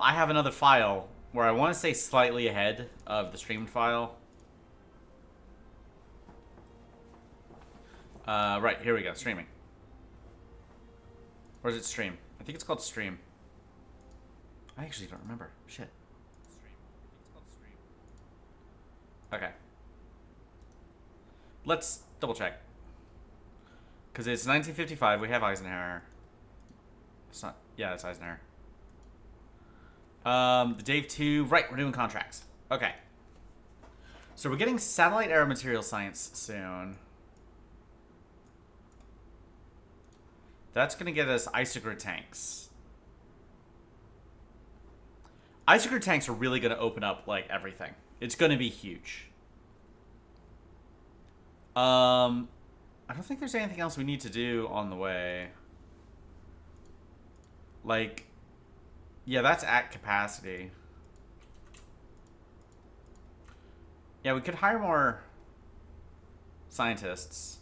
I have another file where I want to say slightly ahead of the streamed file. Right, here we go, streaming. Or is it stream? I think it's called stream. I actually don't remember. Shit. Stream. I think it's called stream. Okay. Let's double check. Because it's 1955, we have Eisenhower. It's not, yeah, it's Eisenhower. The Dave 2, right, we're doing contracts. Okay. So we're getting satellite era material science soon. That's going to get us Isochron tanks. Isochron tanks are really going to open up, like, everything. It's going to be huge. I don't think there's anything else we need to do on the way. Like, yeah, that's at capacity. Yeah, we could hire more scientists.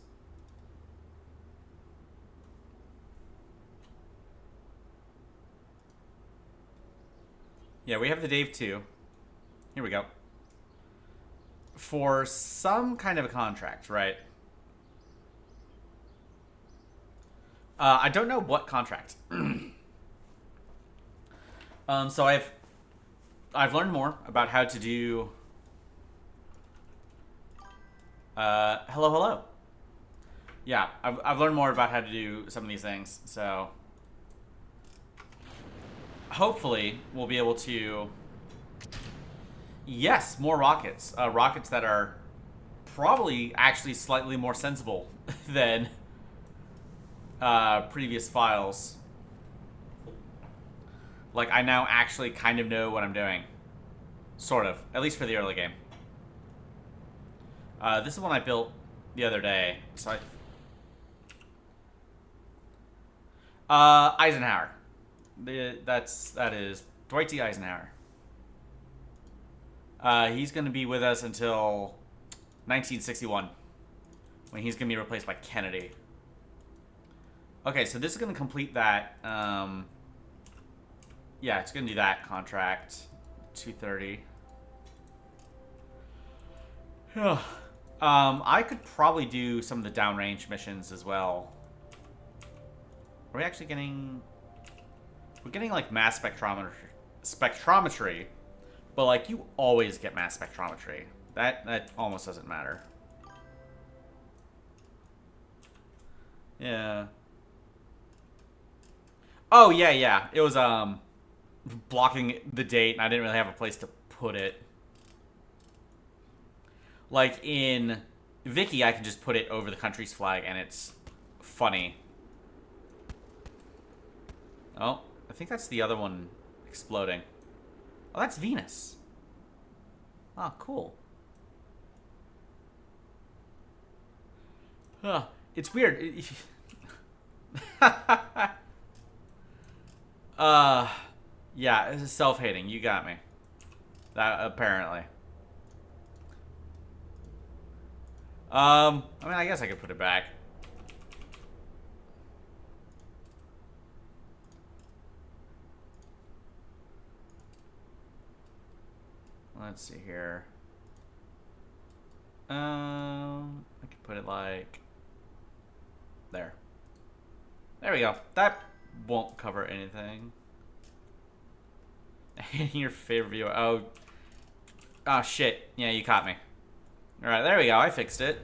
Yeah, we have the Dave 2. Here we go. For some kind of a contract, right? I don't know what contract. So I've learned more about how to do. Hello, hello. Yeah, I've learned more about how to do some of these things. So hopefully we'll be able to. Yes, more rockets. Rockets that are probably actually slightly more sensible than previous files. Like, I now actually kind of know what I'm doing. Sort of. At least for the early game. This is one I built the other day. So Eisenhower. That is Dwight D. Eisenhower. He's going to be with us until 1961, when he's going to be replaced by Kennedy. Okay, so this is going to complete that. Yeah, it's going to do that contract. 230. I could probably do some of the downrange missions as well. Are we actually getting... We're getting, like, mass spectrometry. But, like, you always get mass spectrometry. That almost doesn't matter. Yeah. Oh, yeah, yeah. It was, blocking the date, and I didn't really have a place to put it. Like, in Vicky, I can just put it over the country's flag, and it's funny. Oh, I think that's the other one exploding. Oh, that's Venus. Oh, cool. Huh. It's weird. Yeah, this is self-hating. You got me. That, apparently. I mean, I guess I could put it back. Let's see here. I could put it like there. There we go. That won't cover anything. Your favorite viewer. Oh shit. Yeah, you caught me. All right, there we go. I fixed it.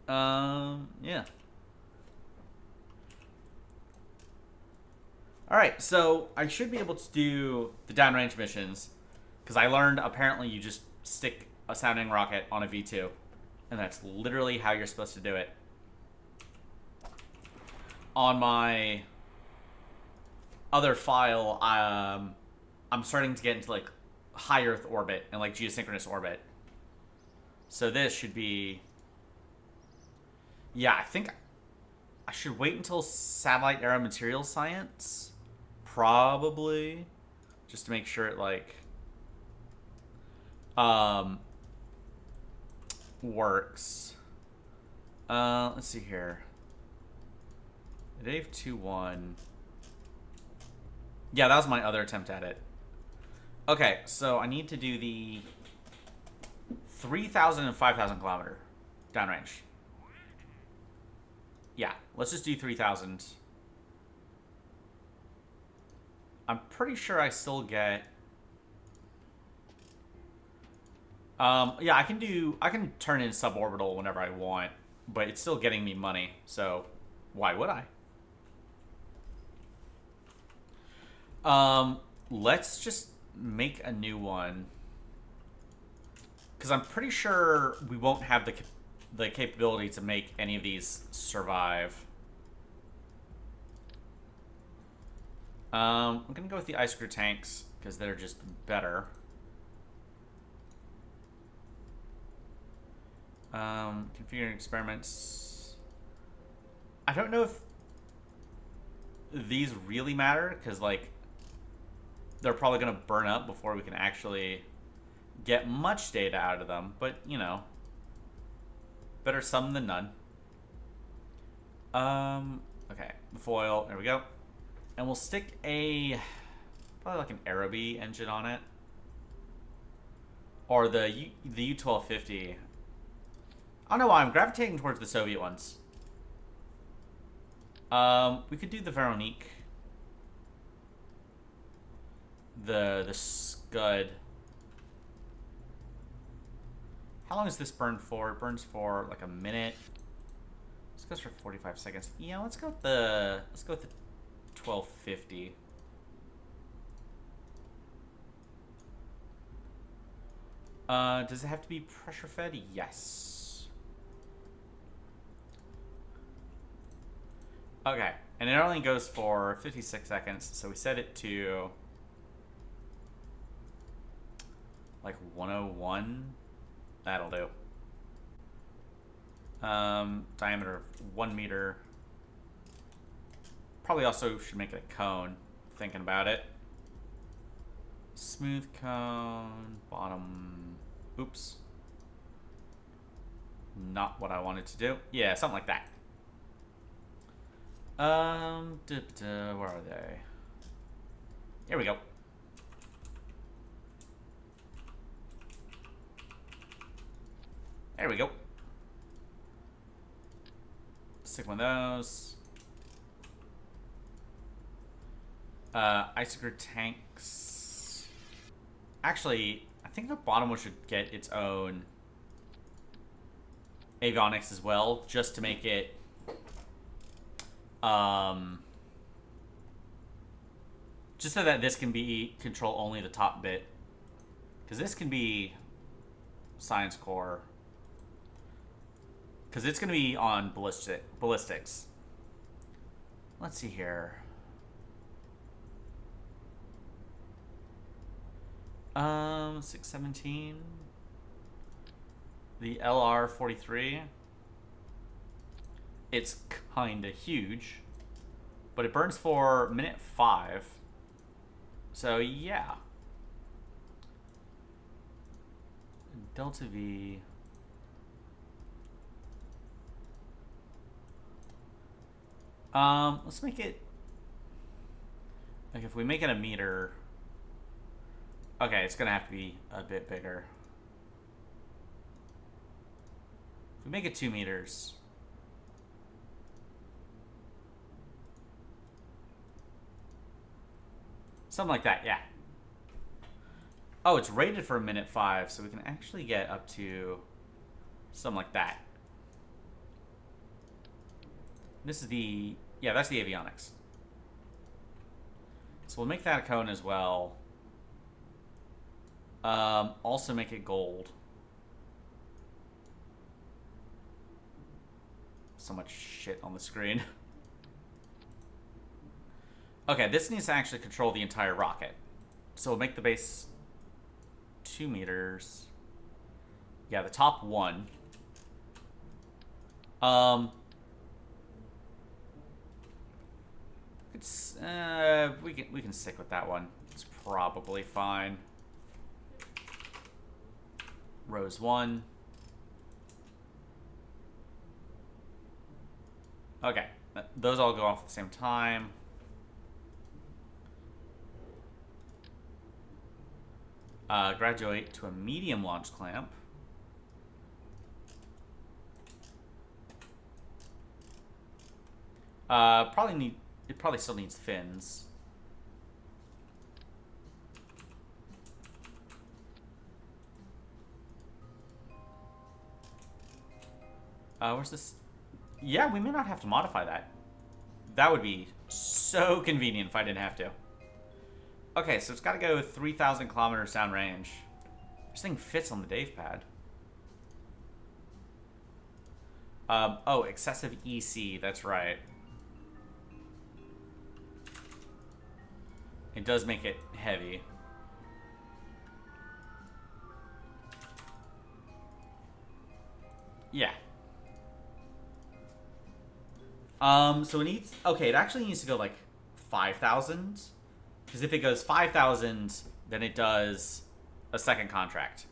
Yeah. Alright, so I should be able to do the downrange missions, because I learned apparently you just stick a sounding rocket on a V2, and that's literally how you're supposed to do it. On my other file, I'm starting to get into, like, high Earth orbit and, like, geosynchronous orbit. So this should be... Yeah, I think I should wait until satellite era material science. Probably. Just to make sure it, like, works. Let's see here. Dave 2-1. Yeah, that was my other attempt at it. Okay, so I need to do the 3,000 and 5,000 kilometer downrange. Yeah, let's just do 3,000. I'm pretty sure I still get... yeah, I can turn in suborbital whenever I want, but it's still getting me money, so why would I? Let's just make a new one. Because I'm pretty sure we won't have the capability to make any of these survive. I'm going to go with the ice crew tanks, because they're just better. Configuring experiments. I don't know if these really matter, because, like, they're probably going to burn up before we can actually get much data out of them. But, you know, better some than none. Okay, the foil, there we go. And we'll stick a, probably like an Araby engine on it. Or the U-1250. I don't know why I'm gravitating towards the Soviet ones. We could do the Veronique. The Scud. How long does this burn for? It burns for like a minute. This goes for 45 seconds. Yeah, let's go with the 1250. Does it have to be pressure fed? Yes. Okay, and it only goes for 56 seconds, so we set it to like 101. That'll do. Diameter of 1 meter. Probably also should make it a cone, thinking about it. Smooth cone, bottom. Oops. Not what I wanted to do. Yeah, something like that. Where are they? Here we go. There we go. Stick one of those. Icicle tanks. Actually, I think the bottom one should get its own avionics as well, just to make it just so that this can be control only the top bit, because this can be science core, because it's going to be on ballistics. Let's see here. 617. The LR-43. It's kinda huge, but it burns for minute 5. So yeah. Delta V. Let's make it, like, if we make it a meter. Okay, it's gonna have to be a bit bigger. If we make it 2 meters. Something like that, yeah. Oh, it's rated for minute 5, so we can actually get up to something like that. This is the, yeah, that's the avionics. So we'll make that a cone as well. Also make it gold. So much shit on the screen. Okay, this needs to actually control the entire rocket. So we'll make the base 2 meters. Yeah, the top 1. It's we can stick with that one. It's probably fine. Rows 1. Okay, those all go off at the same time. Graduate to a medium launch clamp. It probably still needs fins. Where's this? Yeah, we may not have to modify that. That would be so convenient if I didn't have to. Okay, so it's got to go 3,000 kilometer sound range. This thing fits on the Dave pad. Oh, excessive EC, that's right. It does make it heavy. Yeah. So it needs... Okay, it actually needs to go, like, 5,000. Because if it goes 5,000, then it does a second contract.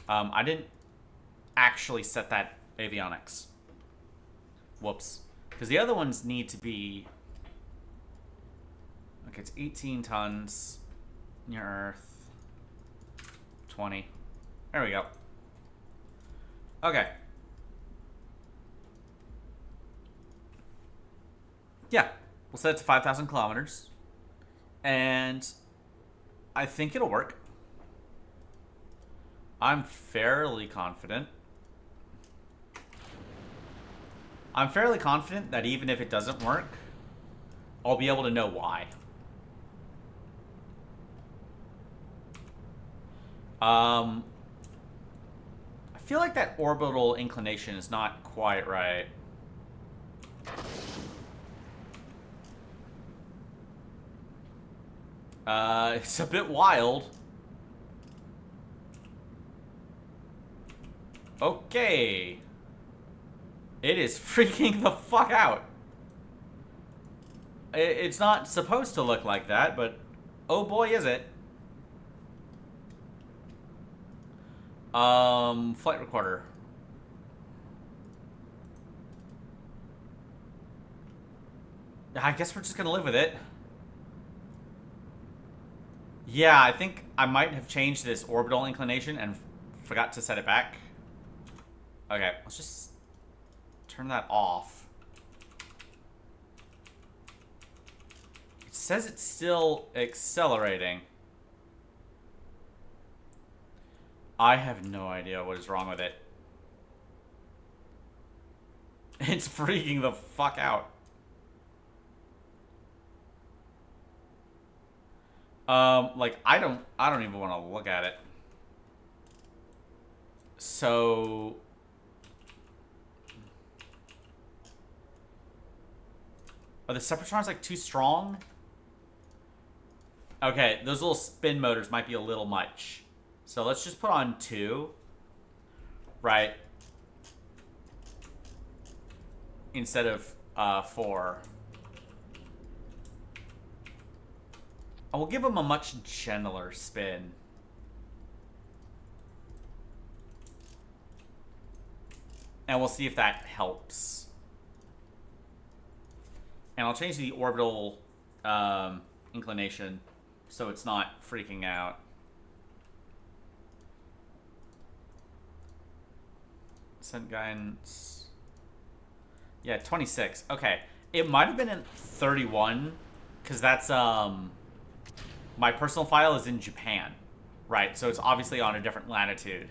I didn't actually set that avionics. Whoops. Because the other ones need to be... Okay, it's 18 tons near Earth. 20. There we go. Okay. Yeah, we'll set it to 5,000 kilometers. And I think it'll work. I'm fairly confident. I'm fairly confident that even if it doesn't work, I'll be able to know why. I feel like that orbital inclination is not quite right. It's a bit wild. Okay. It is freaking the fuck out. It's not supposed to look like that, but oh boy is it. Flight recorder. I guess we're just gonna live with it. Yeah, I think I might have changed this orbital inclination and forgot to set it back. Okay, let's just turn that off. It says it's still accelerating. I have no idea what is wrong with it. It's freaking the fuck out. Like, I don't even want to look at it. So... Are the Separatrons, like, too strong? Okay, those little spin motors might be a little much. So let's just put on 2. Right. Instead of 4. I will give them a much gentler spin. And we'll see if that helps. And I'll change the orbital inclination so it's not freaking out. Send guidance. Yeah, 26. Okay. It might have been in 31, because that's, my personal file is in Japan. Right, so it's obviously on a different latitude.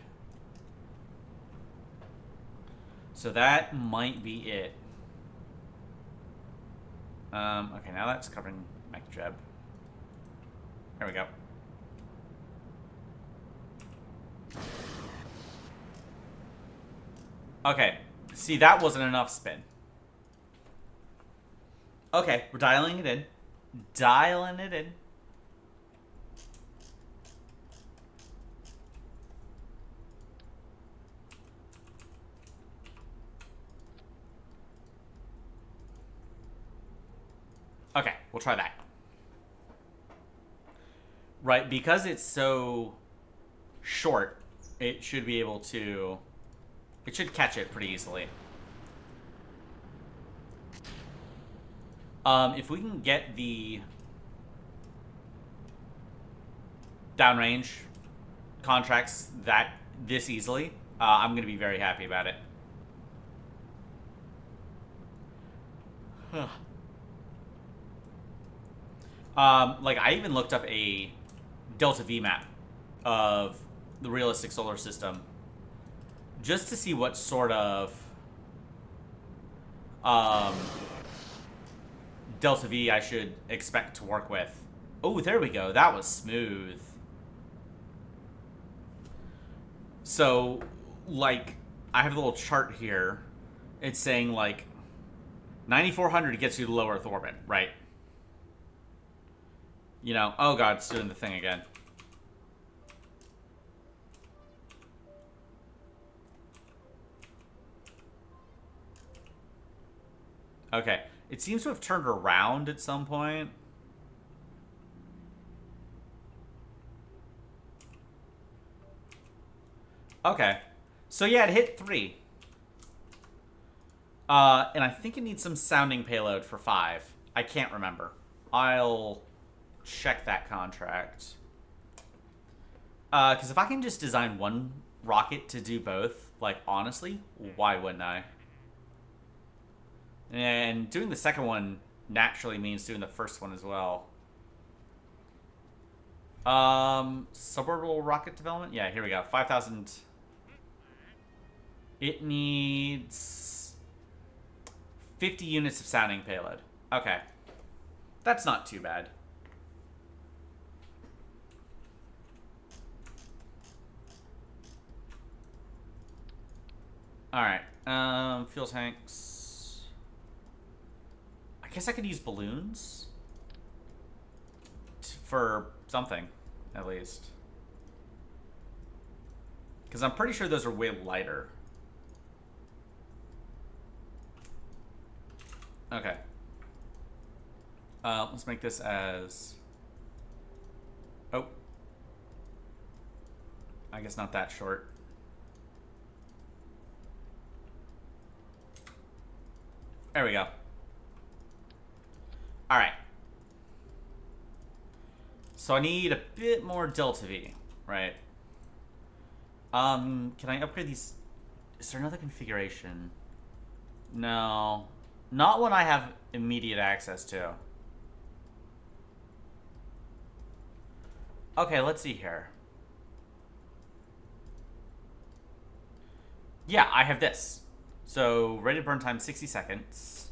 So that might be it. Okay, now that's covering MechJeb. There we go. Okay, see, that wasn't enough spin. Okay, we're dialing it in. Dialing it in. Okay, we'll try that. Right, because it's so short, it should be able to... It should catch it pretty easily. If we can get the... downrange contracts this easily, I'm going to be very happy about it. Like, I even looked up a Delta V map of the realistic solar system just to see what sort of Delta V I should expect to work with. Oh, there we go. That was smooth. So, like, I have a little chart here. It's saying, like, 9,400 gets you to low Earth orbit, right? You know, oh god, it's doing the thing again. Okay, it seems to have turned around at some point. Okay, so yeah, it hit 3. And I think it needs some sounding payload for 5. I can't remember. I'll check that contract. Because if I can just design one rocket to do both, like, honestly, why wouldn't I? And doing the second one naturally means doing the first one as well. Suborbital rocket development? Yeah, here we go. 5,000. It needs 50 units of sounding payload. Okay. That's not too bad. Alright. Fuel tanks. I guess I could use balloons for something, at least. Because I'm pretty sure those are way lighter. Okay. Let's make this as... Oh. I guess not that short. There we go. Alright. So I need a bit more Delta V, right? Can I upgrade these? Is there another configuration? No. Not one I have immediate access to. Okay, let's see here. Yeah, I have this. So, rated burn time 60 seconds.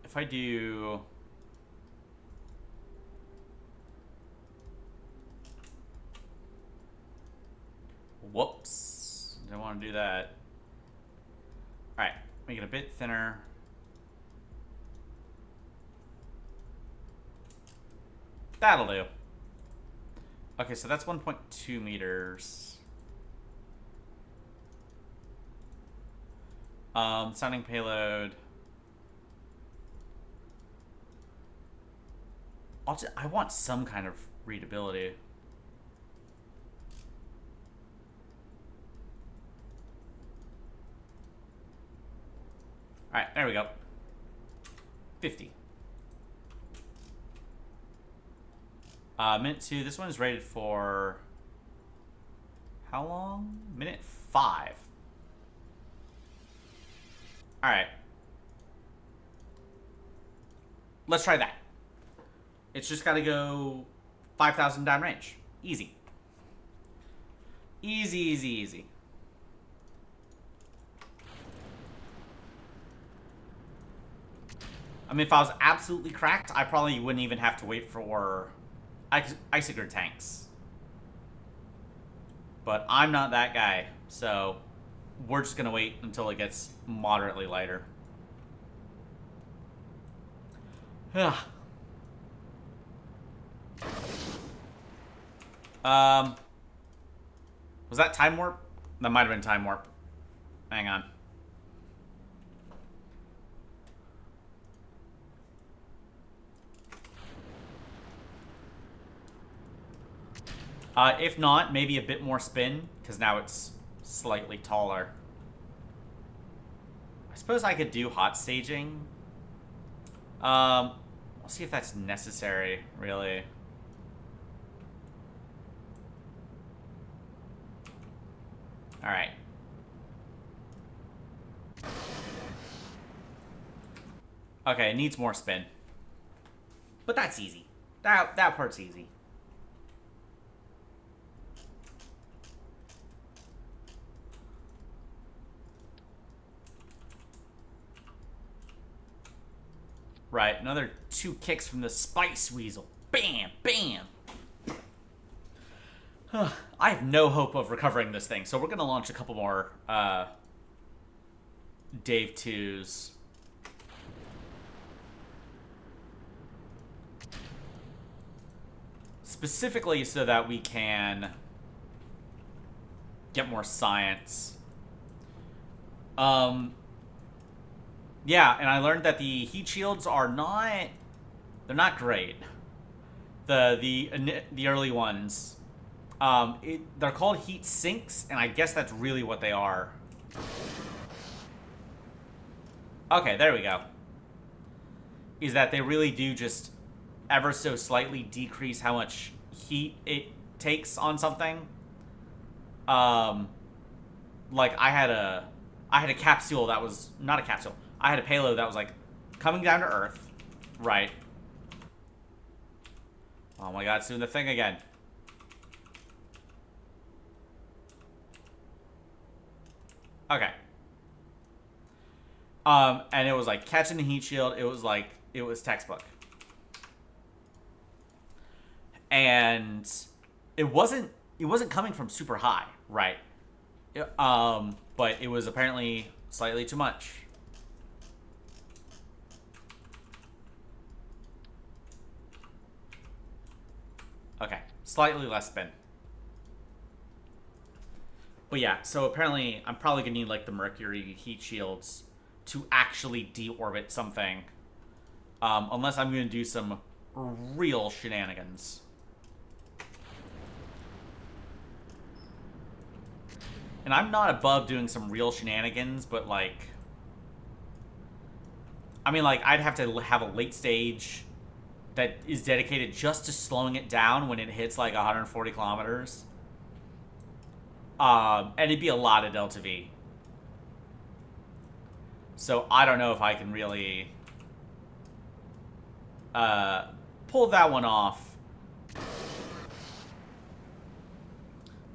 If I do... Whoops. Don't want to do that. Alright, make it a bit thinner. That'll do. Okay, so that's 1.2 meters. Sounding payload. I want some kind of readability. Alright, there we go. 50. Minute 2. This one is rated for... How long? Minute 5. Alright. Let's try that. It's just gotta go 5,000 downrange. Easy. Easy, easy, easy. I mean, if I was absolutely cracked, I probably wouldn't even have to wait for Iciger tanks. But I'm not that guy, so we're just gonna wait until it gets moderately lighter. Was that time warp? That might have been time warp. Hang on. If not, maybe a bit more spin, because now it's slightly taller. I suppose I could do hot staging. I'll see if that's necessary, really. Alright. Okay, it needs more spin. But that's easy. That part's easy. Right, another 2 kicks from the Spice Weasel. Bam, bam. I have no hope of recovering this thing, so we're going to launch a couple more Dave 2s. Specifically so that we can get more science. Yeah, and I learned that the heat shields are not... They're not great. The early ones. They're called heat sinks, and I guess that's really what they are. Okay, there we go. Is that they really do just ever so slightly decrease how much heat it takes on something. Like I had a capsule that was not a capsule. I had a payload that was like coming down to Earth, right? Oh my god, it's doing the thing again. Okay. And it was like catching the heat shield. It was like, it was textbook. And it wasn't coming from super high, right? But it was apparently slightly too much. Okay, slightly less spin. But yeah, so apparently I'm probably gonna need like the Mercury heat shields to actually deorbit something. Unless I'm gonna do some real shenanigans. And I'm not above doing some real shenanigans, but like... I mean, like, I'd have to have a late stage that is dedicated just to slowing it down when it hits like 140 kilometers. And it'd be a lot of Delta V. So I don't know if I can really pull that one off.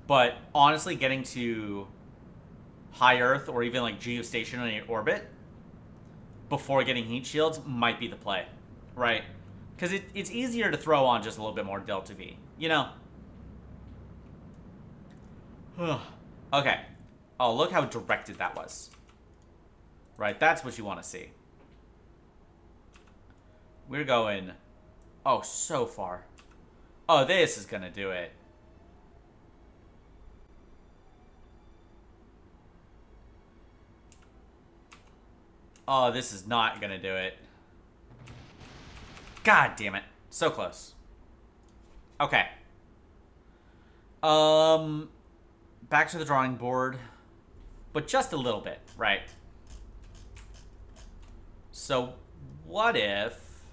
But honestly, getting to high Earth or even like geostationary orbit before getting heat shields might be the play, right? Because it's easier to throw on just a little bit more Delta V, you know? Okay. Oh, look how directed that was. Right, that's what you want to see. We're going... Oh, so far. Oh, this is gonna do it. Oh, this is not gonna do it. God damn it. So close. Okay. Back to the drawing board. But just a little bit, right? So, what if...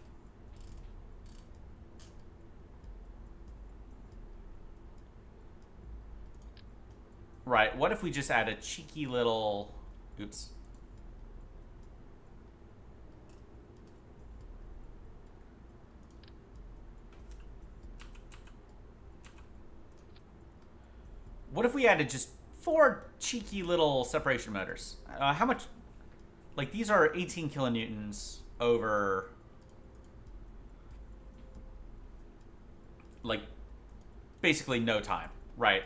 Right, what if we just add a cheeky little... Oops. What if we added just 4 cheeky little separation motors? How much... Like, these are 18 kilonewtons over... Like, basically no time, right?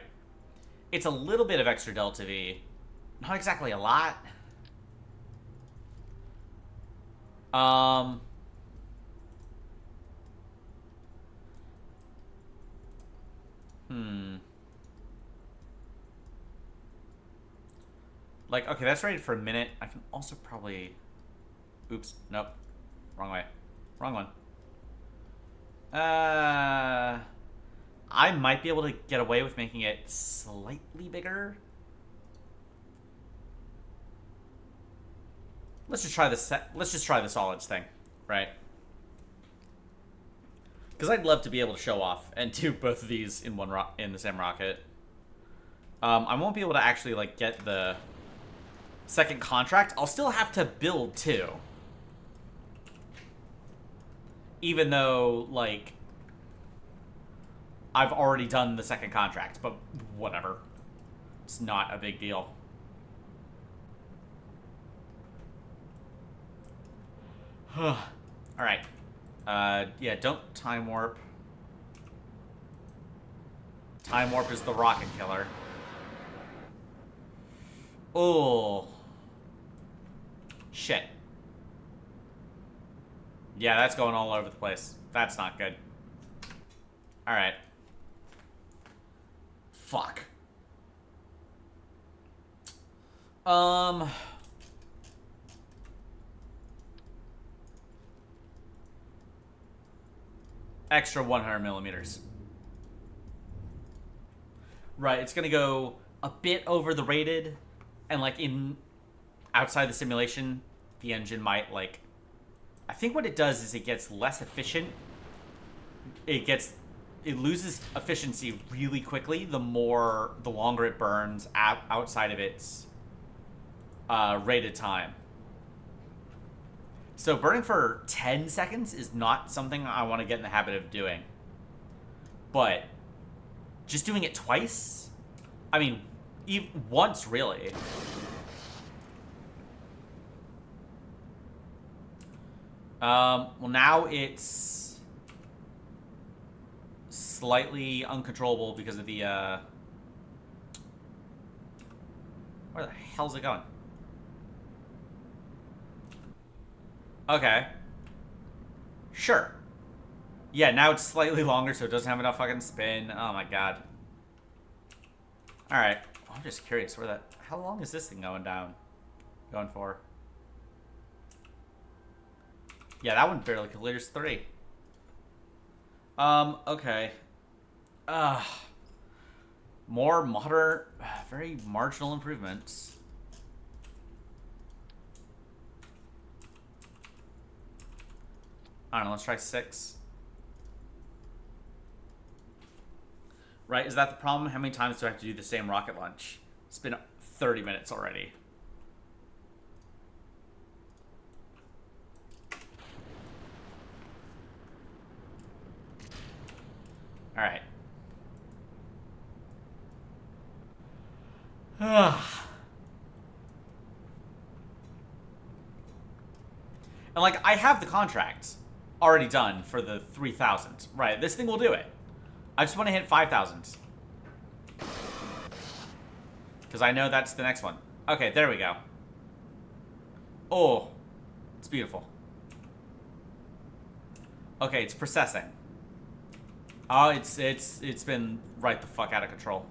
It's a little bit of extra Delta V. Not exactly a lot. Like, okay, that's rated for a minute. I can also probably... Oops, nope. Wrong way. Wrong one. I might be able to get away with making it slightly bigger. Let's just try this. Let's just try the solids thing, right? Because I'd love to be able to show off and do both of these in in the same rocket. I won't be able to actually like get the second contract. I'll still have to build two, even though like I've already done the second contract. But whatever, it's not a big deal. All right. Yeah, don't time warp. Time warp is the rocket killer. Oh. Shit. Yeah, that's going all over the place. That's not good. Alright. Fuck. Extra 100 millimeters. Right, it's gonna go a bit over the rated, and like outside the simulation, the engine might like. I think what it does is it gets less efficient. It loses efficiency really quickly the longer it burns outside of its rated time. So burning for 10 seconds is not something I want to get in the habit of doing. But just doing it twice? I mean, once, really. Well, now it's slightly uncontrollable because of the, where the hell's it going? Okay. Sure. Yeah, now it's slightly longer, so it doesn't have enough fucking spin. Oh my god. Alright. I'm just curious how long is this thing going for? Yeah, that one barely clears 3. Okay. More moderate, very marginal improvements. I don't know, let's try 6. Right, is that the problem? How many times do I have to do the same rocket launch? It's been 30 minutes already. Alright. And like, I have the contract already done for the 3,000. Right, this thing will do it. I just want to hit 5,000. Because I know that's the next one. Okay, there we go. Oh, it's beautiful. Okay, it's processing. Oh, it's been right the fuck out of control.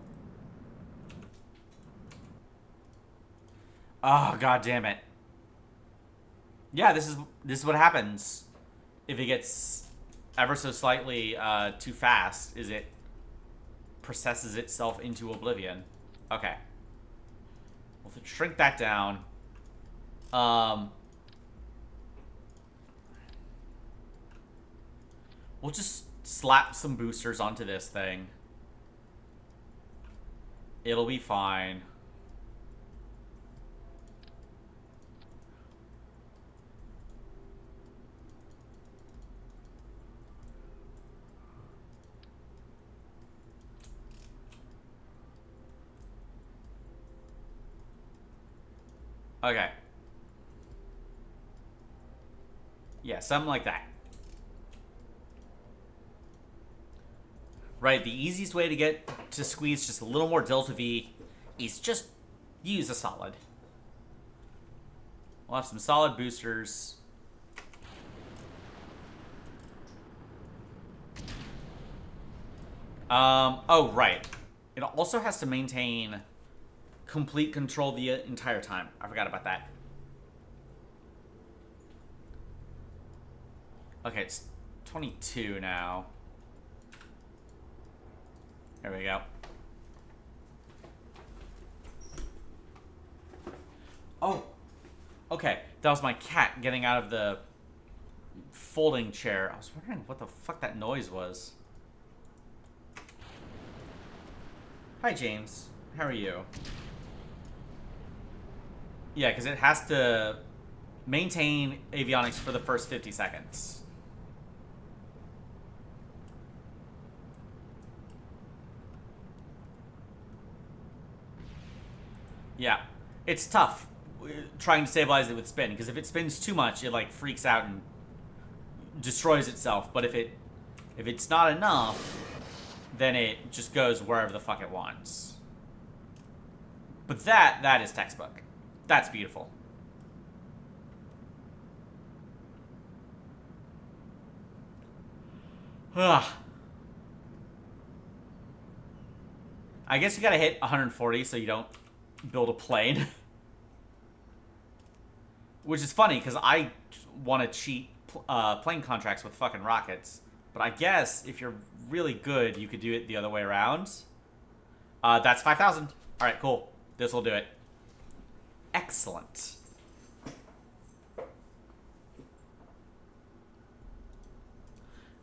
Oh, god damn it. Yeah, this is what happens if it gets ever so slightly too fast, is it processes itself into oblivion. Okay. We'll shrink that down. We'll just slap some boosters onto this thing. It'll be fine. Okay. Yeah, something like that. Right, the easiest way to get to squeeze just a little more delta V is just use a solid. We'll have some solid boosters. Oh, right. It also has to maintain complete control the entire time. I forgot about that. Okay, it's 22 now. There we go. Oh, okay. That was my cat getting out of the folding chair. I was wondering what the fuck that noise was. Hi, James. How are you? Yeah, because it has to maintain avionics for the first 50 seconds. Yeah. It's tough trying to stabilize it with spin, because if it spins too much, it like freaks out and destroys itself. But if it's not enough, then it just goes wherever the fuck it wants. But that is textbook. That's beautiful. Ugh. I guess you gotta hit 140 so you don't build a plane. Which is funny, because I want to cheat plane contracts with fucking rockets. But I guess if you're really good, you could do it the other way around. That's 5,000. Alright, cool. This will do it. Excellent.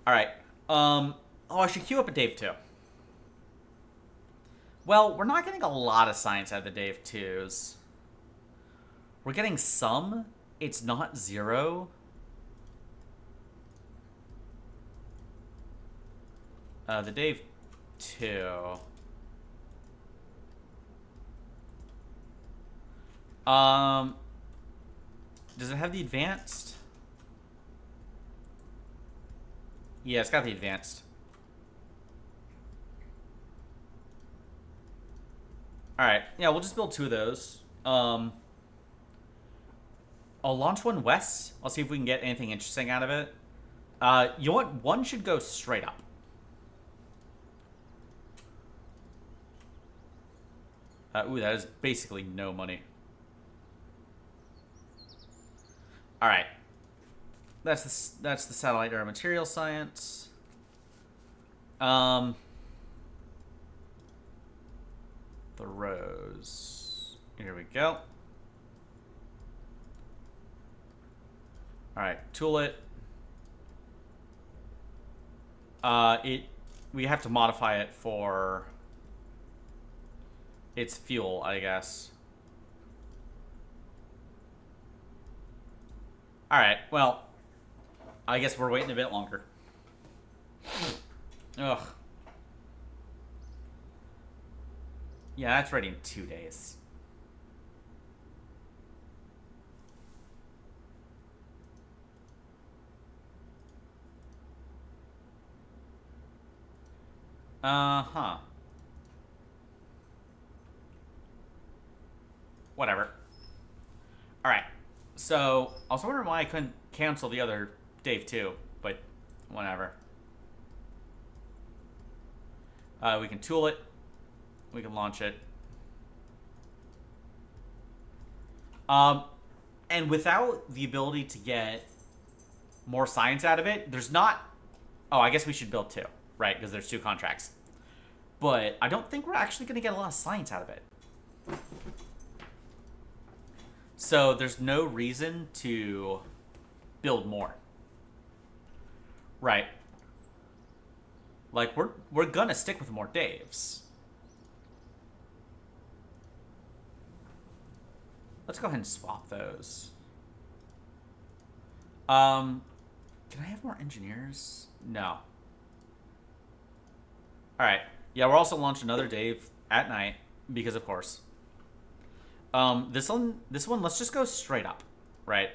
Alright. Oh, I should queue up a Dave 2. Well, we're not getting a lot of science out of the Dave 2s. We're getting some. It's not zero. The Dave 2. Does it have the advanced? Yeah, it's got the advanced. Alright, yeah, we'll just build 2 of those. I'll launch one west. I'll see if we can get anything interesting out of it. You know what? One should go straight up. Ooh, that is basically no money. Alright. That's the satellite era material science. The rows. Here we go. Alright, tool it. We have to modify it for its fuel, I guess. Alright, well, I guess we're waiting a bit longer. Ugh. Yeah, that's ready in 2 days. Uh-huh. Whatever. Alright. So, I was wondering why I couldn't cancel the other Dave 2, but whatever. We can tool it. We can launch it. And without the ability to get more science out of it, there's not... Oh, I guess we should build 2, right? Because there's 2 contracts. But I don't think we're actually going to get a lot of science out of it. So there's no reason to build more. Right. Like, we're gonna stick with more Daves. Let's go ahead and swap those. Can I have more engineers? No. Alright. Yeah, we're also launching another Dave at night, because of course. This one, let's just go straight up, right?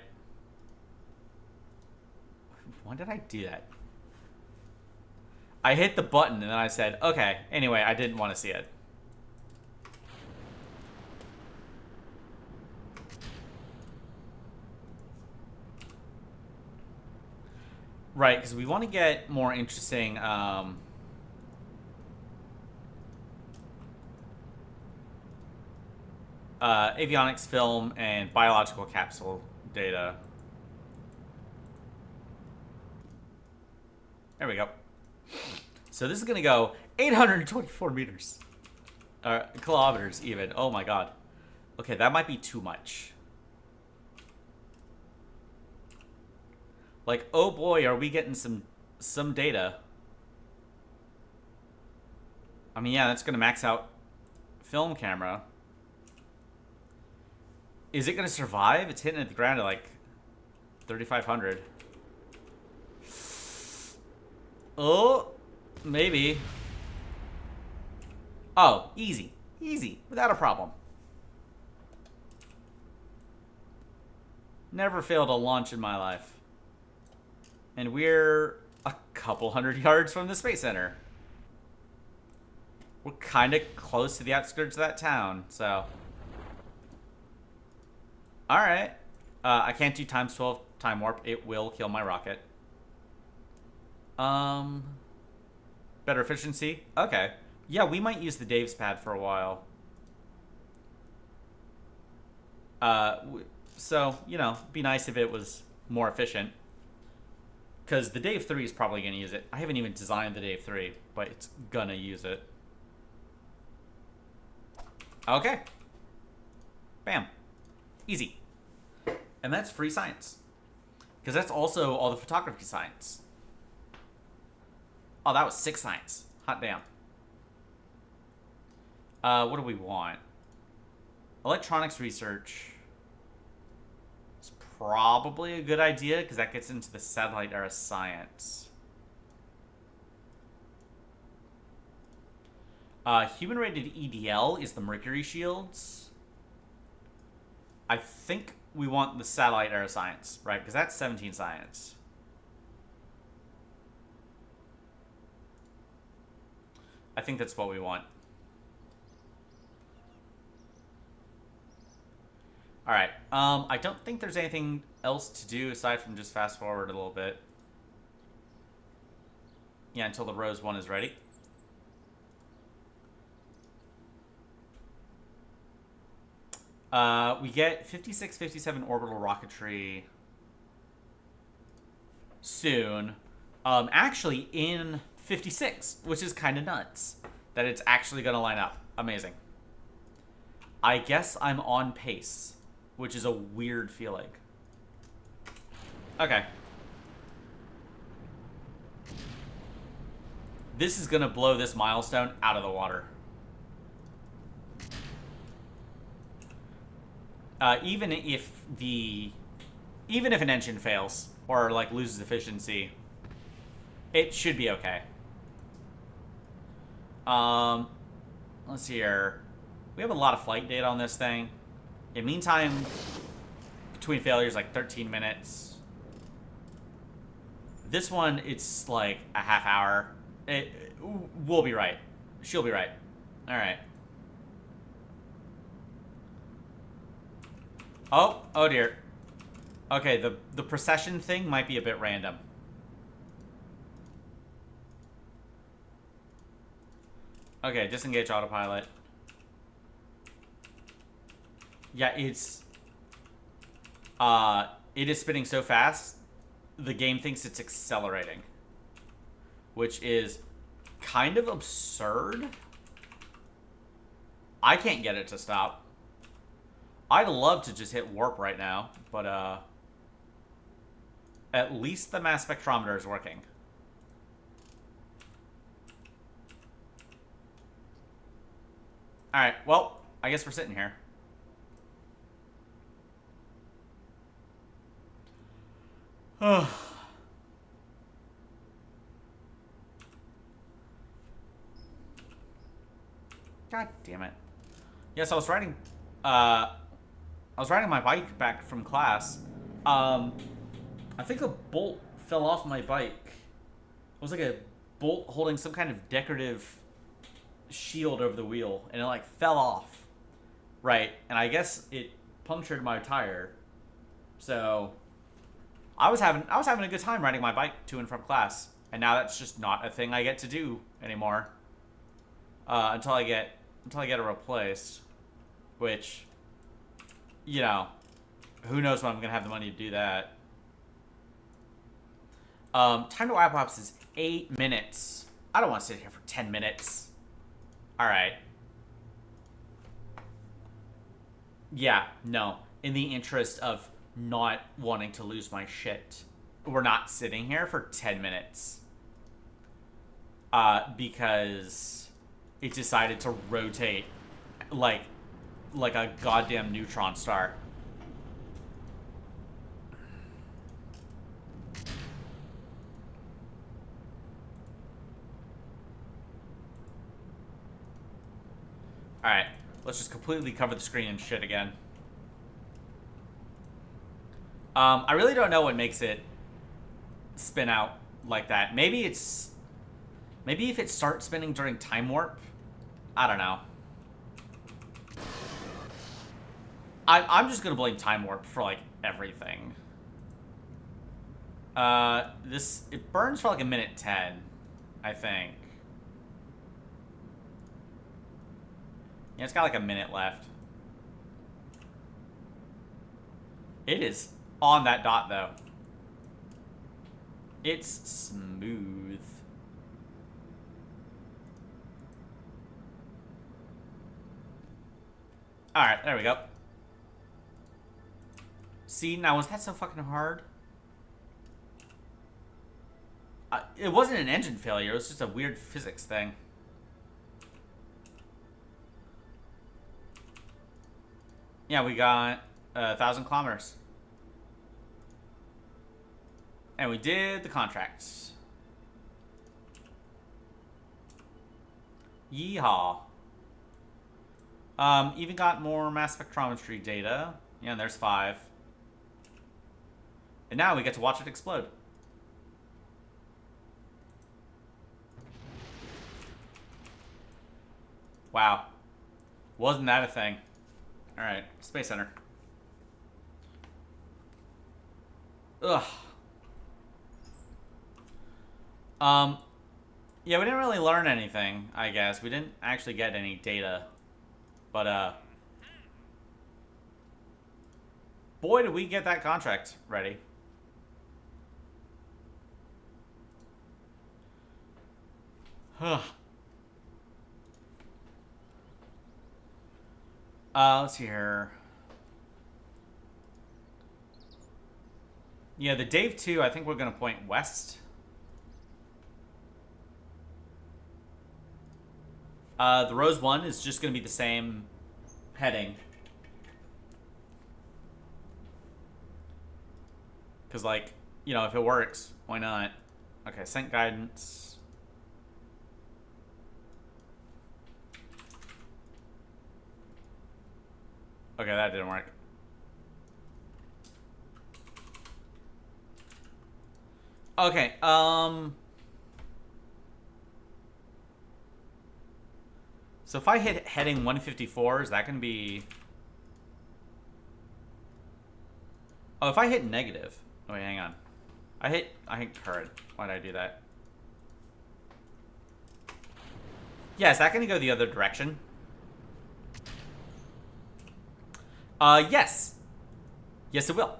Why did I do that? I hit the button and then I said, okay, anyway, I didn't want to see it. Right, because we want to get more interesting, avionics film and biological capsule data. There we go. So this is going to go 824 meters. Kilometers even. Oh my god. Okay, that might be too much. Like, oh boy, are we getting some data. I mean, yeah, that's going to max out film camera. Is it going to survive? It's hitting at the ground at like 3,500. Oh, maybe. Oh, easy. Easy. Without a problem. Never failed a launch in my life. And we're a couple hundred yards from the Space Center. We're kind of close to the outskirts of that town, so... Alright. I can't do times 12 time warp. It will kill my rocket. Better efficiency? Okay. Yeah, we might use the Dave's pad for a while. So, you know, be nice if it was more efficient. Because the Dave 3 is probably going to use it. I haven't even designed the Dave 3, but it's going to use it. Okay. Bam. Easy. And that's free science. Because that's also all the photography science. Oh, that was 6 science. Hot damn. What do we want? Electronics research is probably a good idea because that gets into the satellite era science. Human-rated EDL is the Mercury shields. I think we want the satellite era science, right? Because that's 17 science. I think that's what we want. Alright, I don't think there's anything else to do aside from just fast forward a little bit. Yeah, until the Rose 1 is ready. We get 56, 57 orbital rocketry soon. Actually in 56, which is kind of nuts that it's actually going to line up. Amazing. I guess I'm on pace, which is a weird feeling. Okay. This is going to blow this milestone out of the water. Even if an engine fails or like loses efficiency, it should be okay. Let's see here. We have a lot of flight data on this thing. In mean time between failures like 13 minutes. This one, it's like a half hour. We'll be right. She'll be right. All right. Oh dear. Okay, the procession thing might be a bit random. Okay, disengage autopilot. Yeah, it is spinning so fast, the game thinks it's accelerating. Which is kind of absurd. I can't get it to stop. I'd love to just hit warp right now, but at least the mass spectrometer is working. Alright, well, I guess we're sitting here. God damn it. Yes, I was riding my bike back from class. I think a bolt fell off my bike. It was like a bolt holding some kind of decorative shield over the wheel, and it like fell off. Right, and I guess it punctured my tire. So I was having a good time riding my bike to and from class, and now that's just not a thing I get to do anymore. Until I get it replaced, which, you know, who knows when I'm gonna have the money to do that. Time to apocalypse is 8 minutes. I don't want to sit here for 10 minutes. All right. Yeah, no. In the interest of not wanting to lose my shit. we're not sitting here for 10 minutes. Because it decided to rotate like a goddamn neutron star. Alright, let's just completely cover the screen and shit again. I really don't know what makes it spin out like that. Maybe if it starts spinning during time warp. I don't know. I'm just gonna blame time warp for like everything. It burns for like a minute 10, I think. Yeah, it's got like a minute left. It is on that dot though. It's smooth. Alright, there we go. See, now was that so fucking hard? It wasn't an engine failure, it was just a weird physics thing. Yeah, we got 1,000 kilometers. And we did the contracts. Yeehaw. Even got more mass spectrometry data. Yeah, and there's 5. And now we get to watch it explode. Wow. Wasn't that a thing? Alright, Space Center. Ugh. Yeah, we didn't really learn anything, I guess. We didn't actually get any data. But, boy, did we get that contract ready. Huh. Let's see here. Yeah, the Dave 2, I think we're going to point west. The Rose 1 is just going to be the same heading. Because, like, you know, if it works, why not? Okay, sent guidance. Okay, that didn't work. Okay, so if I hit heading 154, is that going to be... Oh, if I hit negative... Oh, wait, hang on. I hit current. Why did I do that? Yeah, is that going to go the other direction? Yes. Yes, it will.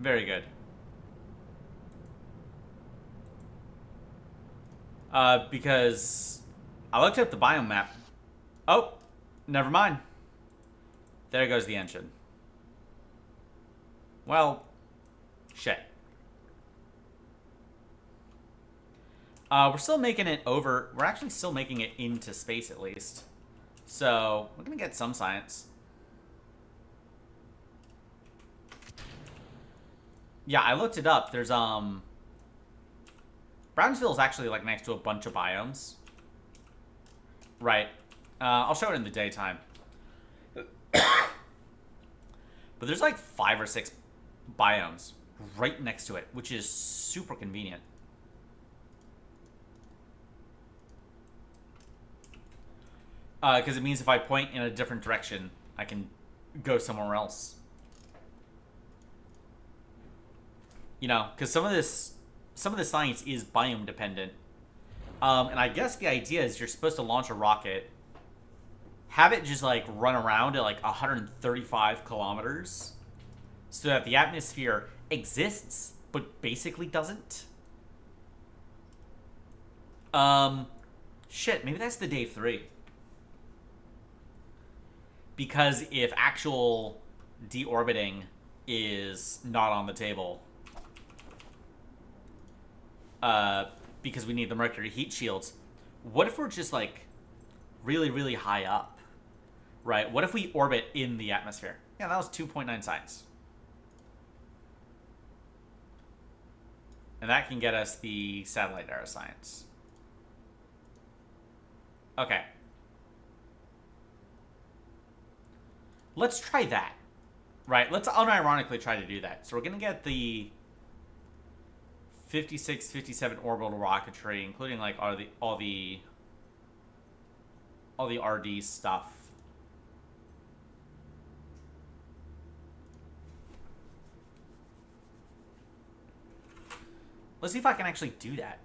Very good. Because I looked up the biome map. Oh, never mind. There goes the engine. Well, shit. We're still making it over. We're actually still making it into space at least. So, we're gonna get some science. Yeah, I looked it up. There's, Brownsville is actually, like, next to a bunch of biomes. Right. I'll show it in the daytime. But there's, like, 5 or 6 biomes right next to it, which is super convenient. Because it means if I point in a different direction, I can go somewhere else. You know, because some of this science is biome dependent. And I guess the idea is you're supposed to launch a rocket, have it just like run around at like 135 kilometers, so that the atmosphere exists but basically doesn't. Shit, maybe that's the day 3. Because if actual deorbiting is not on the table. Because we need the Mercury heat shields. What if we're just, like, really, really high up? Right? What if we orbit in the atmosphere? Yeah, that was 2.9 science. And that can get us the satellite era science. Okay. Let's try that. Right, let's unironically try to do that. So we're going to get the 56, 57 orbital rocketry, including, like, all the RD stuff. Let's see if I can actually do that.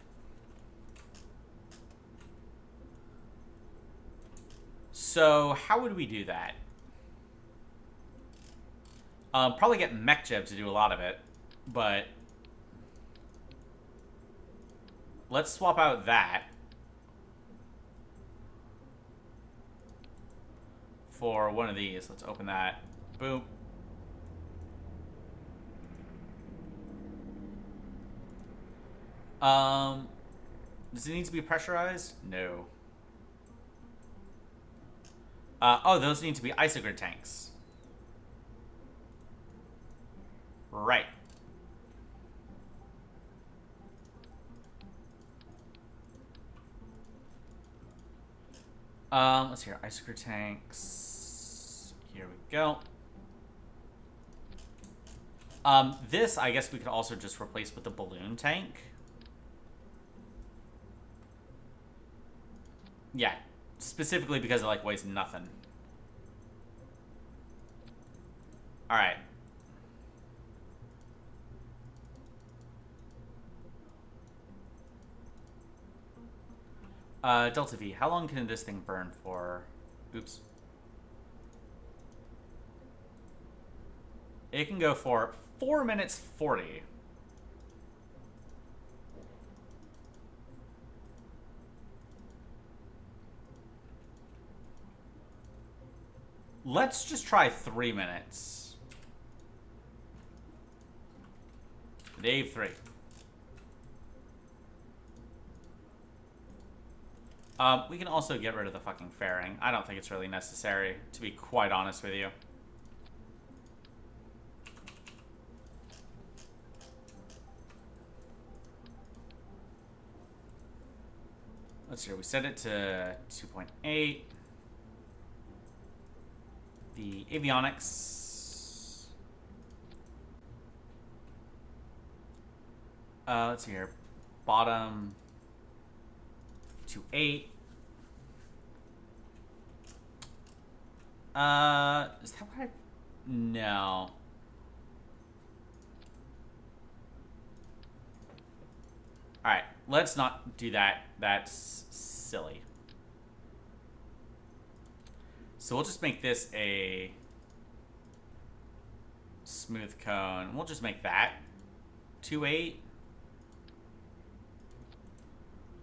So, how would we do that? Probably get MechJeb to do a lot of it, but let's swap out that for one of these. Let's open that. Boom. Does it need to be pressurized? No. Oh, those need to be isogrid tanks. Right. Let's hear isogrid tanks. Here we go. This, I guess we could also just replace with the balloon tank. Yeah, specifically because it, like, weighs nothing. Alright. Delta V, how long can this thing burn for? Oops. It can go for 4 minutes 40. Let's just try 3 minutes. Dave 3. We can also get rid of the fucking fairing. I don't think it's really necessary, to be quite honest with you. Let's see, we set it to 2.8. The avionics. Let's see here. Bottom to 8. Is that what I... No. Alright, let's not do that. That's silly. So we'll just make this a smooth cone. We'll just make that 2.8.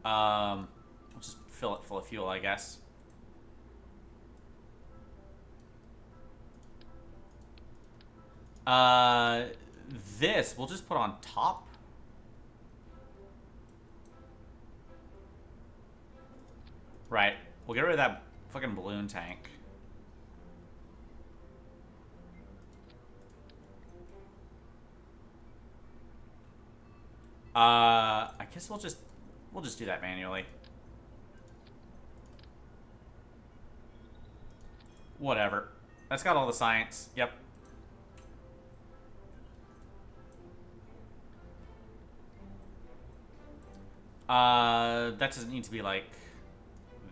We'll just fill it full of fuel, I guess. This we'll just put on top. Right. We'll get rid of that fucking balloon tank. I guess we'll just do that manually. Whatever. That's got all the science. Yep. That doesn't need to be, like,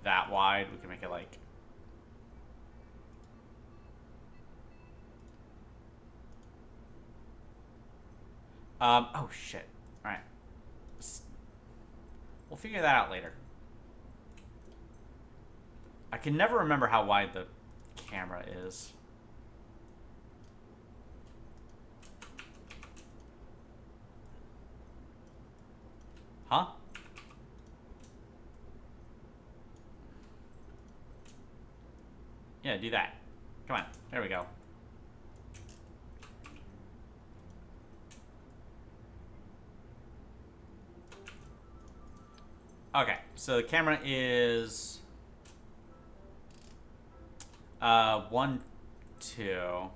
that wide. We can make it, like... oh, shit. Alright. We'll figure that out later. I can never remember how wide the camera is. Huh? Yeah, do that. Come on. There we go. So the camera is 1, 2.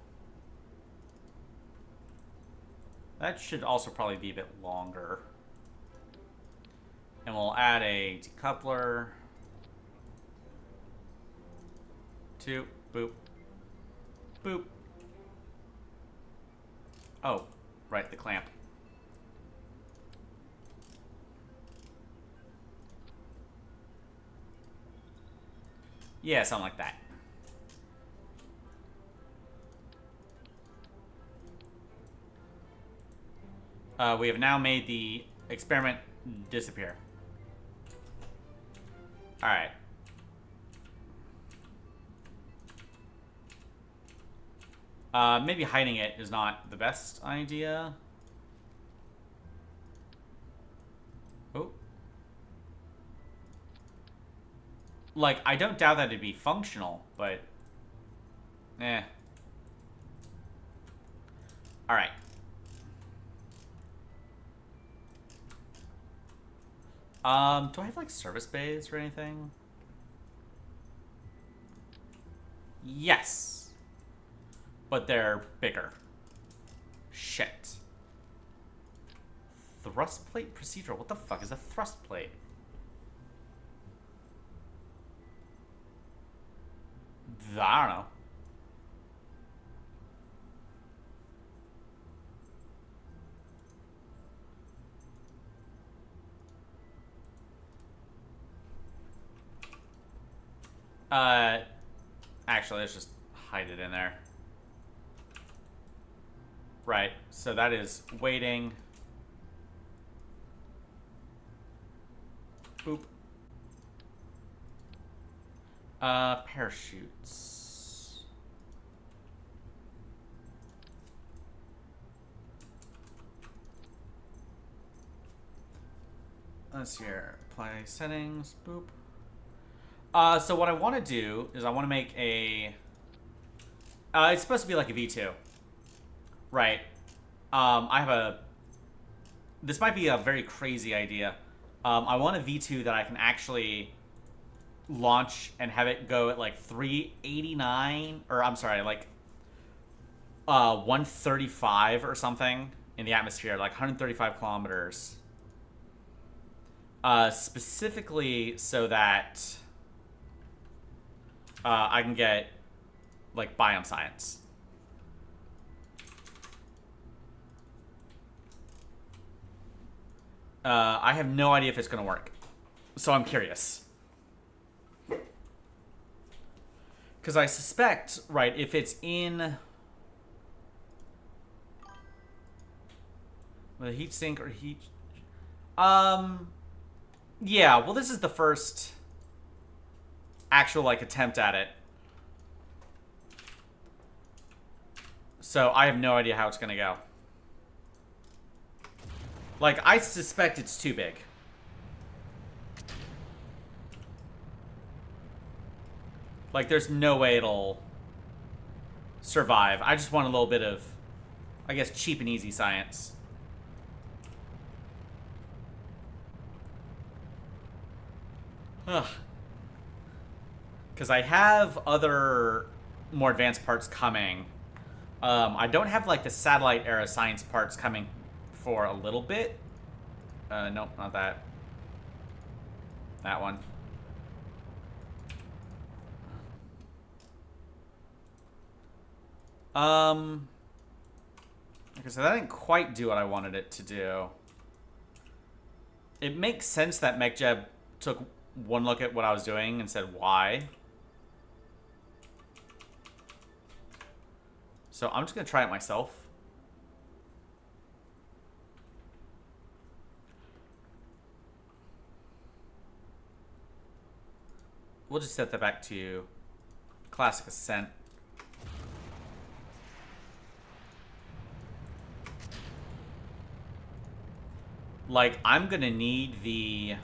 That should also probably be a bit longer. And we'll add a decoupler. 2, boop, boop. Oh, right, the clamp. Yeah, something like that. We have now made the experiment disappear. Alright. Maybe hiding it is not the best idea. Oh. Like, I don't doubt that it'd be functional, but... eh. Alright. Do I have, like, service bays or anything? Yes. But they're bigger. Shit. Thrust plate procedural. What the fuck is a thrust plate? I don't know. Actually, let's just hide it in there. Right, so that is waiting. Boop. Parachutes. Let's see here. Apply settings. Boop. So what I want to do is I want to make a... it's supposed to be like a V2. Right. I have a... This might be a very crazy idea. I want a V2 that I can actually launch and have it go at like 389... Or, I'm sorry, like... 135 or something in the atmosphere. Like 135 kilometers. Specifically so that... I can get, like, biome science. I have no idea if it's going to work. So I'm curious. Because I suspect, right, if it's in... with a heat sink or heat... yeah, well, this is the first... actual, like, attempt at it. So I have no idea how it's gonna go. Like, I suspect it's too big. Like, there's no way it'll survive. I just want a little bit of, I guess, cheap and easy science. Ugh. Because I have other more advanced parts coming. I don't have, like, the satellite era science parts coming for a little bit. Nope, not that. That one. Like I said, that didn't quite do what I wanted it to do. It makes sense that MechJeb took one look at what I was doing and said, why? So I'm just going to try it myself. We'll just set that back to classic ascent. Like, I'm going to need the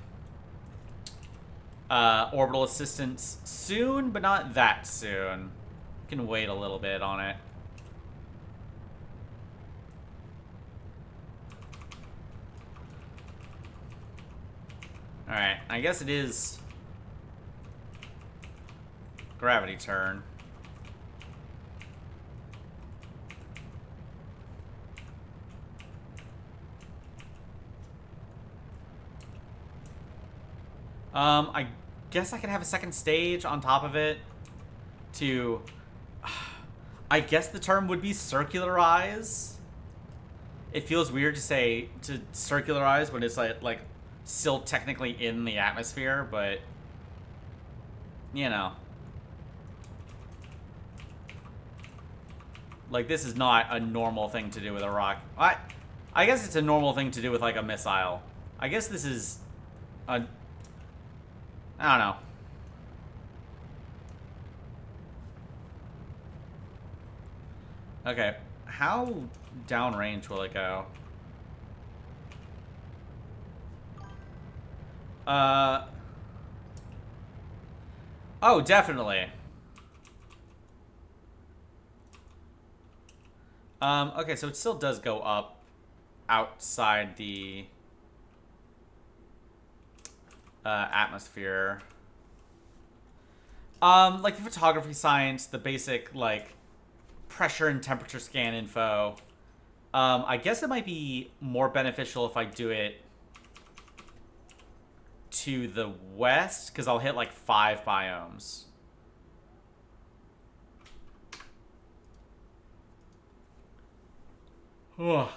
orbital assistance soon, but not that soon. Can wait a little bit on it. Alright, I guess it is gravity turn. I guess I could have a second stage on top of it to... I guess the term would be circularize. It feels weird to say to circularize when it's like still technically in the atmosphere, but you know. Like, this is not a normal thing to do with a rock. I guess it's a normal thing to do with like a missile. I guess this is a... I don't know. Okay, how downrange will it go? Oh, definitely. Okay, so it still does go up outside the atmosphere. Like the photography science, the basic, like, pressure and temperature scan info. I guess it might be more beneficial if I do it to the west, because I'll hit, like, 5 biomes. Ugh.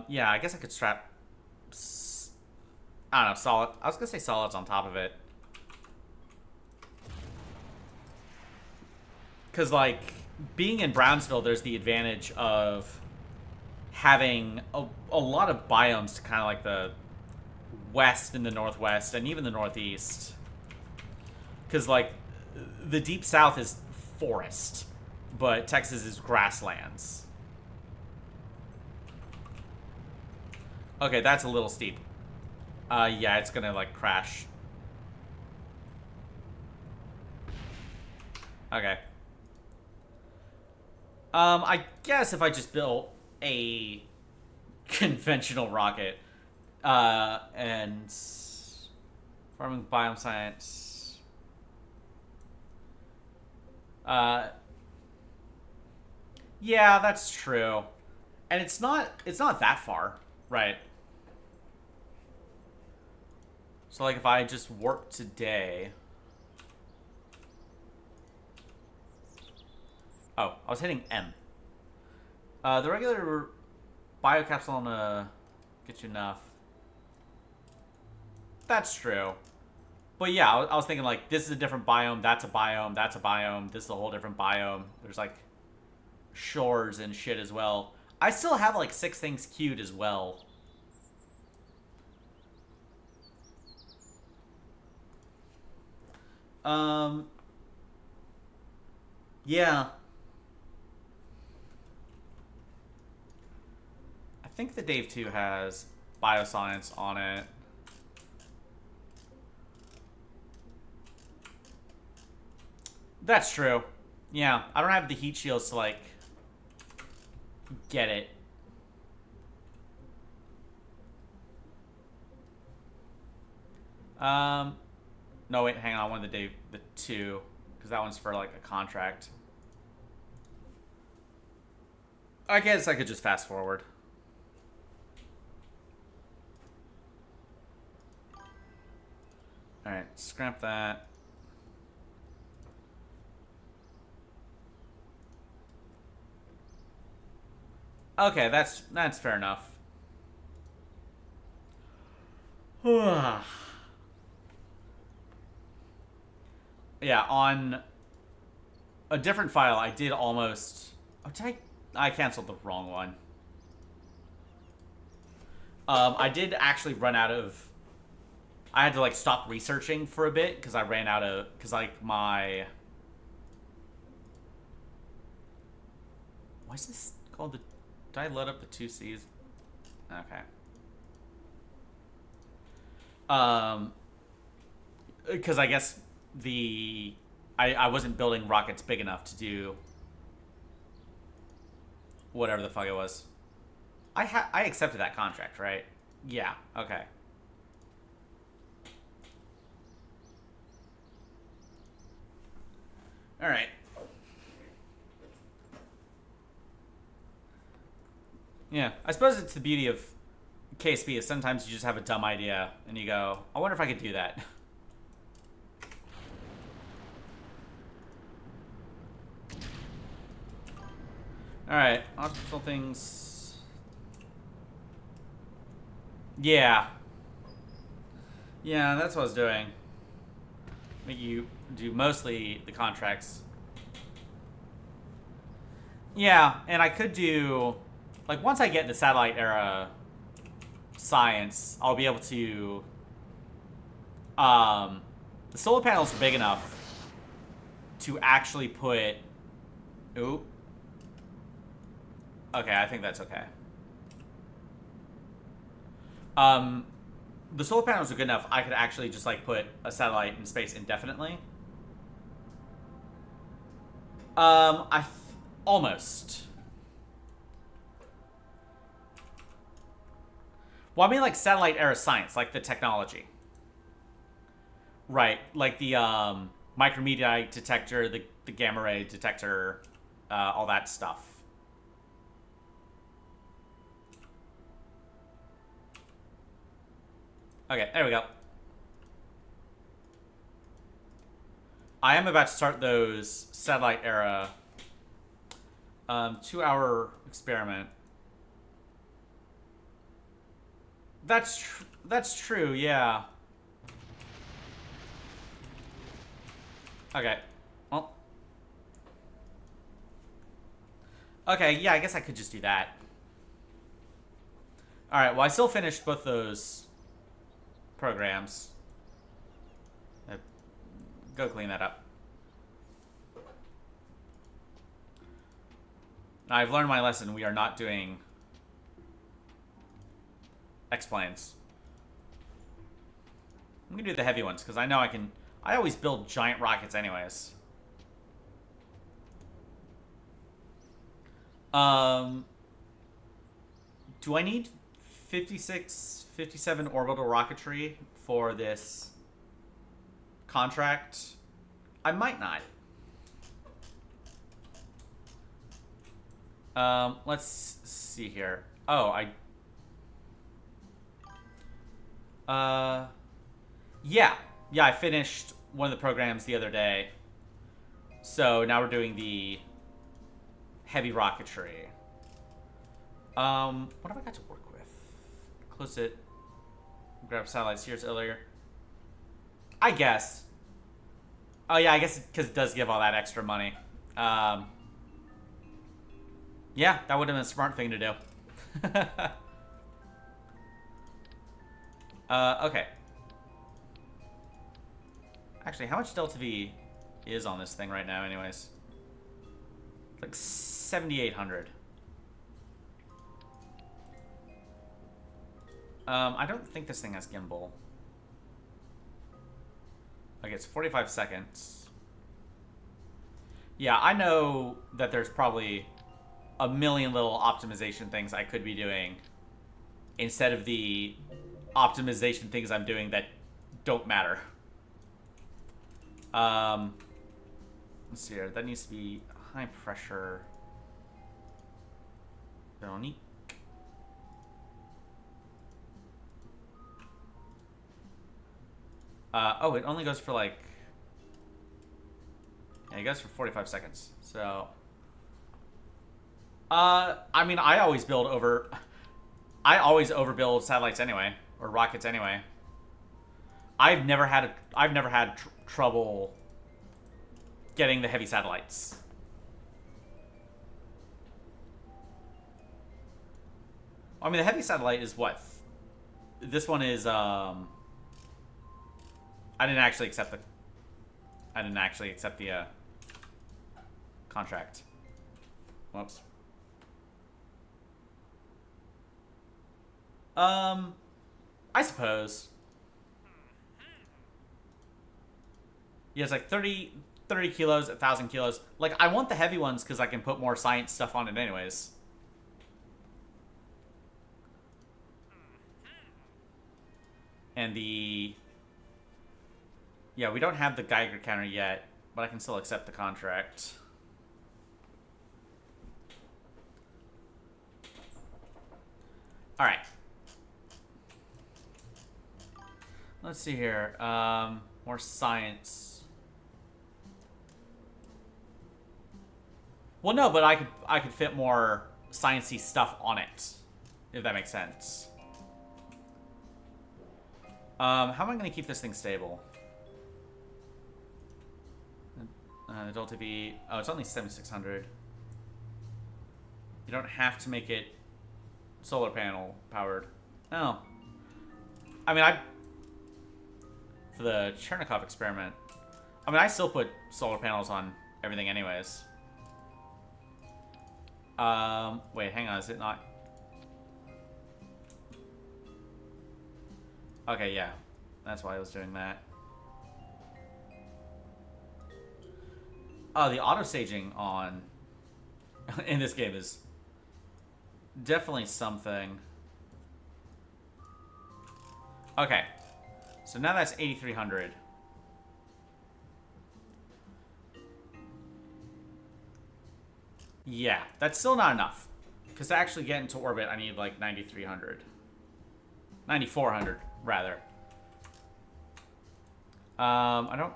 Yeah, I guess I could strap... I don't know, solid. I was gonna say solids on top of it. Because, like, being in Brownsville, there's the advantage of having a lot of biomes to kind of like the west and the northwest and even the northeast. Because, like, the deep south is forest, but Texas is grasslands. Okay, that's a little steep. Yeah, it's gonna, like, crash. Okay. I guess if I just built a conventional rocket, and farming biome science, yeah, that's true, and it's not that far, right? So, like, if I just warp today. Oh, I was hitting M. The regular biocapsule on get you enough. That's true. But yeah, I was thinking, like, this is a different biome, that's a biome, that's a biome, this is a whole different biome. There's, like, shores and shit as well. I still have, like, 6 things queued as well. Yeah. I think the Dave 2 has bioscience on it. That's true. Yeah, I don't have the heat shields to, like, get it. No, wait, hang on. I wanted the 2, because that one's for, like, a contract. I guess I could just fast forward. Alright, scrap that. Okay, that's fair enough. Yeah, on a different file, I did almost... Oh, did I canceled the wrong one. I did actually run out of... I had to, like, stop researching for a bit, because I ran out of... Because, like, my... Why is this called the... Did I load up the 2Cs? Okay. Because I guess I wasn't building rockets big enough to do whatever the fuck it was. I accepted that contract, right? Yeah, okay. All right. Yeah, I suppose it's the beauty of KSP is sometimes you just have a dumb idea and you go, I wonder if I could do that. Alright, hospital things. Yeah. Yeah, that's what I was doing. Make you do mostly the contracts. Yeah, and I could do... Like, once I get into satellite era science, I'll be able to... The solar panels are big enough to actually put... Ooh. Okay, I think that's okay. The solar panels are good enough, I could actually just, like, put a satellite in space indefinitely. Almost. Well, I mean, like, satellite era science, like the technology. Right, like the, micrometeorite detector, the gamma ray detector, all that stuff. Okay, there we go. I am about to start those satellite era 2-hour experiment. That's true, yeah. Okay. Well. Okay, yeah, I guess I could just do that. Alright, well, I still finished both those programs. Go clean that up. Now, I've learned my lesson. We are not doing X-planes. I'm gonna do the heavy ones, because I know I can... I always build giant rockets anyways. Do I need 56, 57 orbital rocketry for this contract? I might not. Let's see here. Oh, yeah. Yeah, I finished one of the programs the other day. So now we're doing the heavy rocketry. What have I got to work with? Close it. Grab satellites here earlier. I guess. Oh yeah, I guess because it does give all that extra money. Yeah, that would have been a smart thing to do. Okay. Actually, how much Delta V is on this thing right now anyways? Like 7,800. I don't think this thing has gimbal. Like, it's 45 seconds. Yeah, I know that there's probably a million little optimization things I could be doing instead of the optimization things I'm doing that don't matter. Let's see here. That needs to be high pressure. Veronique. Oh, it only goes for like... Yeah, it goes for 45 seconds. So... I mean, I always overbuild satellites anyway, or rockets anyway. I've never had trouble getting the heavy satellites. I mean, the heavy satellite is what? This one is, I didn't actually accept the contract. Whoops. I suppose. Yeah, it's like 30 kilos, 1,000 kilos. Like, I want the heavy ones because I can put more science stuff on it anyways. And the... Yeah, we don't have the Geiger counter yet. but I can still accept the contract. All right. Let's see here. More science. Well, no, but I could fit more sciencey stuff on it, if that makes sense. How am I going to keep this thing stable? Delta V. Oh, it's only 7,600. You don't have to make it solar panel powered. Oh. I mean, for the Chernikov experiment, I mean, I still put solar panels on everything anyways. Wait, hang on, is it not? Okay, yeah. That's why I was doing that. Oh, the auto-staging on in this game is definitely something. Okay. So now that's 8,300. Yeah, that's still not enough. Because to actually get into orbit, I need like 9,300. 9,400, rather. I don't...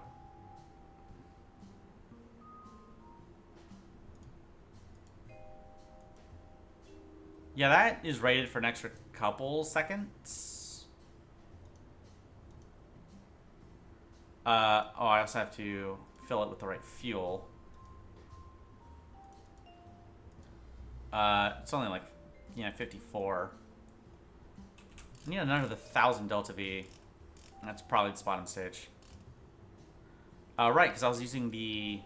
Yeah, that is rated for an extra couple seconds. Oh, I also have to fill it with the right fuel. It's only like, 54. I need another 1,000 Delta V. That's probably the spot on stage. Right, because I was using the...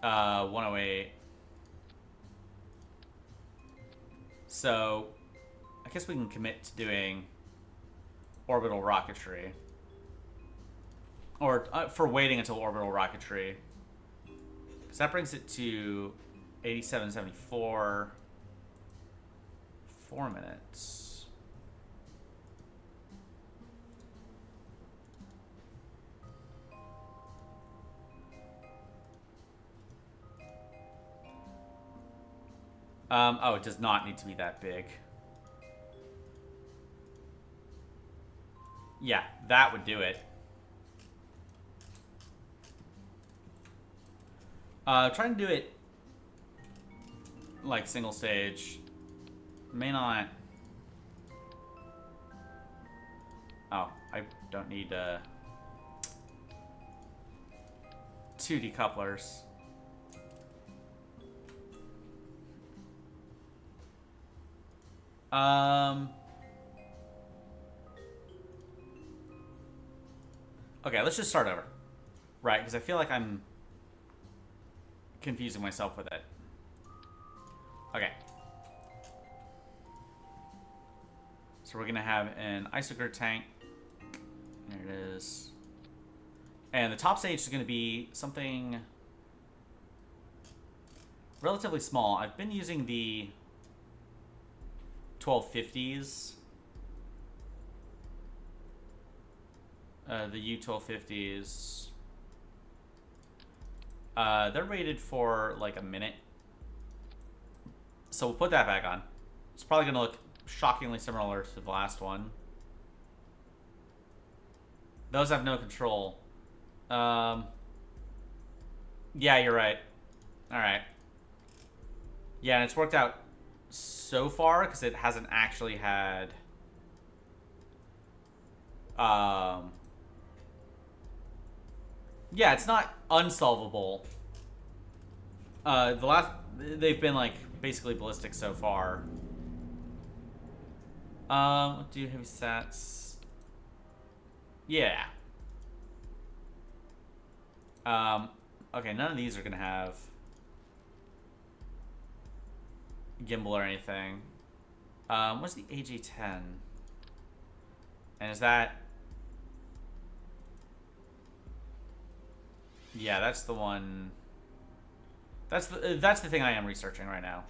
108. So, I guess we can commit to doing orbital rocketry. Or, for waiting until orbital rocketry. Because that brings it to 87.74. 4 minutes. Oh, it does not need to be that big. Yeah, that would do it. Trying to do it like single stage. May not. Oh, I don't need 2 decouplers. Okay, let's just start over. Right, because I feel like I'm confusing myself with it. Okay. So we're gonna have an isogir tank. There it is. And the top stage is gonna be something relatively small. I've been using the 1250s. The U1250s. They're rated for like a minute. So we'll put that back on. It's probably going to look shockingly similar to the last one. Those have no control. Yeah, you're right. Alright. Yeah, and it's worked out so far because it hasn't actually had... Yeah, it's not unsolvable. They've been like basically ballistic so far. Do heavy stats? Yeah. Okay, none of these are gonna have gimbal or anything. What's the AJ10? And is that... Yeah, that's the one. That's the thing I am researching right now.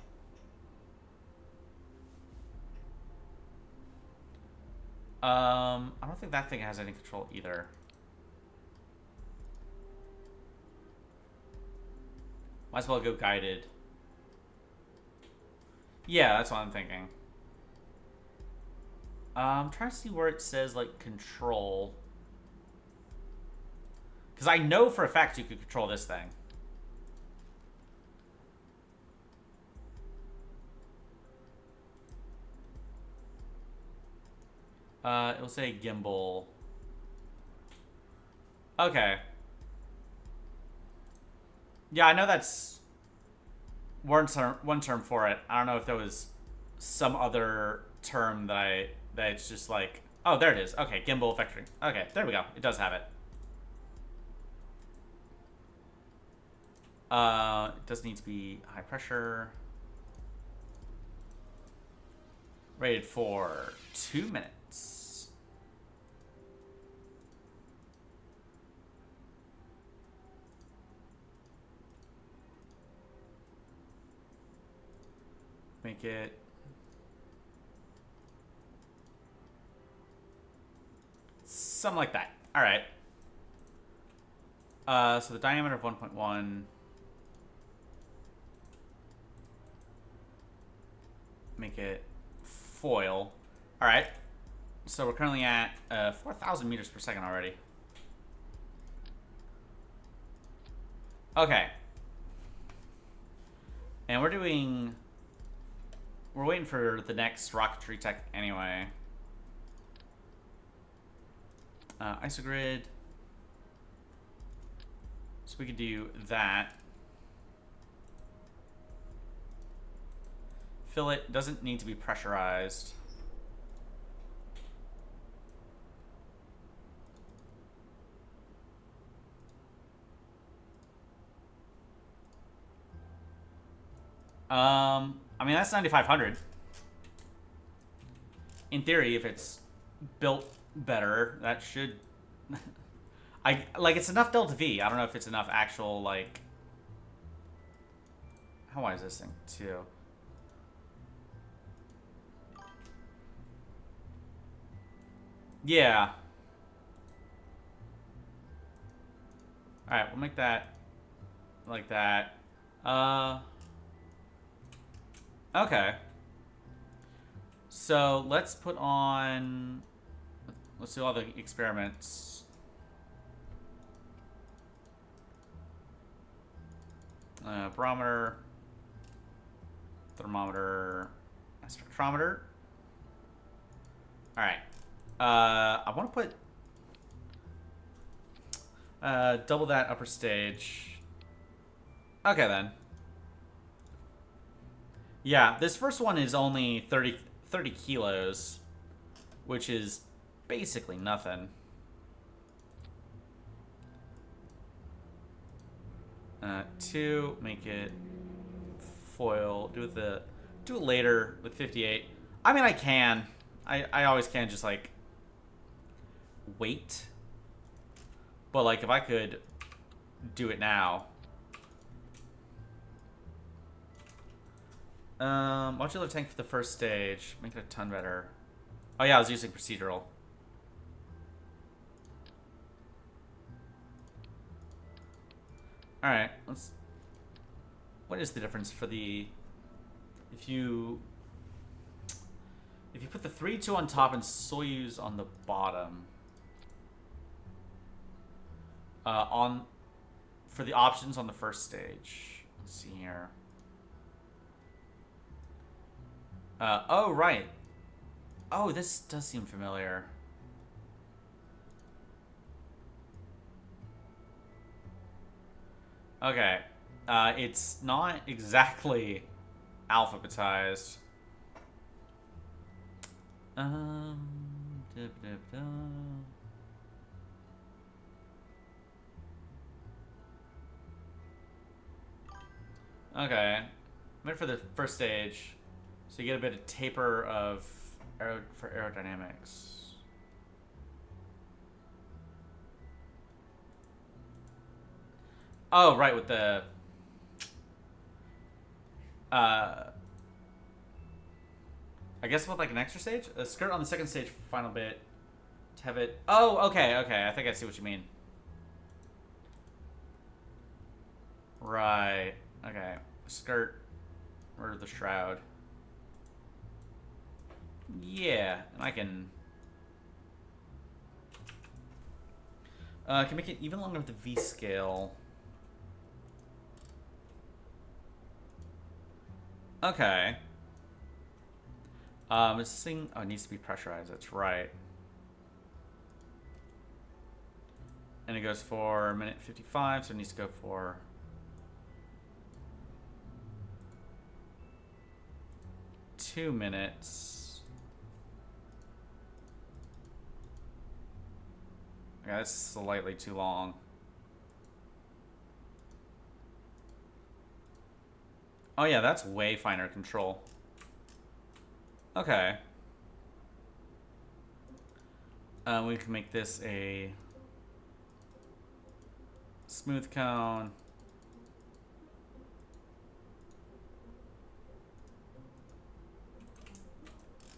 I don't think that thing has any control either. Might as well go guided. Yeah, that's what I'm thinking. I'm trying to see where it says, like, control. Because I know for a fact you could control this thing. It'll say gimbal. Okay. Yeah, I know that's one term for it. I don't know if there was some other term that it's just like, oh, there it is. Okay, gimbal vectoring. Okay, there we go. It does have it. It does need to be high pressure. Rated for 2 minutes. Make it something like that. All right. So the diameter of 1.1. Make it foil. All right. So we're currently at 4,000 meters per second already. Okay. And we're waiting for the next rocketry tech anyway. Isogrid. So we could do that. Fillet doesn't need to be pressurized. I mean, that's 9,500. In theory, if it's built better, that should... it's enough delta V. I don't know if it's enough actual, like... How wide is this thing, too? Yeah. Alright, we'll make that like that. Okay. So let's put on... Let's do all the experiments. Barometer. Thermometer. Spectrometer. Alright. I want to put... double that upper stage. Okay, then. Yeah, this first one is only 30 kilos, which is basically nothing. Two, make it foil. Do it later with 58. I mean, I can. I always can just, like, wait. But, like, if I could do it now. Modular tank for the first stage. Make it a ton better. Oh yeah, I was using procedural. Alright, let's... What is the difference for the... If you put the 3-2 on top and Soyuz on the bottom... For the options on the first stage. Let's see here. Oh, right. Oh, this does seem familiar. Okay. It's not exactly alphabetized. Okay. Wait for the first stage. So you get a bit of taper of for aerodynamics. Oh, right, with the... I guess with like an extra stage? A skirt on the second stage final bit. To have it... Oh, okay, okay. I think I see what you mean. Right. Okay. Skirt or the shroud. Yeah, and I can... can make it even longer with the V scale. Okay. This thing... Oh, it needs to be pressurized. That's right. And it goes for a minute 55, so it needs to go for... 2 minutes. Yeah, that's slightly too long. Oh yeah, that's way finer control. Okay. We can make this a smooth cone.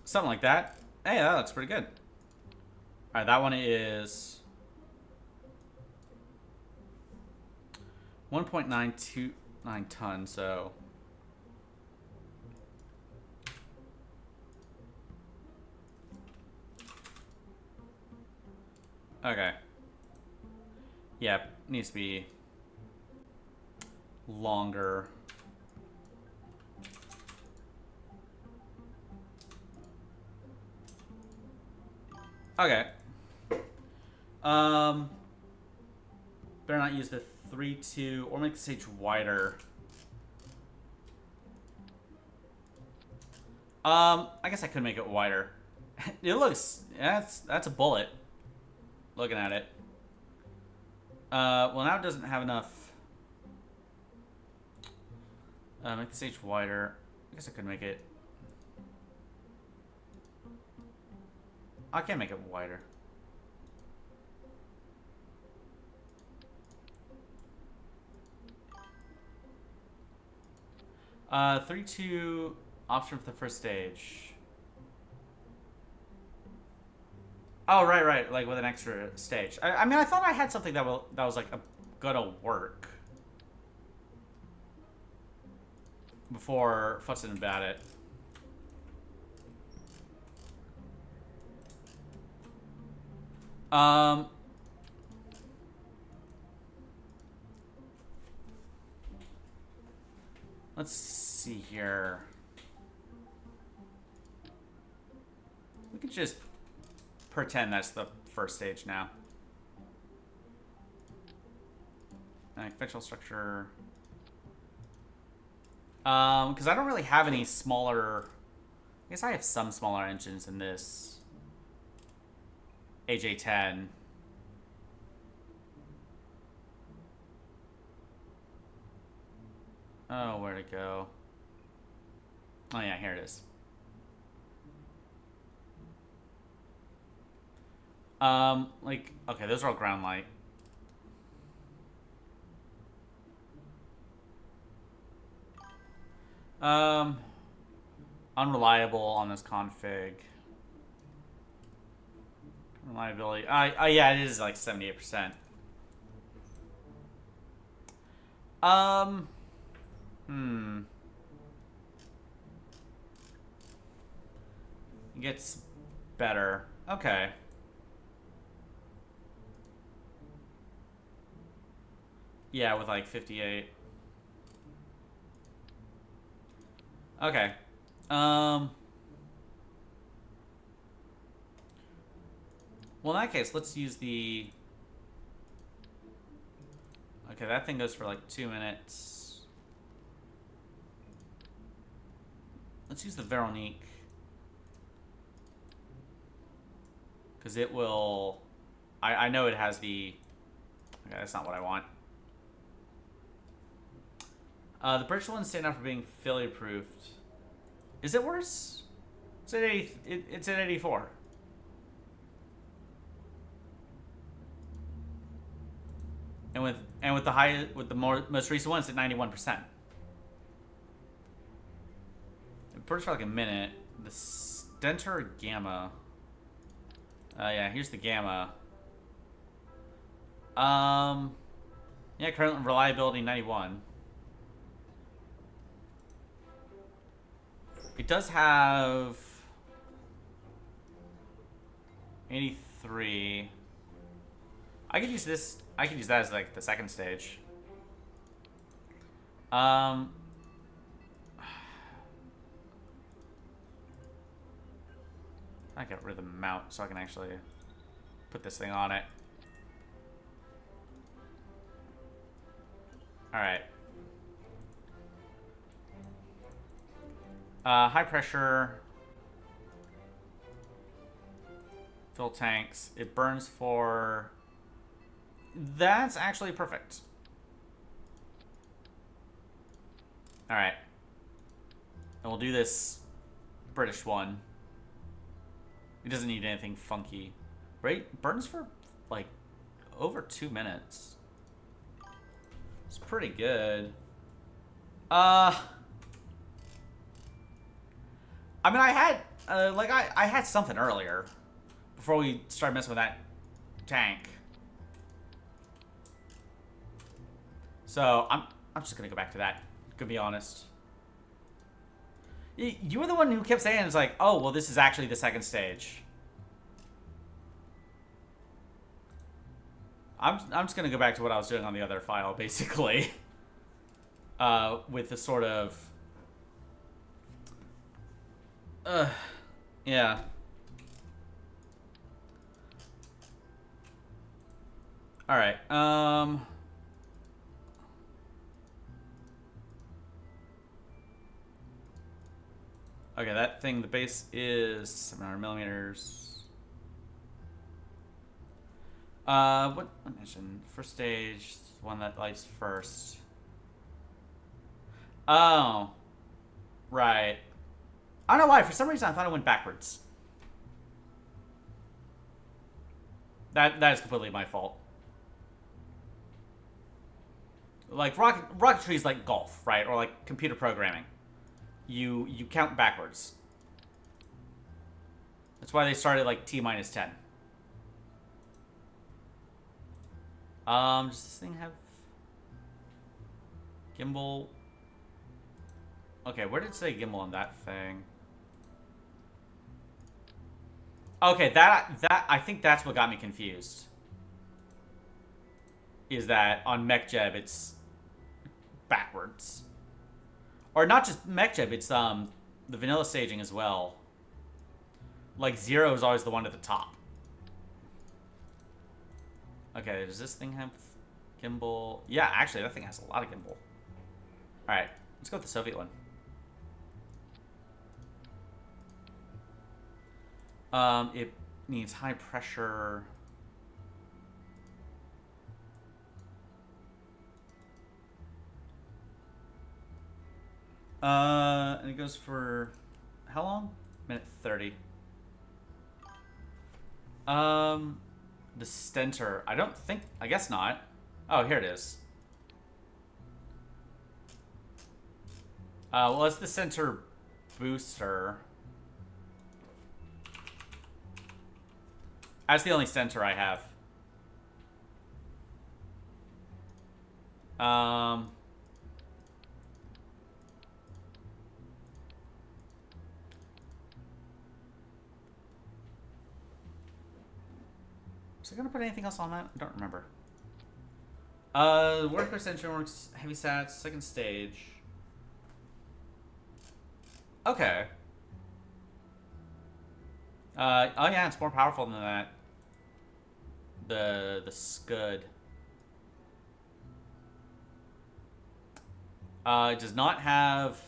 Something like that. Hey, that looks pretty good. Alright, that one is 1.929 tons, so... Okay. Yeah, needs to be longer. Okay. Better not use the 3-2 or make the stage wider. I guess I could make it wider. It looks... That's a bullet. Looking at it. Well, now it doesn't have enough. Make the stage wider. I guess I could make it... I can't make it wider. — 3-2 option for the first stage. Oh, right, like with an extra stage. I mean, I thought I had something that was like gonna work before fussing about it. Let's see here. We could just pretend that's the first stage now. Conventional structure. Because I don't really have any smaller... I guess I have some smaller engines in this AJ10. Oh, where'd it go? Oh yeah, here it is. Like, okay, those are all ground light. Unreliable on this config. Reliability. Yeah, it is like 78%. It gets better. Okay. Yeah, with like 58. Okay. Well, in that case, let's use the... Okay, that thing goes for like 2 minutes. Let's use the Veronique. Because it will... I know it has the... Okay, that's not what I want. The British ones stand out for being failure-proofed. Is it worse? It's at 80, it's at 84. And with the most recent one, it's at 91%. It burns for like a minute. The Delta or Gamma? Yeah, here's the Gamma. Yeah, current reliability 91. It does have 83. I could use this. I could use that as like the second stage. I get rid of the mount so I can actually put this thing on it. Alright. High pressure. Fill tanks. It burns for... That's actually perfect. Alright. And we'll do this British one. It doesn't need anything funky. Right? Burns for, like, over 2 minutes. It's pretty good. I mean, I had, I had something earlier. Before we started messing with that tank. So, I'm just gonna go back to that. To be honest. You were the one who kept saying, it's like, oh, well, this is actually the second stage. I'm just gonna go back to what I was doing on the other file, basically. With the sort of... yeah. Alright, okay, that thing, the base is 700 millimeters. What mission? First stage, one that lights first. Oh. Right. I don't know why, for some reason I thought it went backwards. That is completely my fault. Like, rocketry is like golf, right? Or like computer programming. You count backwards. That's why they started like T-10. Does this thing have gimbal? Okay, where did it say gimbal on that thing? Okay, that I think that's what got me confused. Is that on MechJeb it's backwards. Or not just MechJeb, it's the vanilla staging as well. Like 0 is always the one at the top. Okay, does this thing have gimbal? Yeah, actually that thing has a lot of gimbal. Alright, let's go with the Soviet one. It needs high pressure. And it goes for how long? Minute 30. The Stentor. I don't think. I guess not. Oh, here it is. Well, it's the center booster. That's the only Stentor I have. Was I gonna put anything else on that? I don't remember. Workhorse engine works heavy sats, second stage. Okay. Oh yeah, it's more powerful than that. The Scud. It does not have...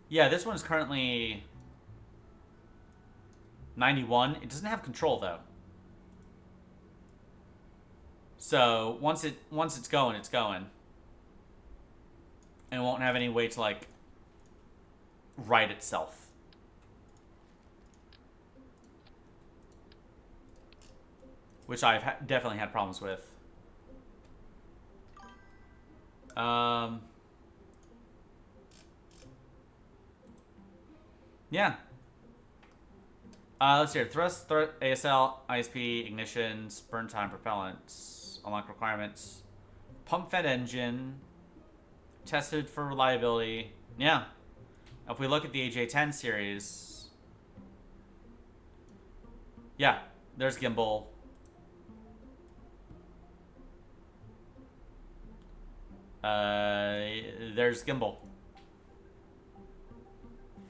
Yeah, this one's currently 91. It doesn't have control though. So once it's going, it's going. And it won't have any way to like right itself. Which I've definitely had problems with. Yeah. Let's see here. Thrust, ASL, ISP, ignitions, burn time, propellants, unlock requirements, pump fed engine, tested for reliability. Yeah. If we look at the AJ10 series, yeah, there's gimbal. There's gimbal.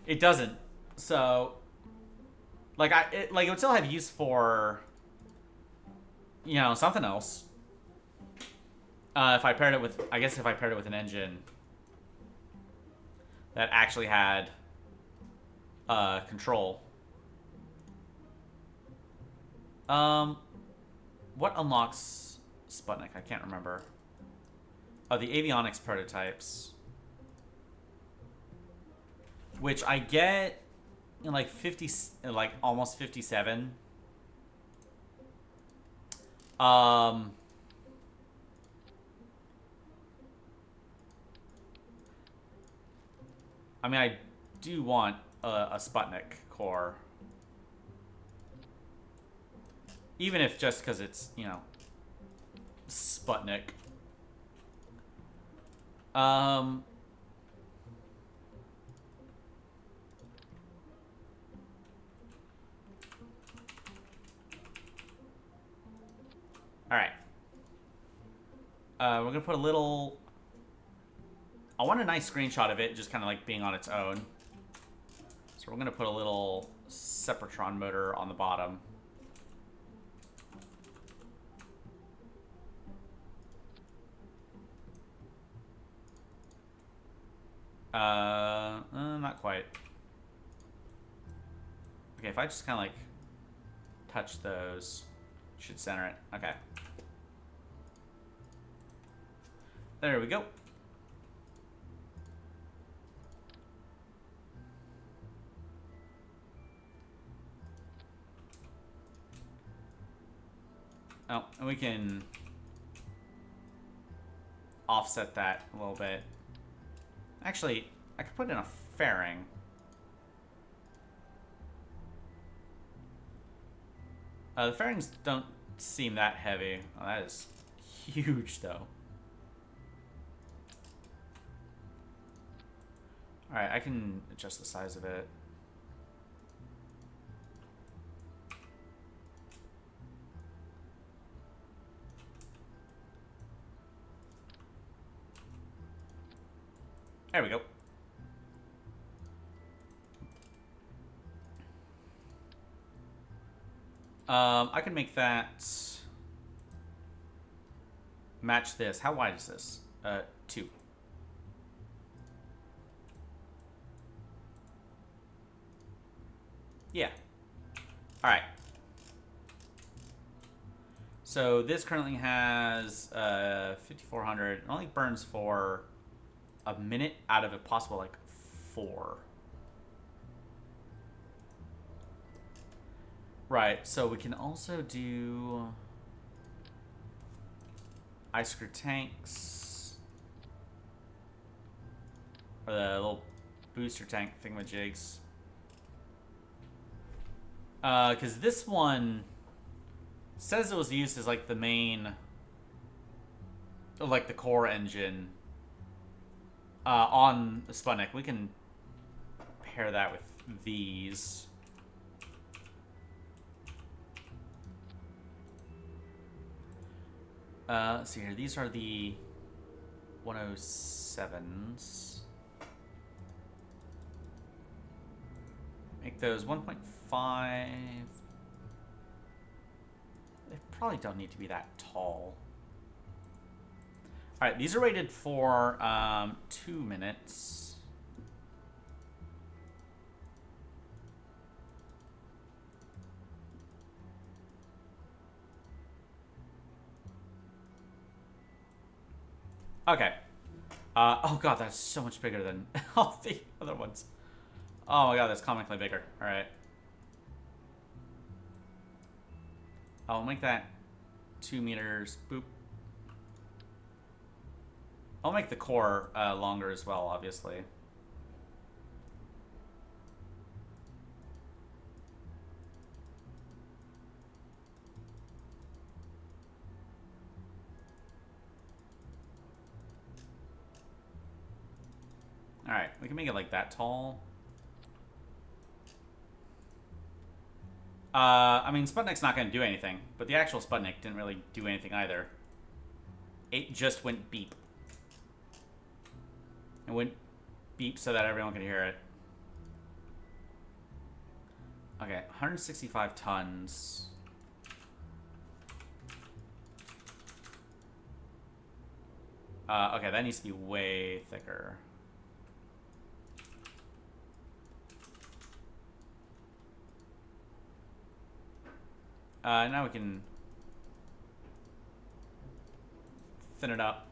It doesn't. So, like, it would still have use for, you know, something else. If I paired it with, I guess if I paired it with an engine that actually had control. What unlocks Sputnik? I can't remember. Oh, the avionics prototypes, which I get in like 50, like almost 57. I mean, I do want a Sputnik core, even if just because it's, you know, Sputnik. All right. We're gonna put a little. I want a nice screenshot of it, just kind of like being on its own. So we're gonna put a little Sepratron motor on the bottom. Not quite. Okay, if I just kind of like touch those, should center it. Okay. There we go. Oh, and we can offset that a little bit. Actually, I could put in a fairing. The fairings don't seem that heavy. Oh, that is huge, though. Alright, I can adjust the size of it. There we go. I can make that match this. How wide is this? 2. Yeah. All right. So this currently has 5,400. It only burns for a minute out of a possible like 4. Right, so we can also do ice screw tanks, or the little booster tank thingamajigs. Because this one says it was used as like the main, like the core engine on the Sputnik. We can pair that with these. Let's see here. These are the 107s. Make those 1.5. They probably don't need to be that tall. All right, these are rated for 2 minutes. Okay. Oh god, that's so much bigger than all the other ones. Oh my god, that's comically bigger. All right. I'll make that 2 meters. Boop. I'll make the core longer as well, obviously. Alright, we can make it like that tall. I mean, Sputnik's not going to do anything, but the actual Sputnik didn't really do anything either. It just went beep. It went beep so that everyone could hear it. Okay, 165 tons. Okay, that needs to be way thicker. Now we can thin it up.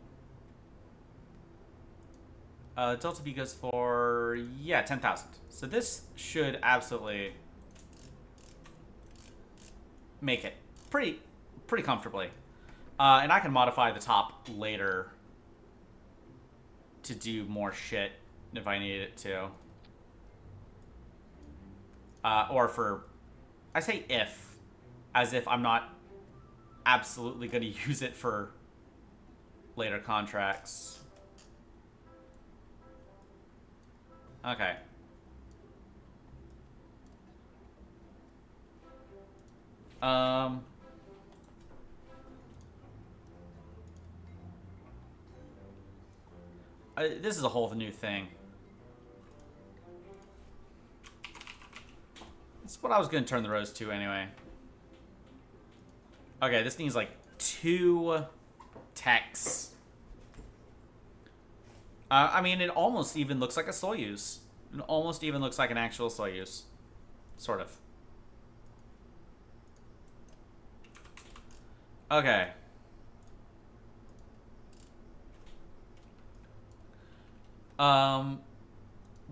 Delta V goes for, yeah, 10,000. So this should absolutely make it pretty comfortably. And I can modify the top later to do more shit if I need it to. Or for, I say if, as if I'm not absolutely going to use it for later contracts. Okay. This is a whole new thing. That's what I was going to turn the rows to anyway. Okay, this needs like 2 techs. I mean, it almost even looks like a Soyuz. It almost even looks like an actual Soyuz. Sort of. Okay.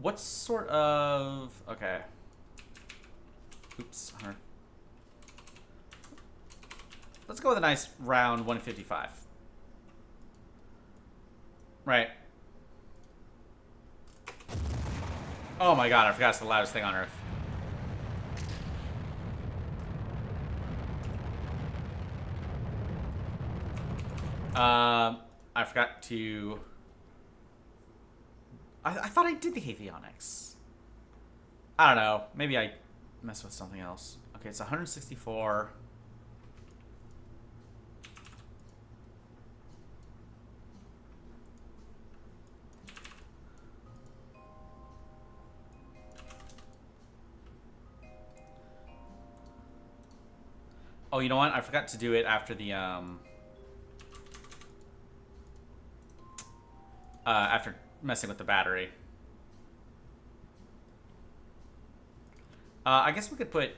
What sort of... Okay. Oops. Let's go with a nice round 155. Right. Oh my god, I forgot it's the loudest thing on Earth. I forgot to... I thought I did the avionics. I don't know. Maybe I messed with something else. Okay, it's 164. Oh, you know what? I forgot to do it after the, after messing with the battery. I guess we could put,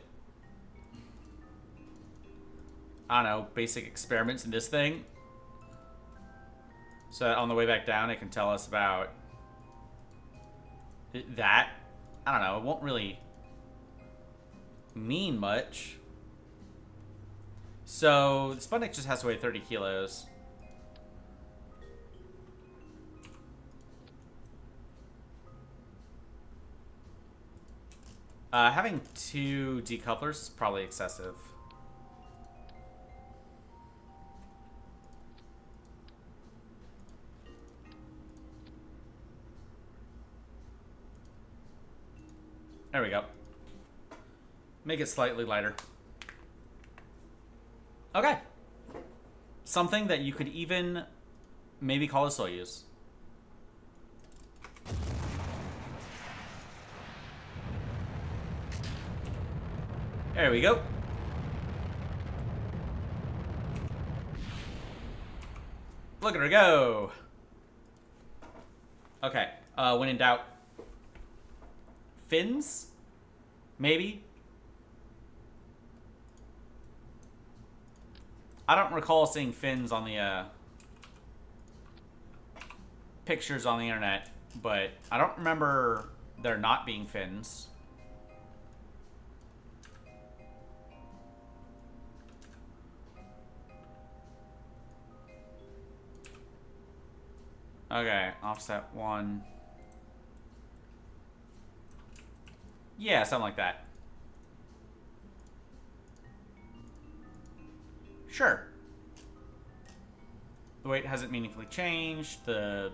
I don't know, basic experiments in this thing. So that on the way back down, it can tell us about that. I don't know. It won't really mean much. So the Sputnik just has to weigh 30 kilos. Having 2 decouplers is probably excessive. There we go. Make it slightly lighter. Okay. Something that you could even maybe call a Soyuz. There we go. Look at her go. Okay. When in doubt, fins? Maybe? I don't recall seeing fins on the pictures on the internet, but I don't remember there not being fins. Okay, offset 1. Yeah, something like that. Sure. The weight hasn't meaningfully changed. The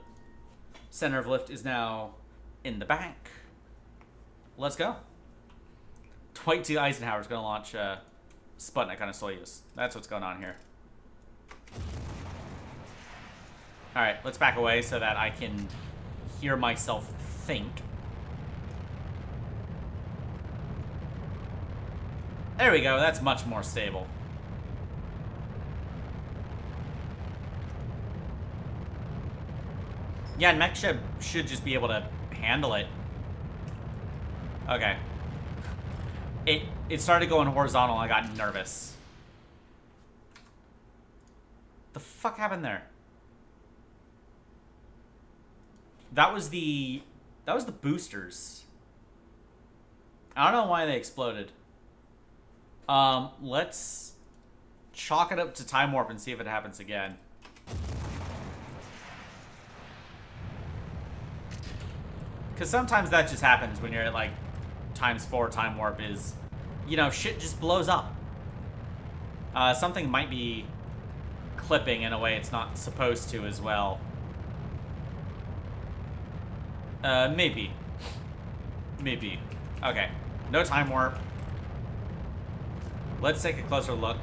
center of lift is now in the back. Let's go. Dwight D. Eisenhower's going to launch Sputnik on a Soyuz. That's what's going on here. Alright, let's back away so that I can hear myself think. There we go, that's much more stable. Yeah, mech should just be able to handle it. Okay. It started going horizontal and I got nervous. The fuck happened there? That was the boosters. I don't know why they exploded. Let's chalk it up to time warp and see if it happens again. Because sometimes that just happens when you're at, like, ×4 time warp is, you know, shit just blows up. Something might be clipping in a way it's not supposed to as well. Maybe. Maybe. Okay. No time warp. Let's take a closer look.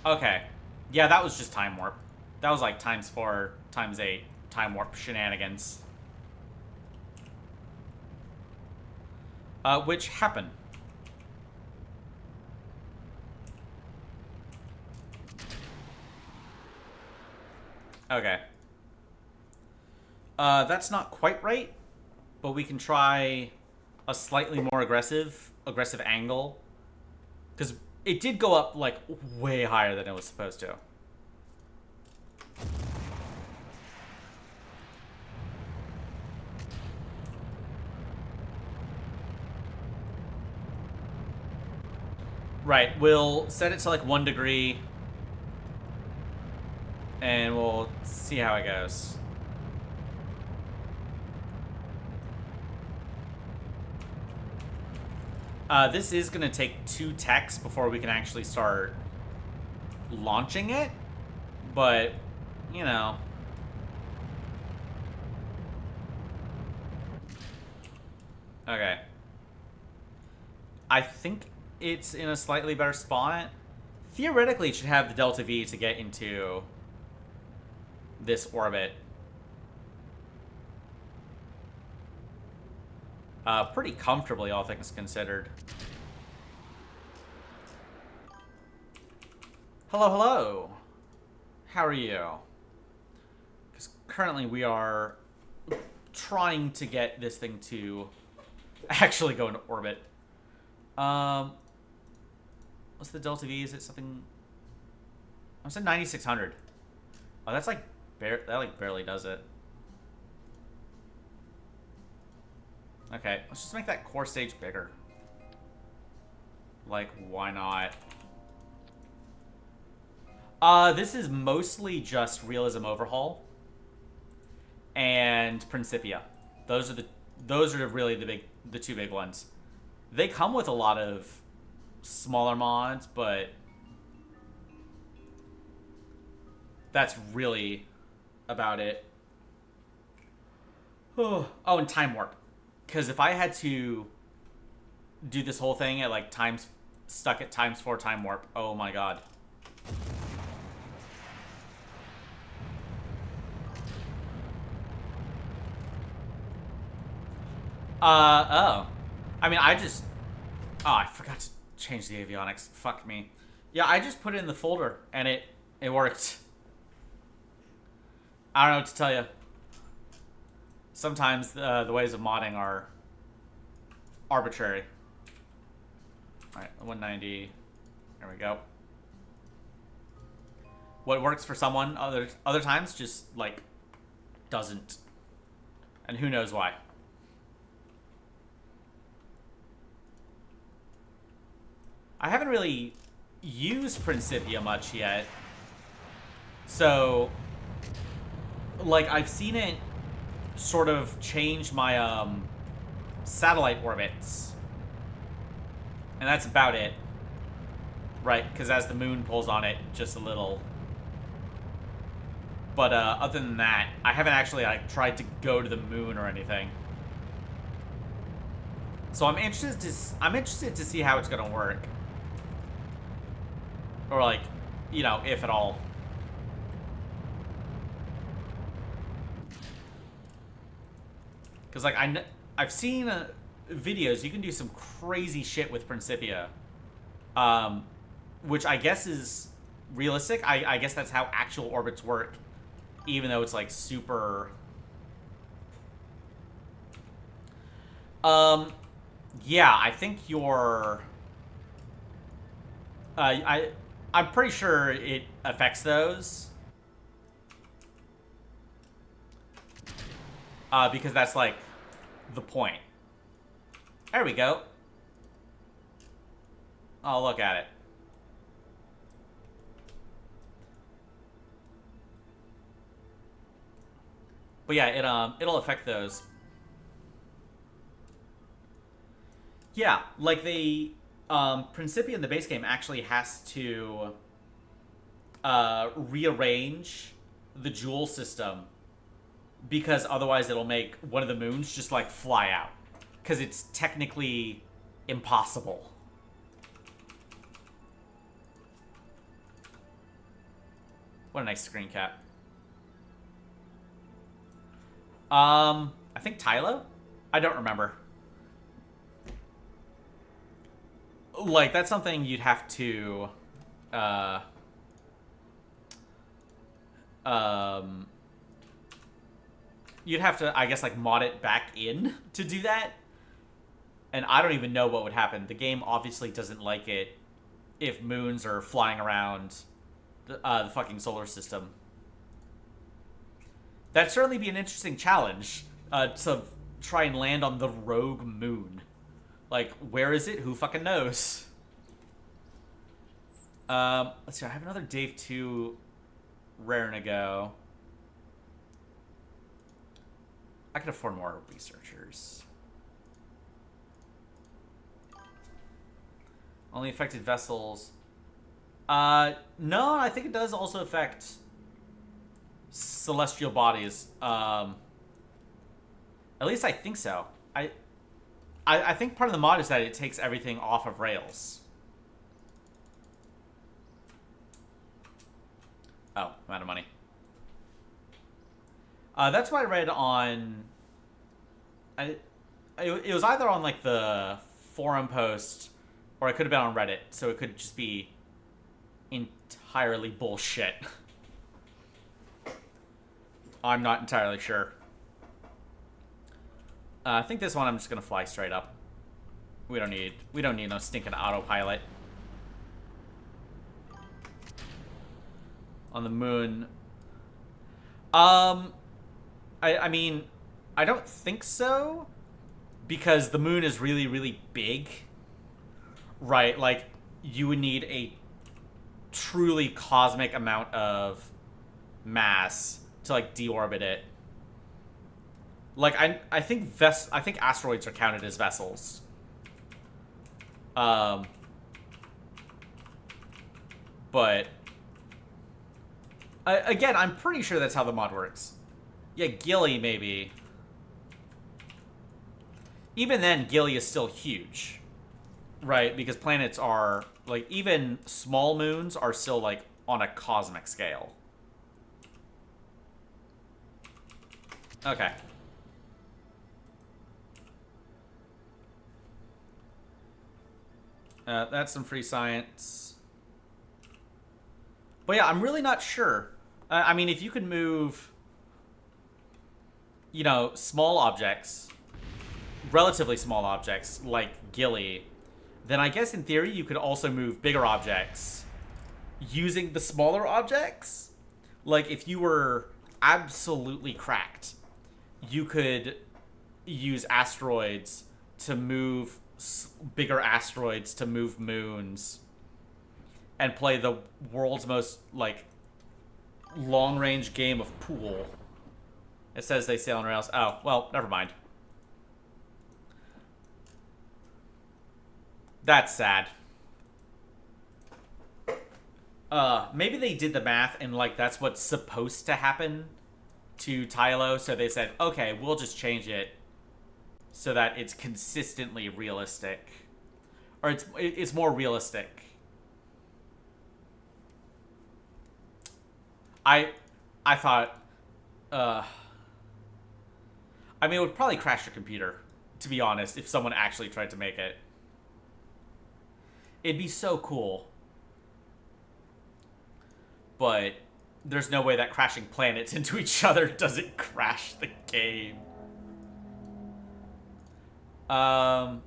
Okay. Yeah, that was just time warp. That was like ×4, ×8 time warp shenanigans. Which happened. Okay. That's not quite right, but we can try a slightly more aggressive angle. Because it did go up, like, way higher than it was supposed to. Right, we'll set it to, like, 1 degree. And we'll see how it goes. This is going to take 2 techs before we can actually start launching it. But, you know. Okay. I think it's in a slightly better spot. Theoretically, it should have the delta V to get into this orbit. Pretty comfortably, all things considered. Hello, hello. How are you? Because currently we are trying to get this thing to actually go into orbit. What's the delta V? Is it something? I said 9,600. Oh, that's like that like barely does it. Okay, let's just make that core stage bigger. Like, why not? This is mostly just Realism Overhaul and Principia. Those are really the 2 big ones. They come with a lot of smaller mods, but that's really about it. Oh, and time warp. Because if I had to do this whole thing at like stuck at ×4 time warp, oh my god. Oh. I mean, I forgot to change the avionics. Fuck me. Yeah, I just put it in the folder and it worked. I don't know what to tell you. Sometimes the ways of modding are arbitrary. Alright, 190. There we go. What works for someone other times just, like, doesn't. And who knows why. I haven't really used Principia much yet. So, like, I've seen it sort of change my satellite orbits, and that's about it. right? Because as the moon pulls on it, just a little. But other than that, I haven't actually like tried to go to the moon or anything. So I'm interested to see how it's gonna work, or like, you know, if at all. Because like I've seen videos. You can do some crazy shit with Principia, which I guess is realistic. I guess that's how actual orbits work, even though it's like super. Yeah, I think you're. I'm pretty sure it affects those. Because that's like the point. There we go. Oh, look at it. But yeah, it'll affect those. Yeah, like the Principia in the base game actually has to rearrange the Joule system, because otherwise it'll make one of the moons just like fly out, because it's technically impossible. What a nice screen cap. I think Tylo? I don't remember. Like, that's something you'd have to you'd have to, I guess, like, mod it back in to do that. And I don't even know what would happen. The game obviously doesn't like it if moons are flying around the fucking solar system. That'd certainly be an interesting challenge, to try and land on the rogue moon. Like, where is it? Who fucking knows? Let's see, I have another Dave 2 raring to go. I could afford more researchers. Only affected vessels. No, I think it does also affect celestial bodies. At least I think so. I think part of the mod is that it takes everything off of rails. Oh, I'm out of money. That's what I read on. It was either on like the forum post, or it could have been on Reddit, so it could just be entirely bullshit. I'm not entirely sure. I think this one I'm just gonna fly straight up. We don't need no stinking autopilot. On the moon. I mean, I don't think so, because the moon is really, really big. Right, like, you would need a truly cosmic amount of mass to, like, deorbit it. Like, I think asteroids are counted as vessels. But again, I'm pretty sure that's how the mod works. Yeah, Gilly maybe. Even then, Gilly is still huge, right? Because planets are like, even small moons are still like on a cosmic scale. Okay. That's some free science. But yeah, I'm really not sure. I mean, if you could move, you know, small objects, relatively small objects, like Gilly, then I guess in theory you could also move bigger objects using the smaller objects. Like, if you were absolutely cracked, you could use asteroids to move bigger asteroids to move moons, and play the world's most, like, long-range game of pool. It says they sail on rails. Oh, well, never mind. That's sad. maybe they did the math and like that's what's supposed to happen to Tylo, so they said, okay, we'll just change it so that it's consistently realistic, or it's more realistic. I thought, I mean, it would probably crash your computer, to be honest, if someone actually tried to make it. It'd be so cool. But there's no way that crashing planets into each other doesn't crash the game. Avionics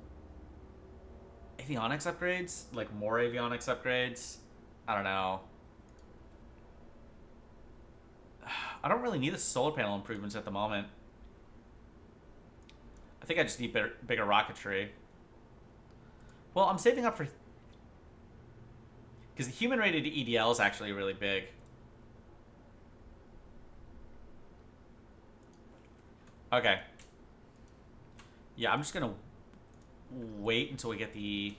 upgrades? Like more avionics upgrades? I don't know. I don't really need the solar panel improvements at the moment. I think I just need bigger rocketry. Well, I'm saving up for... because the human-rated EDL is actually really big. Okay. Yeah, I'm just gonna wait until we get the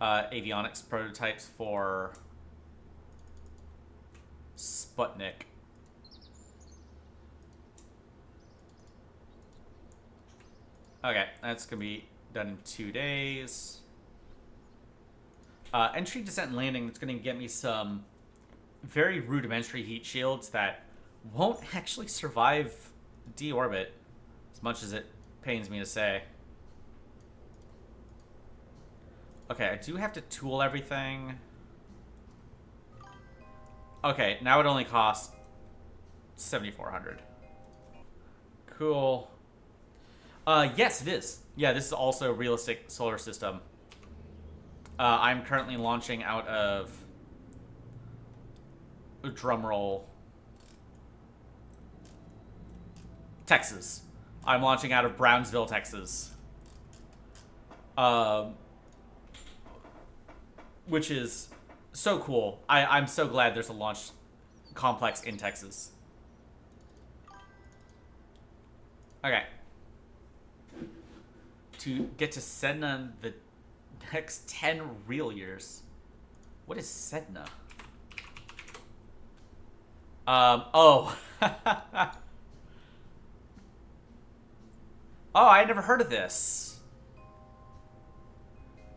avionics prototypes for Sputnik. Okay, that's gonna be done in 2 days. Entry, descent, and landing. It's gonna get me some very rudimentary heat shields that won't actually survive deorbit, as much as it pains me to say. Okay, I do have to tool everything. Okay, now it only costs 7,400. Cool. Yes, it is. Yeah, this is also a realistic solar system. I'm currently launching out of... drumroll... Texas. I'm launching out of Brownsville, Texas. Which is so cool. I'm so glad there's a launch complex in Texas. Okay. To get to Sedna in the next 10 real years. What is Sedna? Oh. Oh, I had never heard of this.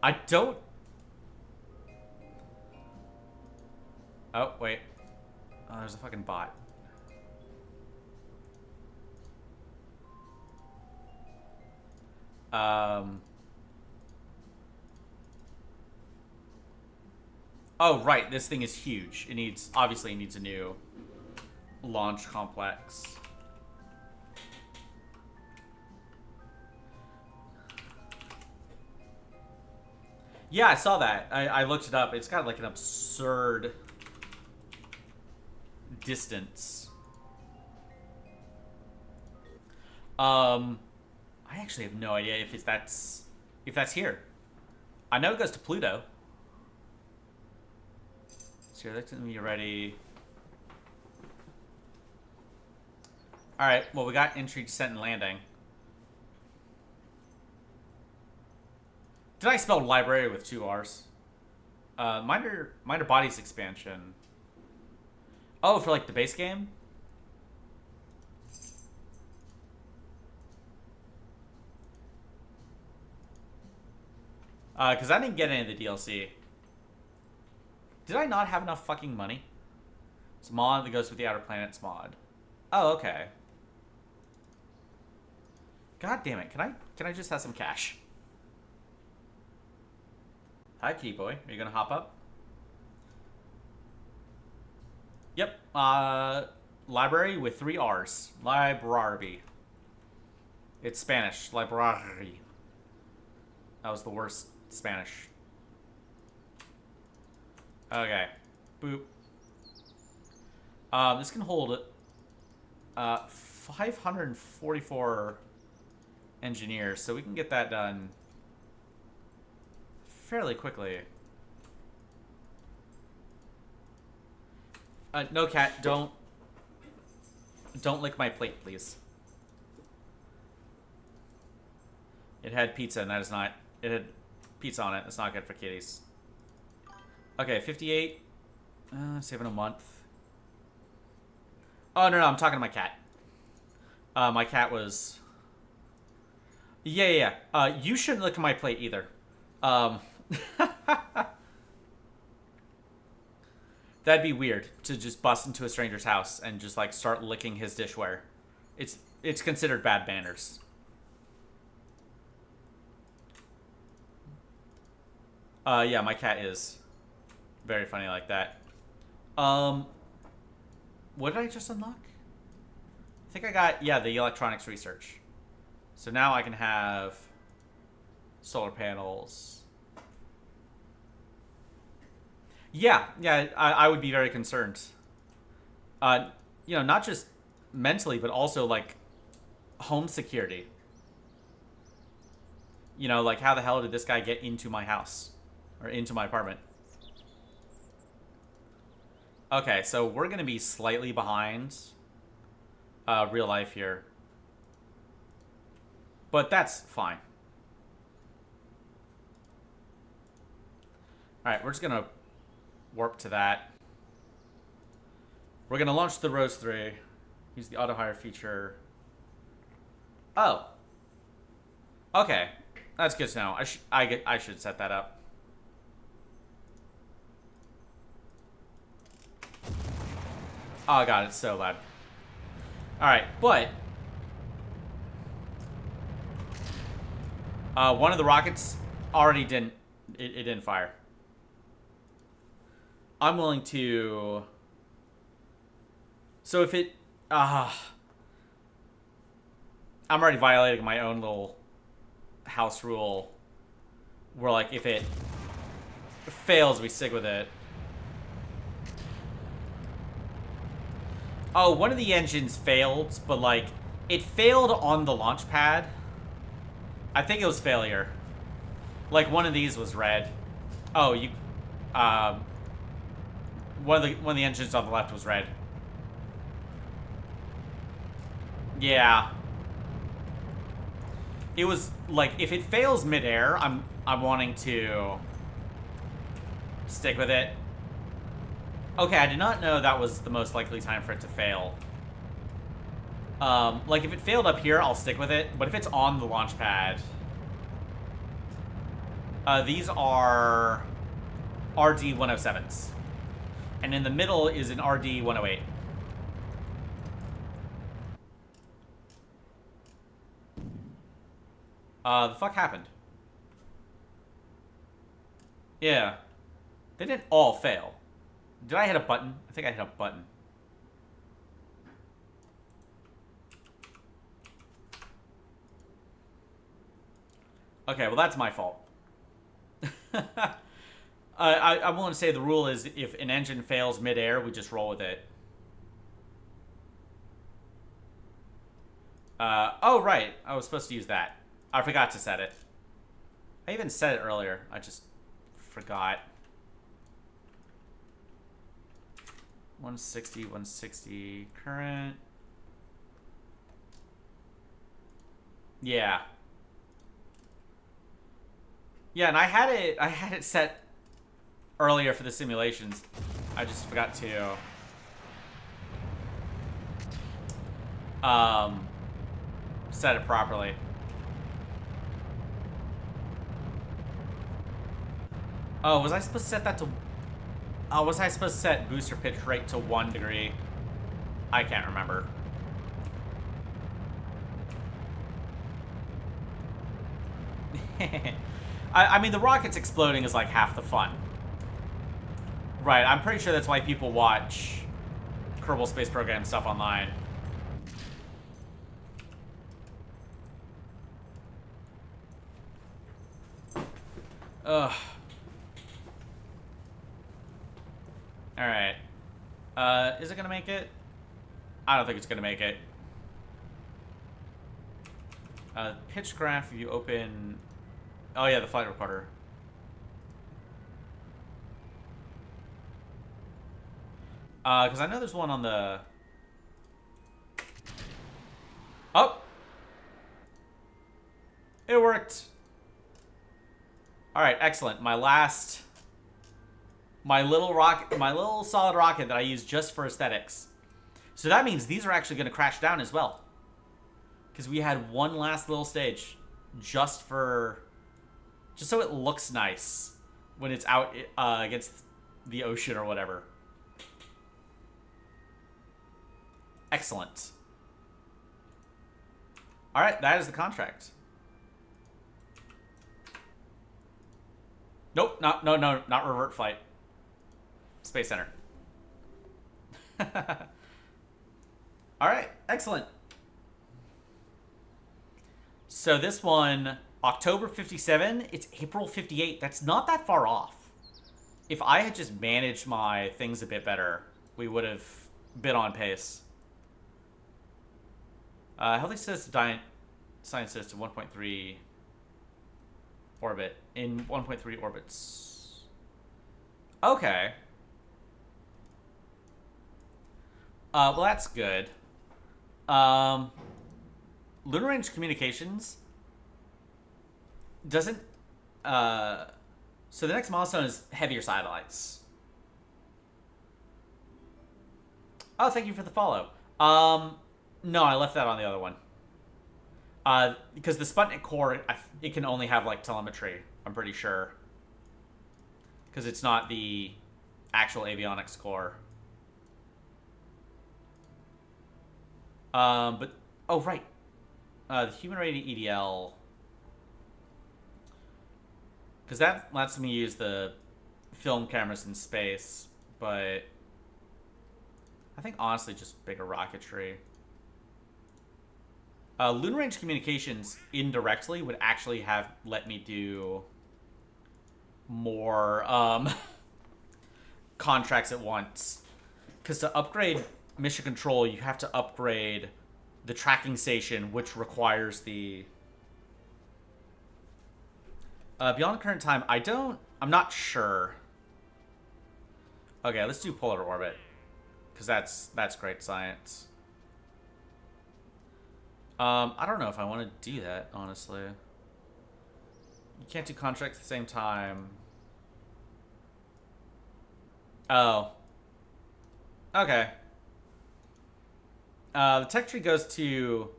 I don't... Oh, wait. Oh, there's a fucking bot. Oh, right. This thing is huge. It needs... obviously, it needs a new launch complex. Yeah, I saw that. I looked it up. It's got like an absurd distance. I actually have no idea if that's here. I know it goes to Pluto. So that's gonna be ready. All right. Well, we got entry, descent, and landing. Did I spell library with 2 R's? Minor bodies expansion. Oh, for like the base game? Because I didn't get any of the DLC. Did I not have enough fucking money? It's mod that goes with the Outer Planets mod. Oh, okay. God damn it! Can I just have some cash? Hi, Kitty Boy. Are you gonna hop up? Yep. Library with 3 R's. Library. It's Spanish. Library. That was the worst Spanish. Okay. Boop. This can hold 544 engineers, so we can get that done fairly quickly. No, cat, don't lick my plate, please. It had pizza, and that is not... it had pizza on it. It's not good for kitties. Okay, 58. Saving a month. Oh, no, I'm talking to my cat. My cat was... Yeah. You shouldn't look at my plate either. That'd be weird to just bust into a stranger's house and just like start licking his dishware. It's considered bad manners. Yeah, my cat is very funny like that. What did I just unlock? I think I got, yeah, the electronics research. So now I can have solar panels. Yeah, I would be very concerned. You know, not just mentally, but also like home security. You know, like how the hell did this guy get into my house or into my apartment? Okay, so we're gonna be slightly behind real life here, but that's fine. All right, we're just gonna warp to that. We're gonna launch the Rose 3. Use the auto hire feature. Oh. Okay, that's good to know. I should set that up. Oh god, it's so bad. All right, but one of the rockets already didn't. It didn't fire. I'm willing to. So if it, I'm already violating my own little house rule, where like if it fails, we stick with it. Oh, one of the engines failed, but like it failed on the launch pad. I think it was failure. Like one of these was red. Oh, you, one of the engines on the left was red. Yeah. It was like if it fails midair, I'm wanting to stick with it. Okay, I did not know that was the most likely time for it to fail. Like if it failed up here, I'll stick with it. But if it's on the launch pad, these are RD 107s, and in the middle is an RD 108. The fuck happened? Yeah. They didn't all fail. Did I hit a button? I think I hit a button. Okay, well that's my fault. I'm willing to say the rule is if an engine fails midair, we just roll with it. Oh right, I was supposed to use that. I forgot to set it. I even said it earlier. I just forgot. 160 current. Yeah. Yeah, and I had it set earlier for the simulations. I just forgot to set it properly. Oh, was I supposed to set that to... Oh, was I supposed to set booster pitch rate to 1 degree? I can't remember. I mean, the rockets exploding is like half the fun. Right, I'm pretty sure that's why people watch Kerbal Space Program stuff online. Ugh. Alright. Is it gonna make it? I don't think it's gonna make it. Pitch graph, if you open... Oh yeah, the flight recorder. Because I know there's one on the... Oh! It worked! Alright, excellent. My last My little rocket, my little solid rocket that I use just for aesthetics. So that means these are actually going to crash down as well. Because we had one last little stage just so it looks nice when it's out against the ocean or whatever. Excellent. All right, that is the contract. Nope, not revert flight. Space Center. All right, excellent. So this one, October 57, it's April 58. That's not that far off. If I had just managed my things a bit better, we would have been on pace. Healthy System Science System 1.3 orbit in 1.3 orbits. Okay. Well, that's good. Lunar Range Communications doesn't... So the next milestone is heavier satellites. Oh, thank you for the follow. No, I left that on the other one. Because the Sputnik core, it can only have, like, telemetry, I'm pretty sure. Because it's not the actual avionics core. But... Oh, right. The human-rated EDL... Because that lets me use the film cameras in space, but... I think, honestly, just bigger rocketry. Lunar Range Communications indirectly would actually have let me do more contracts at once. Because to upgrade Mission Control, you have to upgrade the tracking station, which requires the... beyond current time, I'm not sure. Okay, let's do Polar Orbit. Because that's great science. I don't know if I want to do that, honestly. You can't do contracts at the same time. Oh. Okay. The tech tree goes to...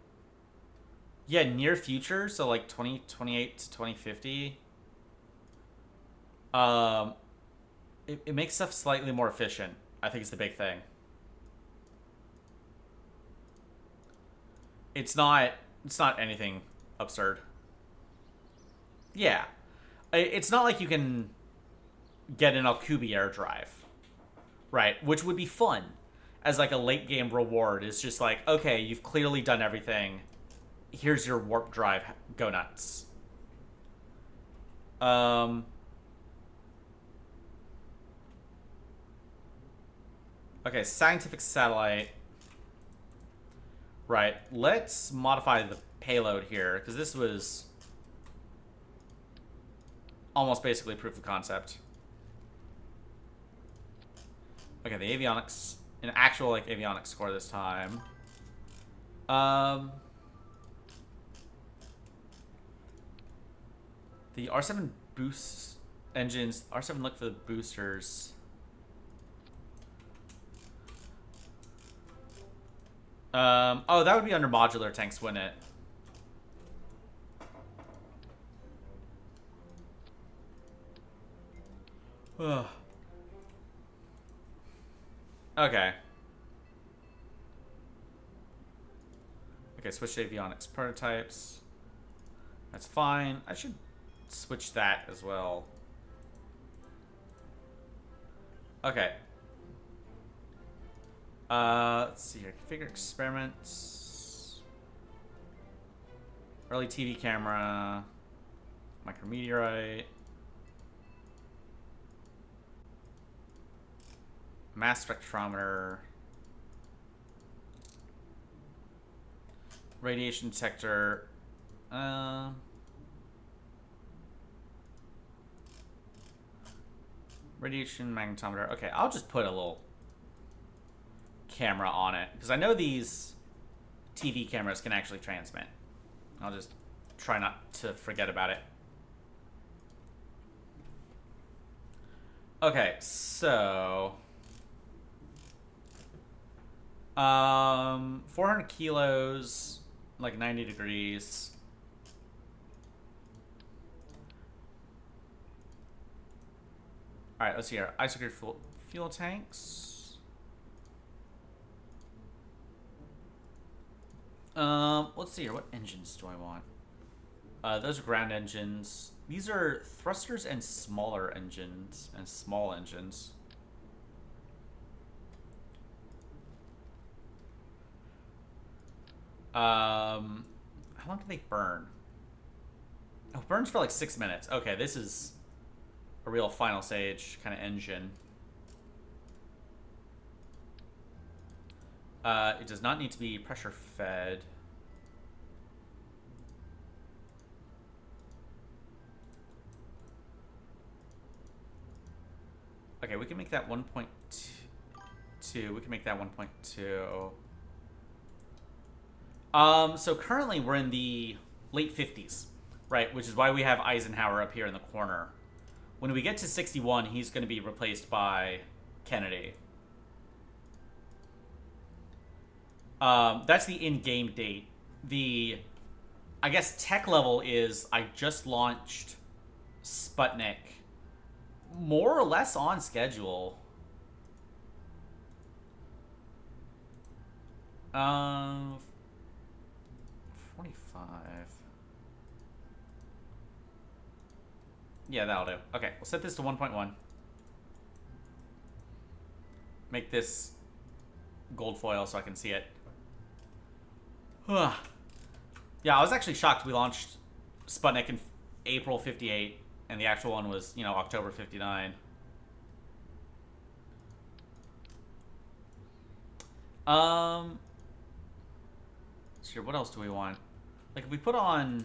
Yeah, near future, so like 2028 to 2050. It makes stuff slightly more efficient. I think it's the big thing. It's not anything absurd. Yeah. It's not like you can get an Alcubie air drive. Right, which would be fun. As like a late game reward. It's just like, okay, you've clearly done everything. Here's your warp drive. Go nuts. Okay, scientific satellite. Right, let's modify the payload here, because this was almost basically proof of concept. Okay, the avionics, an actual like avionics score this time. The R7 boost engines, R7 look for the boosters. Oh, that would be under modular tanks, wouldn't it? Ugh. Okay. Okay, switch to avionics prototypes. That's fine. I should switch that as well. Okay. Let's see here. Configure experiments. Early TV camera. Micrometeorite. Mass spectrometer. Radiation detector. Radiation magnetometer. Okay, I'll just put a little camera on it, because I know these TV cameras can actually transmit. I'll just try not to forget about it. Okay, so 400 kilos, like 90 degrees. All right, let's see here. Isogear fuel tanks. Let's see here. What engines do I want? Those are ground engines. These are thrusters and smaller engines and small engines. How long do they burn? Oh, it burns for like 6 minutes. Okay, this is a real final stage kind of engine. It does not need to be pressure fed. Okay, we can make that 1.2. We can make that 1.2. So currently we're in the late 50s, right? Which is why we have Eisenhower up here in the corner. When we get to 61, he's going to be replaced by Kennedy. That's the in-game date. The, I guess, tech level is I just launched Sputnik. More or less on schedule. 45. Yeah, that'll do. Okay, we'll set this to 1.1. Make this gold foil so I can see it. Yeah, I was actually shocked. We launched Sputnik in April 58, and the actual one was, you know, October 59. Sure, what else do we want? Like, if we put on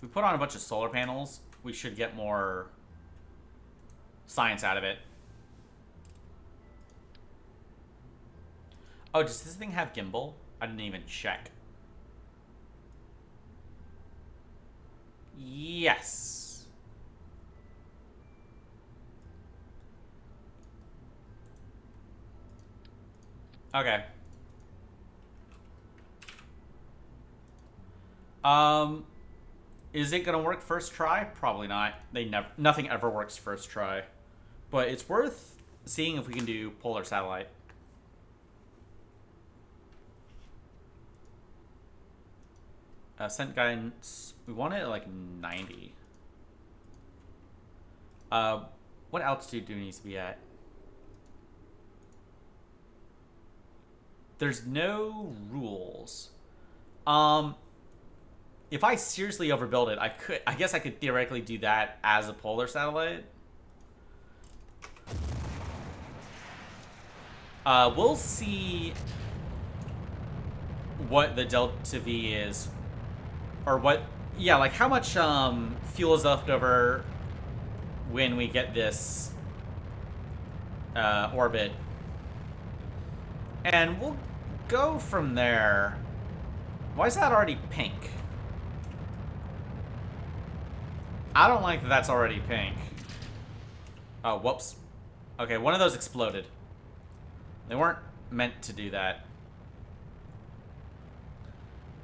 a bunch of solar panels, we should get more science out of it. Oh, does this thing have gimbal? I didn't even check. Yes. Okay. Is it gonna work first try? Probably not. Nothing ever works first try. But it's worth seeing if we can do polar satellite. Scent guidance. We want it at like 90. What altitude do we need to be at? There's no rules. If I seriously overbuild it, I guess I could theoretically do that as a polar satellite. We'll see what the Delta V is, or what, yeah, like how much fuel is left over when we get this orbit, and we'll go from there. Why is that already pink? I don't like that that's already pink. Oh, whoops. Okay, one of those exploded. They weren't meant to do that.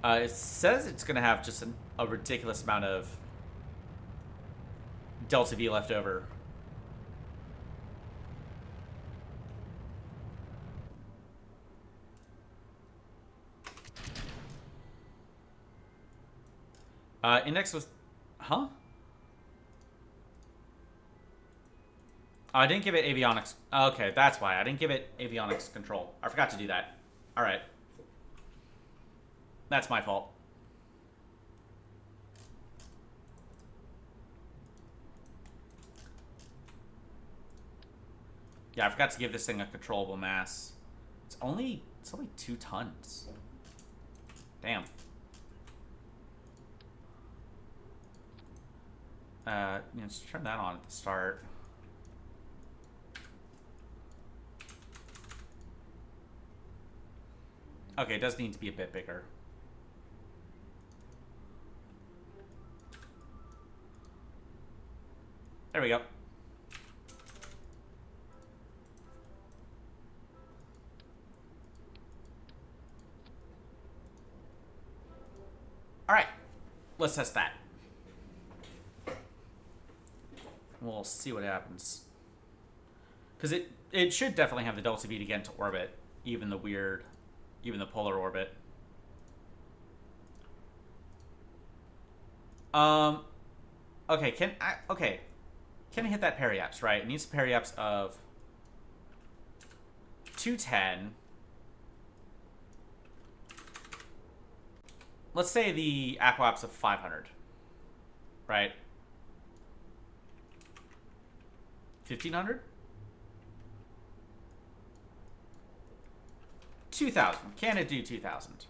It says it's going to have just a ridiculous amount of Delta V left over. Index was... Huh? Oh, I didn't give it avionics. Okay, that's why. I didn't give it avionics control. I forgot to do that. Alright. That's my fault. Yeah, I forgot to give this thing a controllable mass. It's only 2 tons. Damn. Let's turn that on at the start. Okay, it does need to be a bit bigger. There we go. Alright. Let's test that. We'll see what happens. Because it should definitely have the delta V to get into orbit. Even the polar orbit. Okay, can I hit that periapse, right? It needs a periapse of 210. Let's say the apoapse of 500, right? 1500? 2000. Can it do 2000?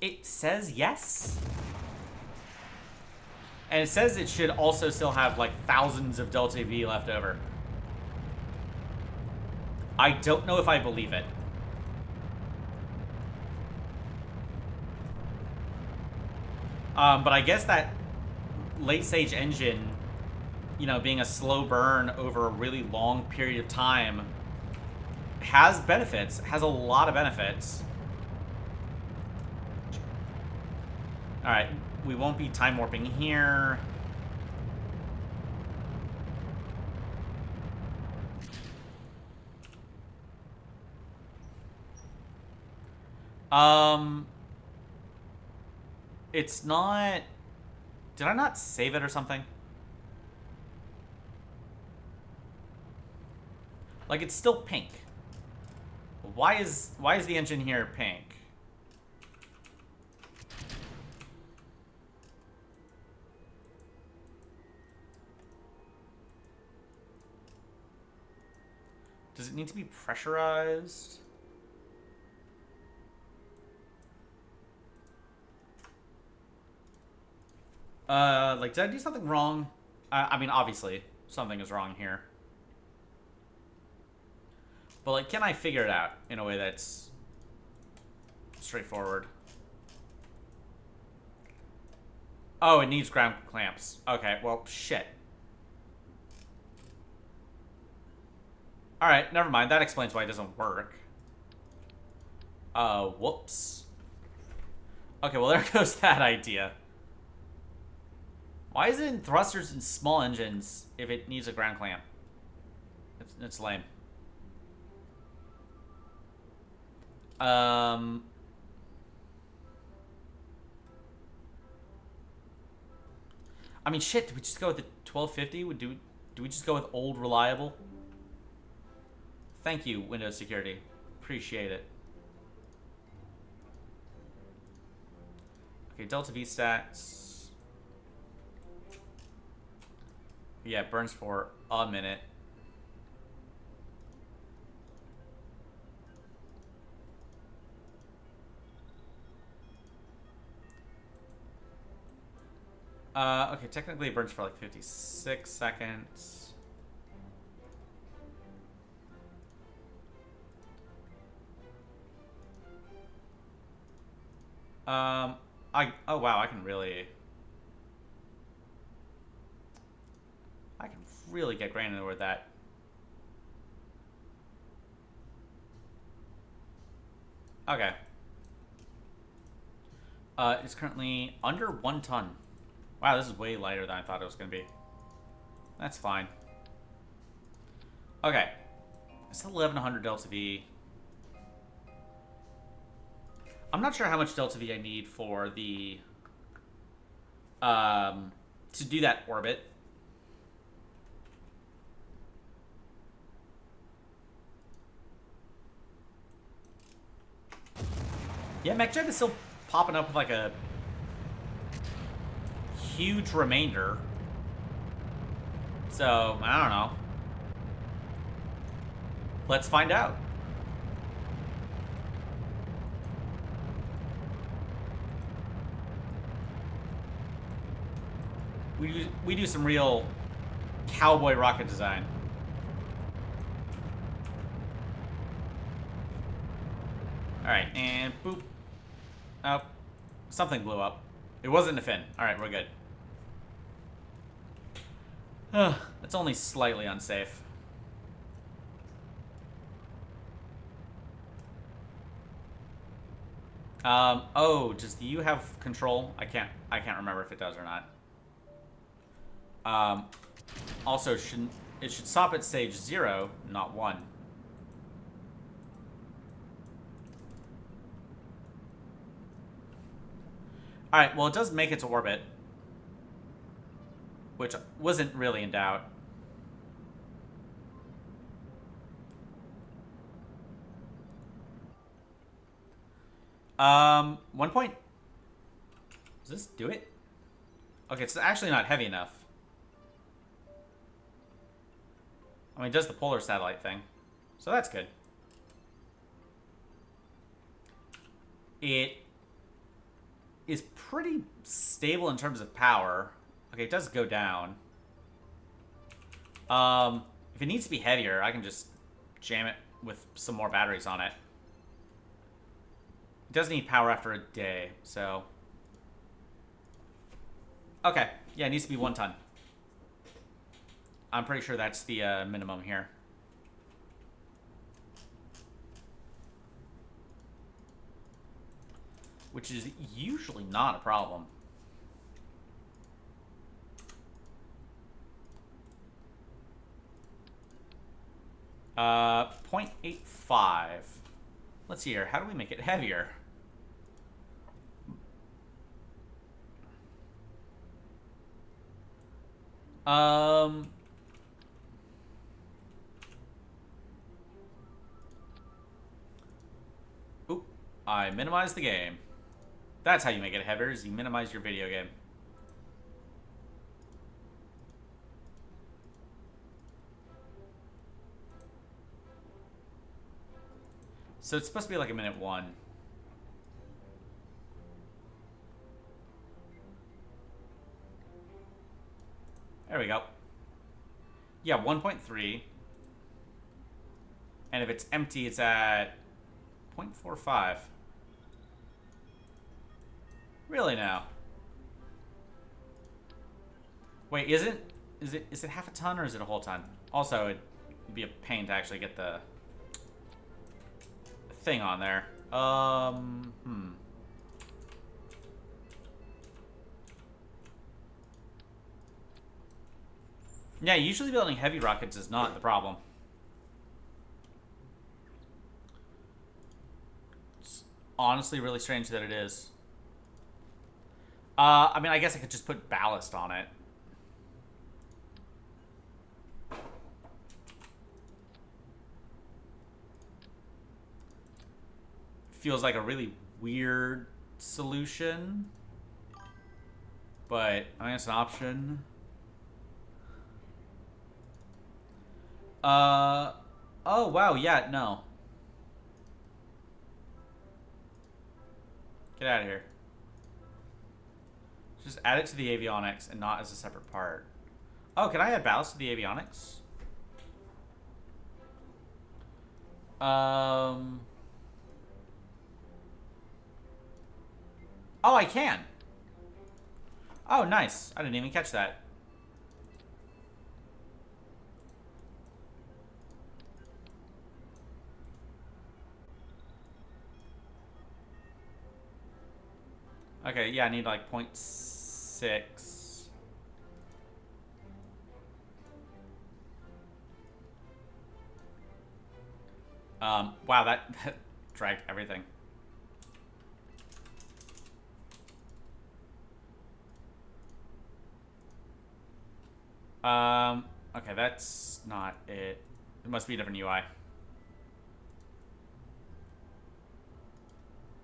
It says yes. And it says it should also still have like thousands of delta V left over. I don't know if I believe it. But I guess that late stage engine, you know, being a slow burn over a really long period of time, has benefits, has a lot of benefits. Alright, we won't be time warping here. It's not... Did I not save it or something? Like, it's still pink. Why is the engine here pink? Does it need to be pressurized? Like, did I do something wrong? I mean, obviously, something is wrong here. But, like, can I figure it out in a way that's straightforward? Oh, it needs ground clamps. Okay, well, shit. Alright, never mind. That explains why it doesn't work. Whoops. Okay, well, there goes that idea. Why is it in thrusters and small engines if it needs a ground clamp? It's lame. I mean, shit, do we just go with the 1250? Do we just go with old reliable? Thank you, Windows Security. Appreciate it. Okay, Delta V stats. Yeah, it burns for a minute. Okay, technically it burns for like 56 seconds. Oh wow, I can really get granular with that. Okay. It's currently under 1 ton. Wow, this is way lighter than I thought it was going to be. That's fine. Okay. It's 1100 delta V. I'm not sure how much delta V I need for the... to do that orbit. Yeah, MechJeb is still popping up with like a huge remainder. So, I don't know. Let's find out. We do some real cowboy rocket design. Alright, and boop. Oh, something blew up. It wasn't a fin. Alright, we're good. It's only slightly unsafe. Oh, does the U have control? I can't remember if it does or not. Also, it should stop at stage 0, not 1. Alright, well, it does make it to orbit, which wasn't really in doubt. One point. Does this do it? Okay, it's actually not heavy enough. I mean, it does the polar satellite thing. So that's good. It is pretty stable in terms of power. Okay, it does go down. If it needs to be heavier, I can just jam it with some more batteries on it. It does need power after a day, so... Okay, yeah, it needs to be 1 ton. I'm pretty sure that's the minimum here. Which is usually not a problem. Uh, 0.85. Let's see here. How do we make it heavier? Oop. I minimized the game. That's how you make it heavier, is you minimize your video game. So it's supposed to be like a minute 1. There we go. Yeah, 1.3. And if it's empty, it's at 0.45. Really now? Wait, is it half a ton or is it a whole ton? Also, it'd be a pain to actually get the thing on there. Yeah, usually building heavy rockets is not the problem. It's honestly really strange that it is. I mean, I guess I could just put ballast on it. Feels like a really weird solution. But, I mean, it's an option. Oh, wow, yeah, no. Get out of here. Just add it to the avionics and not as a separate part. Oh, can I add ballast to the avionics? Oh, I can. Oh, nice. I didn't even catch that. Okay, yeah, I need like 0.6. Wow, that dragged everything. Okay, that's not it. It must be a different UI.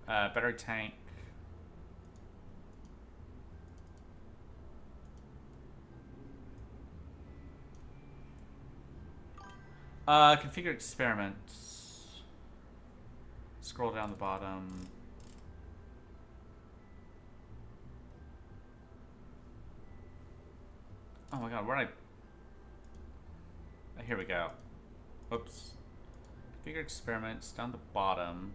Battery tank. Configure experiments. Scroll down the bottom. Oh my god, where did I... Here we go. Oops. Configure experiments down the bottom.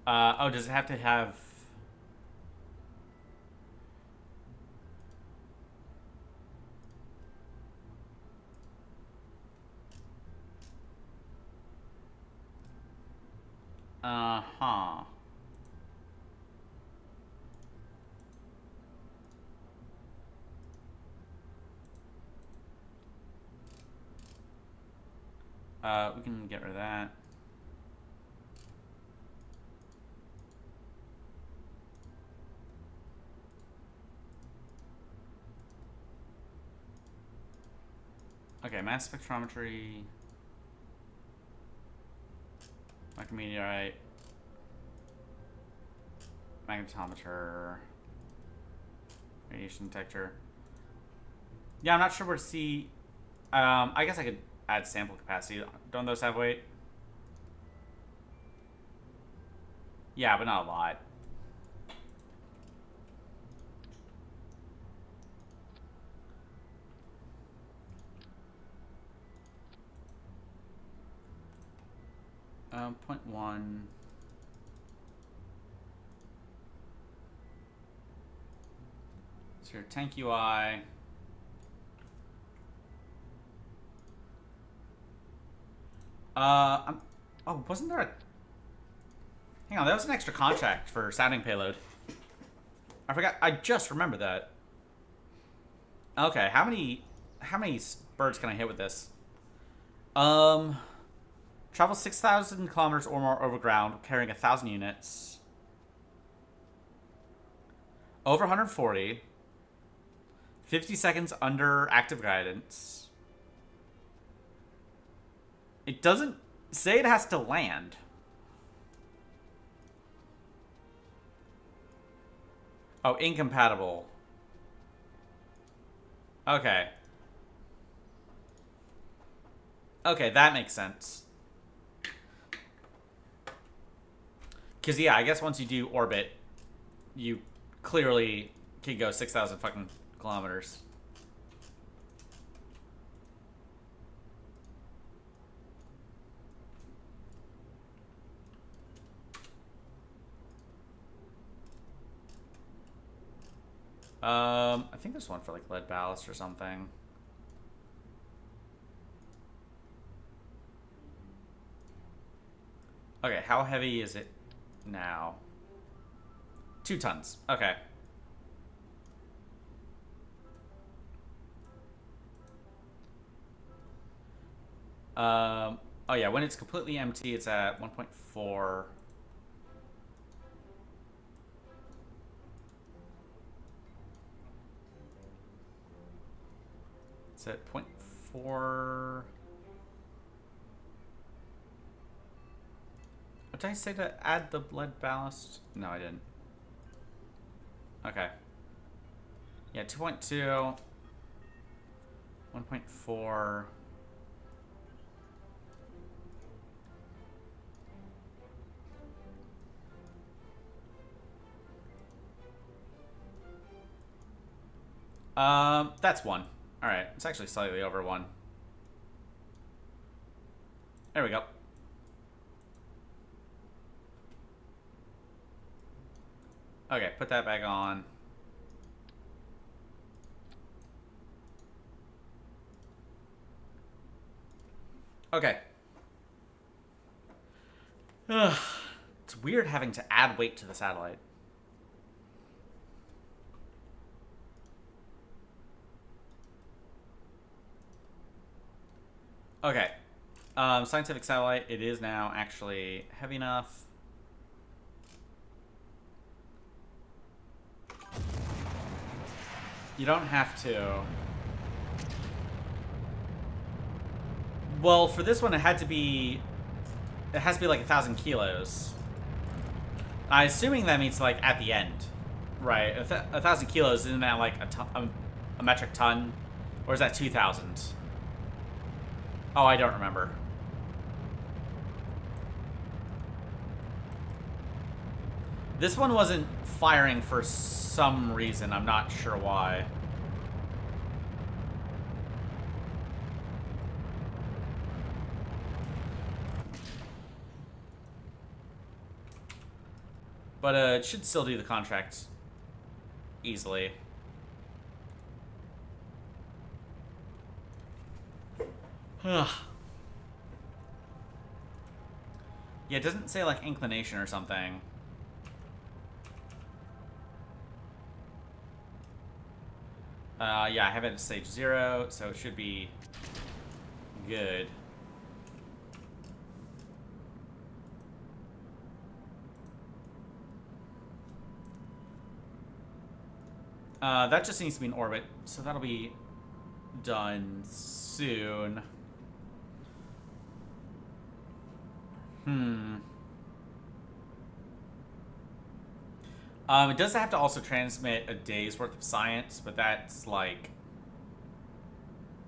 Oh, does it have to have... Uh-huh. We can get rid of that. Okay, mass spectrometry. Micrometeorite. Magnetometer. Radiation detector. Yeah, I'm not sure where to see... I guess I could add sample capacity. Don't those have weight? Yeah, but not a lot. .1. So your tank UI. Oh, wasn't there a... Hang on, that was an extra contract for sounding payload. I forgot. I just remembered that. Okay, how many birds can I hit with this? Travel 6,000 kilometers or more over ground, carrying 1,000 units. Over 140. 50 seconds under active guidance. It doesn't say it has to land. Oh, incompatible. Okay. Okay, that makes sense. Because, yeah, I guess once you do orbit, you clearly can go 6,000 fucking kilometers. I think there's one for, like, lead ballast or something. Okay, how heavy is it now? 2 tons. Okay. Oh yeah, when it's completely empty, it's at 1.4. It's at 0.4. What did I say to add the lead ballast? No, I didn't. Okay. Yeah, 2.2. 1.4. That's 1. Alright, it's actually slightly over 1. There we go. Okay, put that back on. Okay. Ugh. It's weird having to add weight to the satellite. Okay. Scientific satellite, it is now actually heavy enough. You don't have to. Well, for this one, it has to be like 1,000 kilos. I'm assuming that means like at the end, right? 1,000 kilos, isn't that like a metric ton, or is that 2,000? Oh, I don't remember. This one wasn't firing for some reason. I'm not sure why. But it should still do the contract easily. Yeah, it doesn't say like inclination or something. Yeah, I have it at stage 0, so it should be good. That just needs to be in orbit, so that'll be done soon. It does have to also transmit a day's worth of science, but that's like...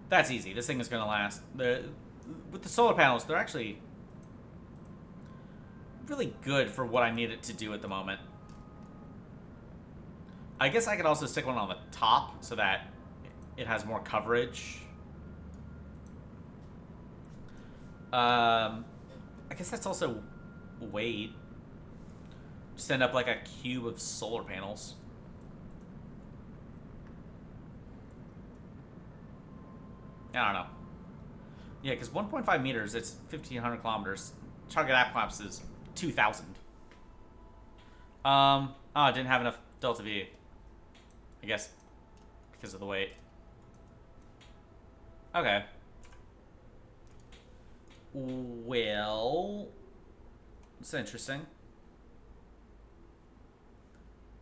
That's easy. This thing is going to last. With the solar panels, they're actually really good for what I need it to do at the moment. I guess I could also stick one on the top so that it has more coverage. I guess that's also weight. Just end up like a cube of solar panels. I don't know. Yeah, because 1.5 meters, it's 1,500 kilometers. Target apocalypse is 2,000. Oh, I didn't have enough delta V. I guess because of the weight. Okay. Well, it's interesting.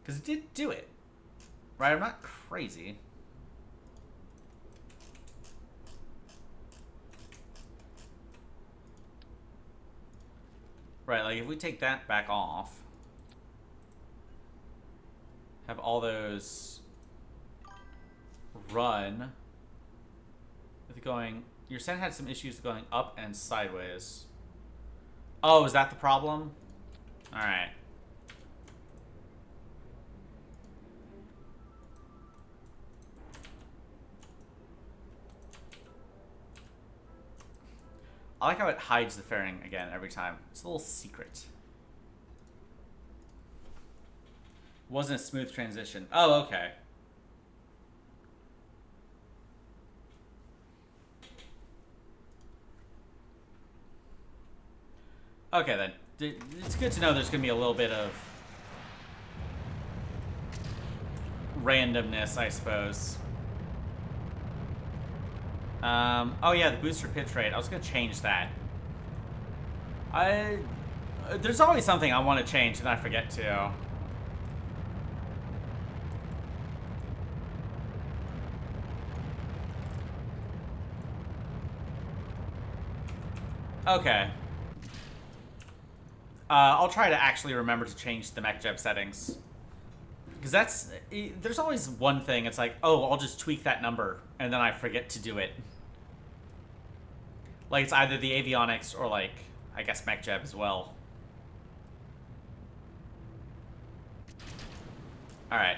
Because it did do it. Right, I'm not crazy. Right, like if we take that back off, have all those run with going... Your send had some issues going up and sideways. Oh, is that the problem? Alright. I like how it hides the fairing again every time. It's a little secret. Wasn't a smooth transition. Oh, okay. Okay, then. It's good to know there's going to be a little bit of randomness, I suppose. Oh yeah, the booster pitch rate. I was going to change that. There's always something I want to change and I forget to. Okay. I'll try to actually remember to change the MechJeb settings. Because there's always one thing, it's like, oh, I'll just tweak that number, and then I forget to do it. Like, it's either the avionics or, like, I guess MechJeb as well. Alright.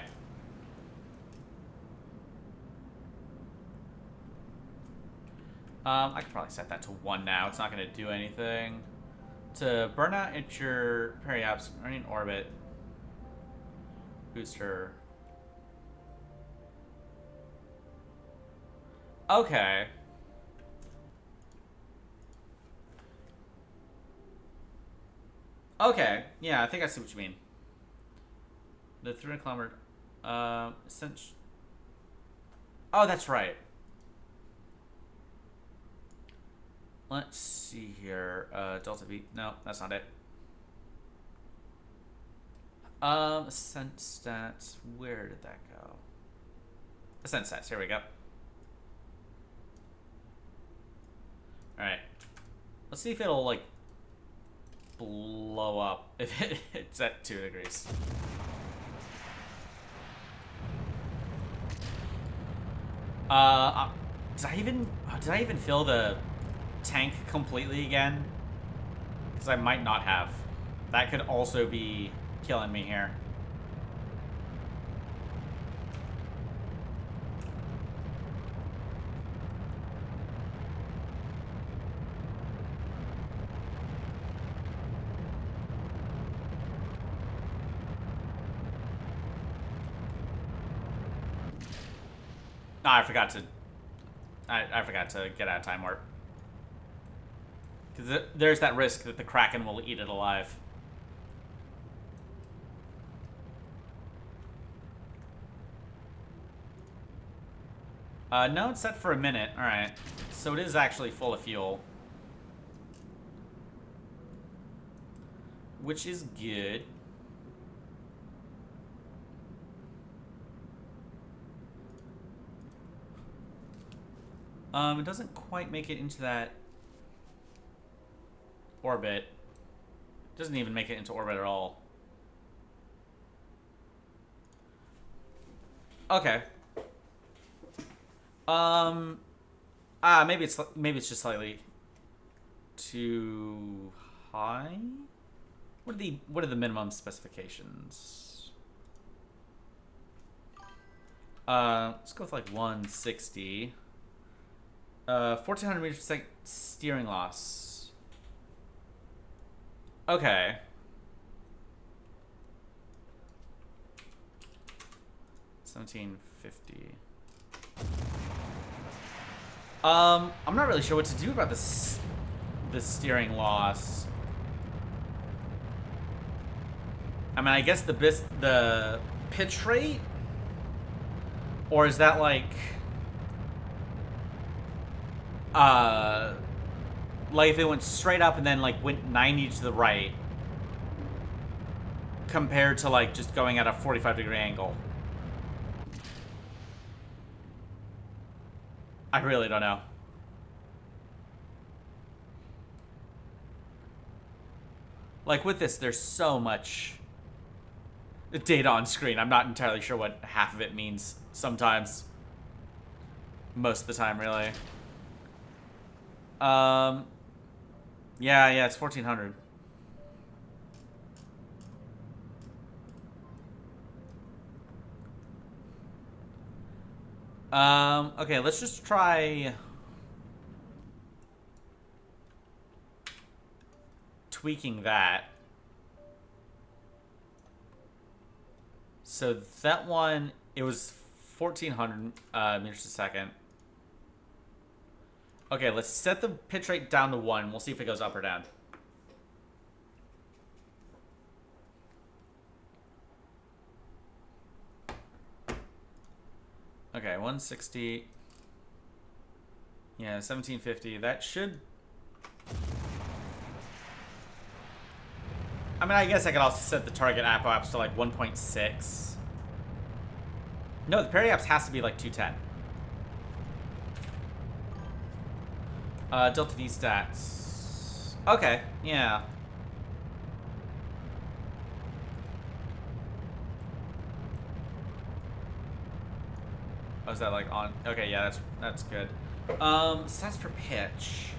I could probably set that to 1 now. It's not going to do anything. To burn out at your periapse, running orbit. Booster. Okay. Okay. Yeah, I think I see what you mean. The 300 kilometer. Oh, that's right. Let's see here. Delta V. No, that's not it. Ascent stats. Where did that go? Ascent stats. Here we go. Alright. Let's see if it'll, like, blow up if it's at 2 degrees. Did I even fill the tank completely again? Because I might not have. That could also be killing me here. No, I forgot to... I forgot to get out of time warp. Because there's that risk that the Kraken will eat it alive. No, it's set for a minute. Alright. So it is actually full of fuel. Which is good. It doesn't quite make it into that orbit. It doesn't even make it into orbit at all. Okay. Maybe it's just slightly too high. What are the minimum specifications? Let's go with like 160. 1400 meters per second steering loss. Okay. $17.50. I'm not really sure what to do about this steering loss. I mean, I guess the pitch rate, or is that like if it went straight up and then like went 90 to the right compared to like just going at a 45-degree angle? I really don't know. Like with this, there's so much data on screen. I'm not entirely sure what half of it means sometimes. Most of the time, really. Yeah, it's 1400. Okay, let's just try tweaking that. So that one, it was 1400 meters a second. Okay, let's set the pitch rate down to 1. We'll see if it goes up or down. Okay, 160. Yeah, 1750. That should... I mean, I guess I could also set the target apoapse to like 1.6. No, the periapse has to be like 210. Delta V stats. Okay, yeah. Oh, is that like on? Okay, yeah, that's good. Stats for pitch.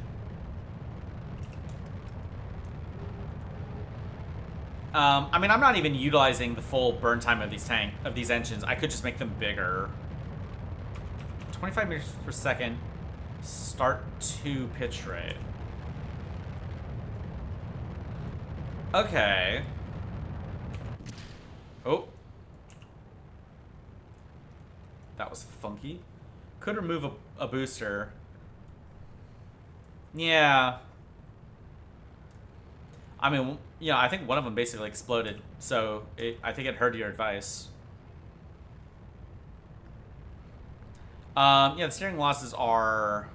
I mean, I'm not even utilizing the full burn time of these engines. I could just make them bigger. 25 meters per second. Start to pitch rate. Okay. Oh. That was funky. Could remove a booster. Yeah. I mean, yeah, I think one of them basically exploded, so I think it heard your advice. Yeah, the steering losses are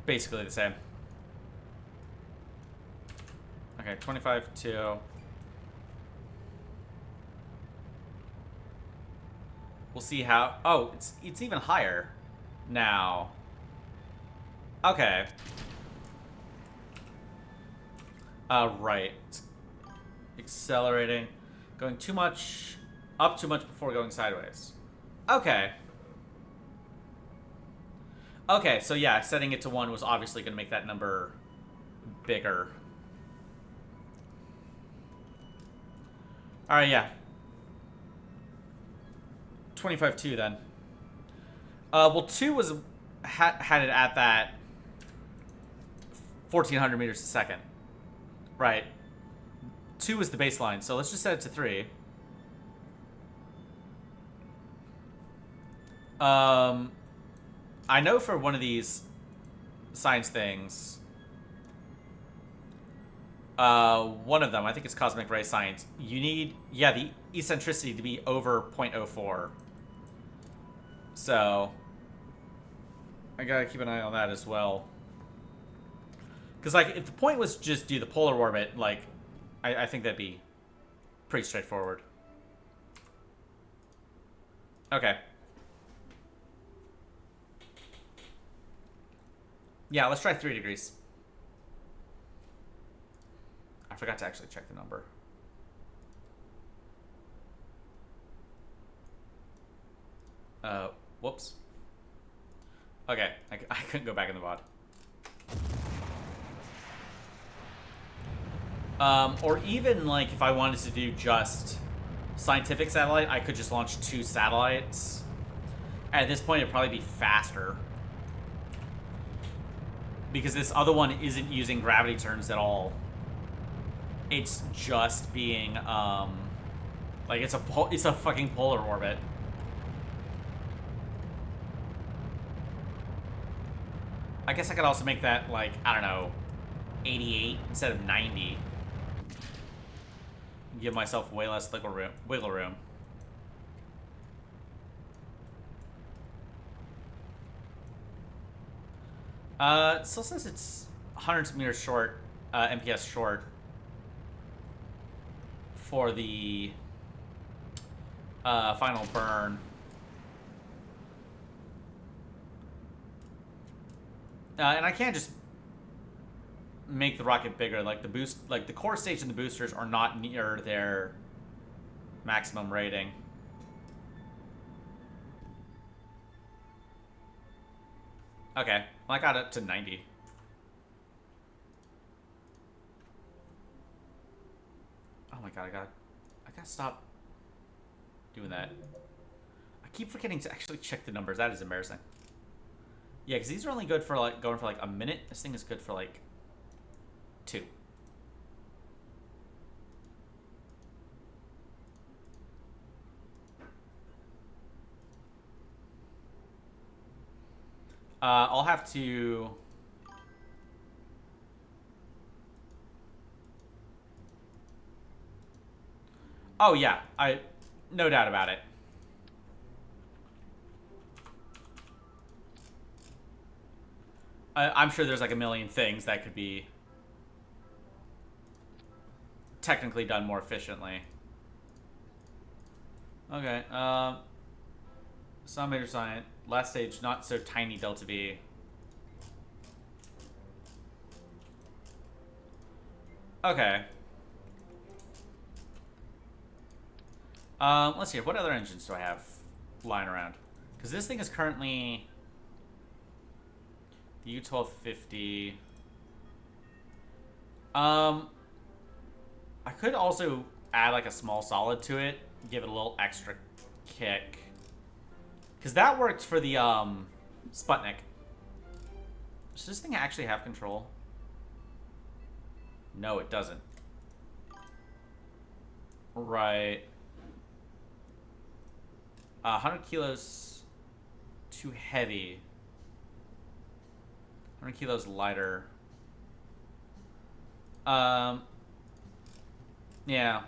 basically the same. Okay, 25-2. We'll see how... Oh, it's even higher now. Okay. Right. It's accelerating. Going too much... Up too much before going sideways. Okay. Okay, so yeah, setting it to 1 was obviously going to make that number bigger. Alright, yeah. 25-2 then. Well, 2 was... Had it at that 1400 meters a second. Right. 2 is the baseline, so let's just set it to 3. I know for one of these science things, one of them, I think it's cosmic ray science, you need, yeah, the eccentricity to be over 0.04. So, I gotta keep an eye on that as well. Because, like, if the point was just do the polar orbit, like, I think that'd be pretty straightforward. Okay. Yeah, let's try 3 degrees. I forgot to actually check the number. Whoops. Okay, I couldn't go back in the VOD. Or even, like, if I wanted to do just scientific satellite, I could just launch 2 satellites. At this point, it'd probably be faster. Because this other one isn't using gravity turns at all. It's just being, like, it's a fucking polar orbit. I guess I could also make that, like, I don't know, 88 instead of 90. Give myself way less wiggle room. It still says it's 100 meters short, MPS short for the final burn. And I can't just make the rocket bigger. Like the boost, like the core stage and the boosters are not near their maximum rating. Okay, well, I got it to 90. Oh my god, I gotta stop doing that. I keep forgetting to actually check the numbers. That is embarrassing. Yeah, because these are only good for like going for like a minute. This thing is good for like 2. I'll have to. Oh yeah, no doubt about it. I'm sure there's like a million things that could be technically done more efficiently. Okay, some major science. Last stage, not so tiny delta V. Okay. Let's see. What other engines do I have lying around? Because this thing is currently the U1250. I could also add like a small solid to it, give it a little extra kick. Because that worked for the Sputnik. Does this thing actually have control? No, it doesn't. Right. 100 kilos too heavy. 100 kilos lighter. Yeah.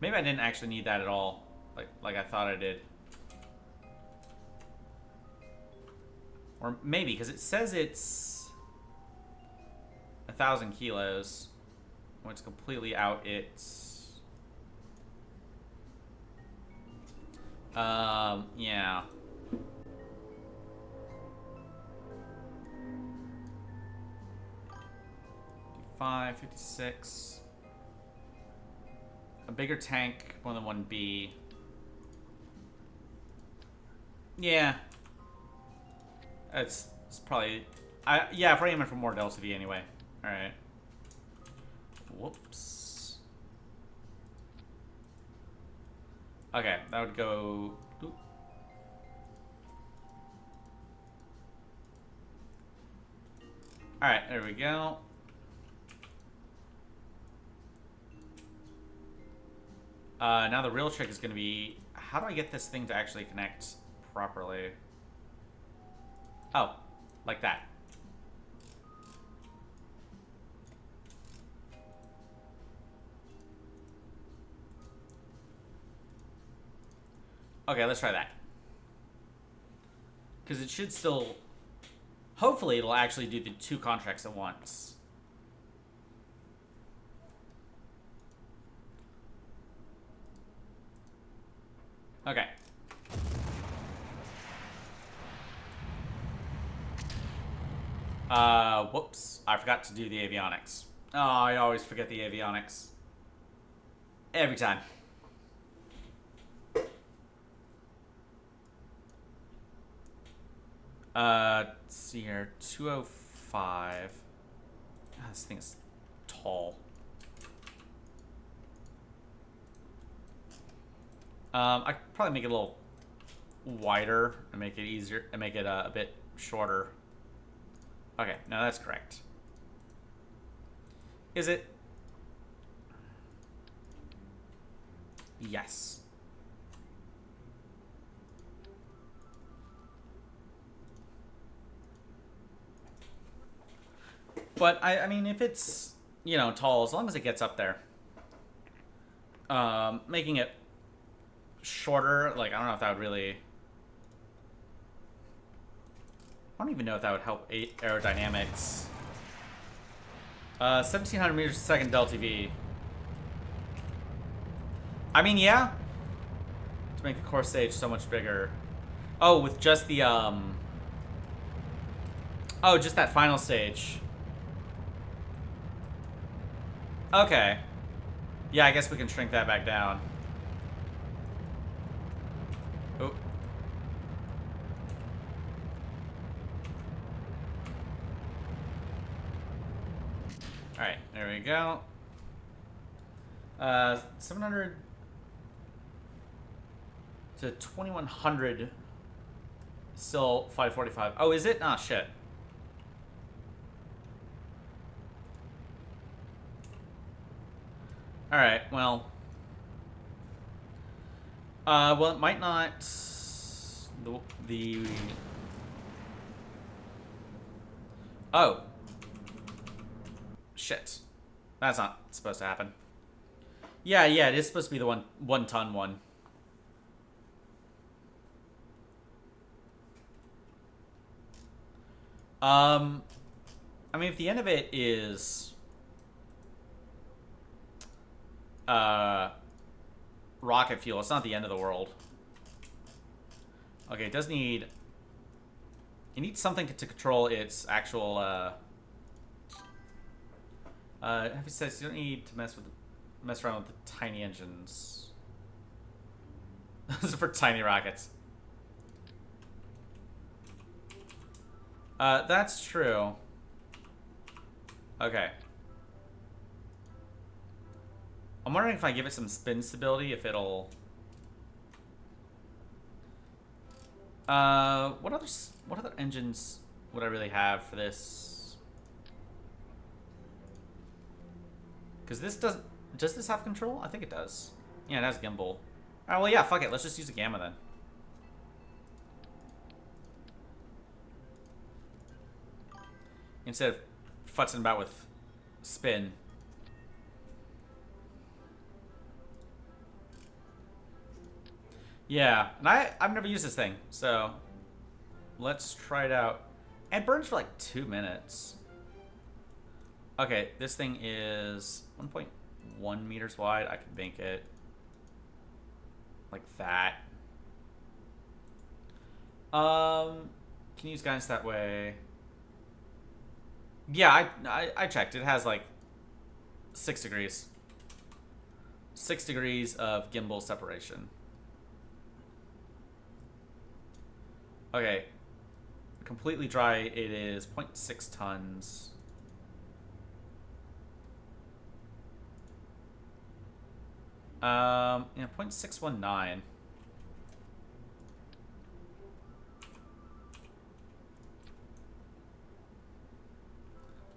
Maybe I didn't actually need that at all, like I thought I did. Or maybe, because it says it's 1,000 kilos. When it's completely out, it's... yeah. 55, 56. A bigger tank, more than 1B. Yeah. It's probably... yeah, if we're aiming for more delta V anyway. Alright. Whoops. Okay, that would go... Alright, there we go. Now the real trick is going to be how do I get this thing to actually connect properly? Oh, like that. Okay, let's try that. Because it should still... Hopefully it'll actually do the 2 contracts at once. Okay. Whoops. I forgot to do the avionics. Oh, I always forget the avionics. Every time. Let's see here. 205. God, this thing is tall. I could probably make it a little wider and make it easier and make it a bit shorter. Okay, no, that's correct. Is it? Yes. But I mean, if it's, you know, tall, as long as it gets up there, making it shorter, like, I don't know if that would really... I don't even know if that would help aerodynamics. 1,700 meters per second delta V. I mean, yeah. To make the core stage so much bigger. Oh, with just the, oh, just that final stage. Okay. Yeah, I guess we can shrink that back down. Oh. Alright, there we go. 700 to 2100. Still 545. Oh, is it? Ah, shit. Alright, well. Well, it might not... The... Oh. Shit. That's not supposed to happen. Yeah, it is supposed to be the one ton one. I mean, if the end of it is... rocket fuel, it's not the end of the world. Okay, it does need... It needs something to control its actual, Heavy says you don't need to mess around with the tiny engines. Those are for tiny rockets. That's true. Okay. I'm wondering if I give it some spin stability, if it'll... what other engines would I really have for this? Because this does this have control? I think it does. Yeah, it has gimbal. Alright, well, yeah, fuck it. Let's just use a gamma then. Instead of futzing about with spin. Yeah, and I've never used this thing, so let's try it out. And it burns for like 2 minutes. Okay, this thing is 1.1 meters wide. I can make it like that. Can use guidance that way. Yeah, I checked. It has like 6 degrees. 6 degrees of gimbal separation. Okay. Completely dry, it is 0.6 tons. Yeah, 0.619.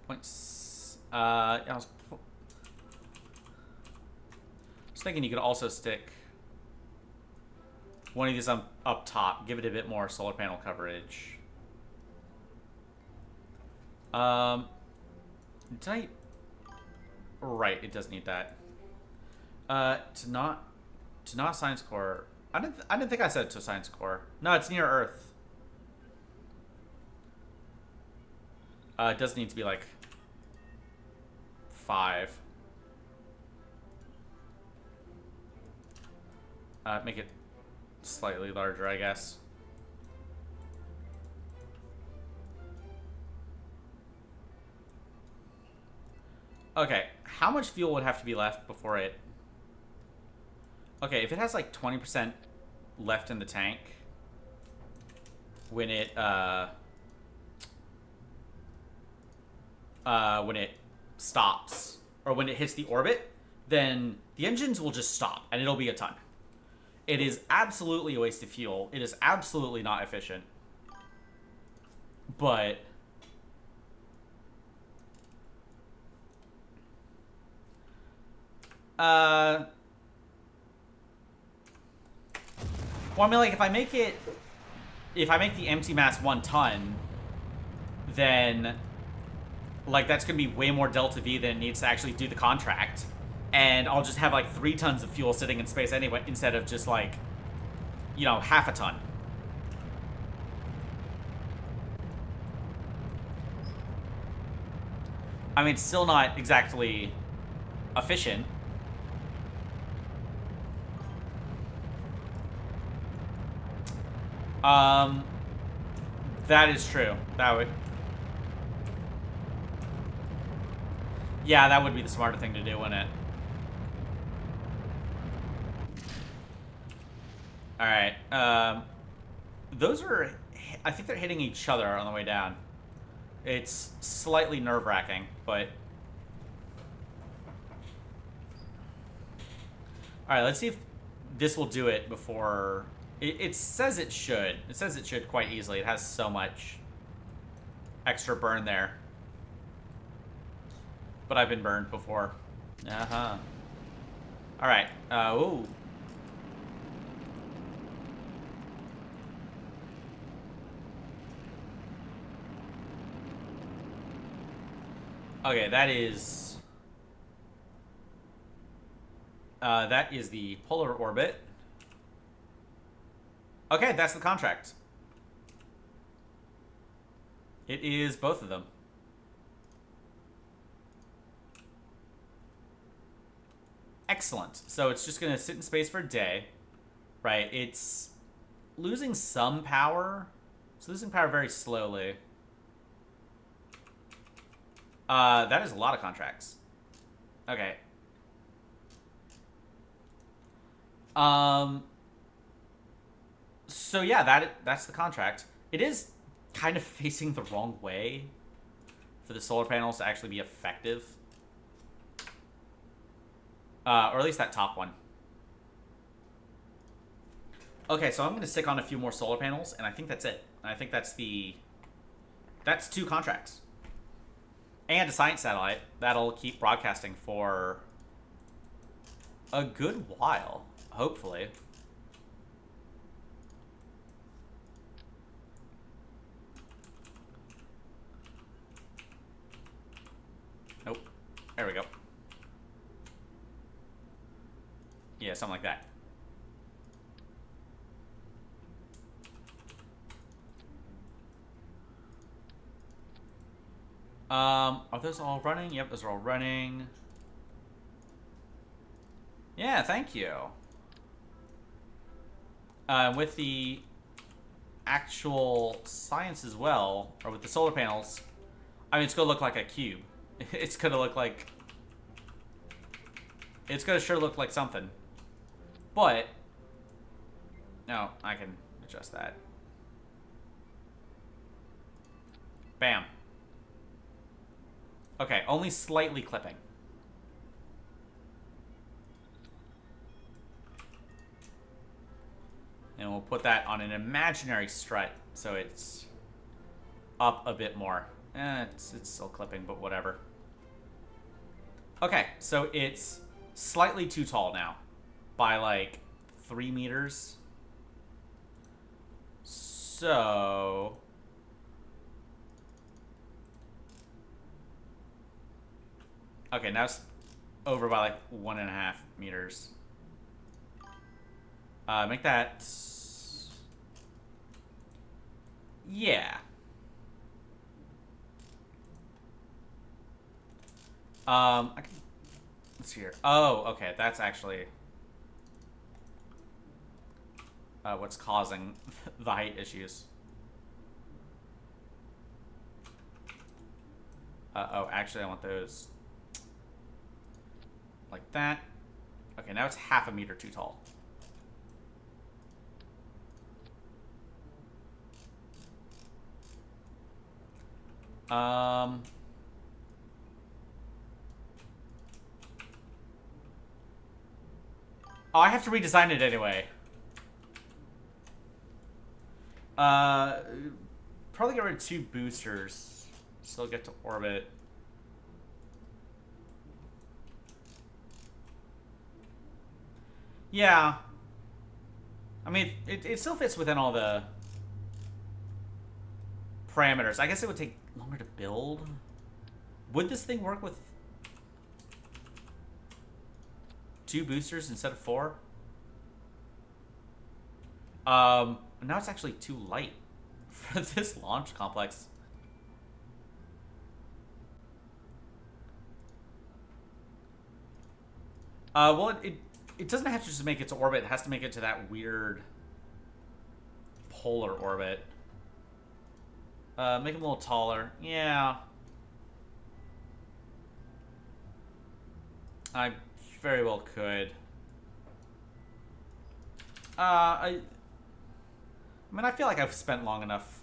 Yeah, I was thinking you could also stick One of these up top. Give it a bit more solar panel coverage. Did I... Right, it does need that. To not science core. I didn't think I said to science core. No, it's near Earth. It does need to be like 5. Make it slightly larger, I guess. Okay, how much fuel would have to be left before it... Okay, if it has like 20% left in the tank when it stops, or when it hits the orbit, then the engines will just stop and it'll be a ton. It is absolutely a waste of fuel. It is absolutely not efficient. But well, I mean, like, if I make the empty mass 1 ton, then, like, that's gonna be way more delta V than it needs to actually do the contract. And I'll just have, like, 3 tons of fuel sitting in space anyway, instead of just, like, you know, half a ton. I mean, it's still not exactly efficient. That is true. That would... Yeah, that would be the smarter thing to do, wouldn't it? Alright, those are... I think they're hitting each other on the way down. It's slightly nerve-wracking, but... Alright, let's see if this will do it before... It says it should. It says it should quite easily. It has so much extra burn there. But I've been burned before. Uh-huh. Alright, ooh. Okay, that is the polar orbit. Okay, that's the contract. It is both of them. Excellent. So it's just gonna sit in space for a day, right? It's losing some power. It's losing power very slowly. That is a lot of contracts. Okay. So yeah, that's the contract. It is kind of facing the wrong way for the solar panels to actually be effective. Or at least that top one. Okay, so I'm going to stick on a few more solar panels, and I think that's it. And I think that's 2 contracts. And a science satellite that'll keep broadcasting for a good while, hopefully. Nope. There we go. Yeah, something like that. Are those all running? Yep, those are all running. Yeah, thank you. With the actual science as well, or with the solar panels, I mean, it's gonna look like a cube. It's gonna look like... It's gonna sure look like something. But... No, I can adjust that. Bam. Okay, only slightly clipping. And we'll put that on an imaginary strut so it's up a bit more. It's still clipping, but whatever. Okay, so it's slightly too tall now. By like 3 meters. So... Okay, now it's over by like 1.5 meters. Make that... Yeah. I can... Let's see here. Oh, okay, that's actually... what's causing the height issues. Oh, actually, I want those like that. Okay, now it's 0.5 meter too tall. Oh, I have to redesign it anyway. Probably get rid of 2 boosters. Still get to orbit. Yeah. I mean, it still fits within all the parameters. I guess it would take longer to build. Would this thing work with 2 boosters instead of 4? Now it's actually too light for this launch complex. Well, it doesn't have to just make it to orbit. It has to make it to that weird polar orbit. Make him a little taller. Yeah. I very well could. I mean, I feel like I've spent long enough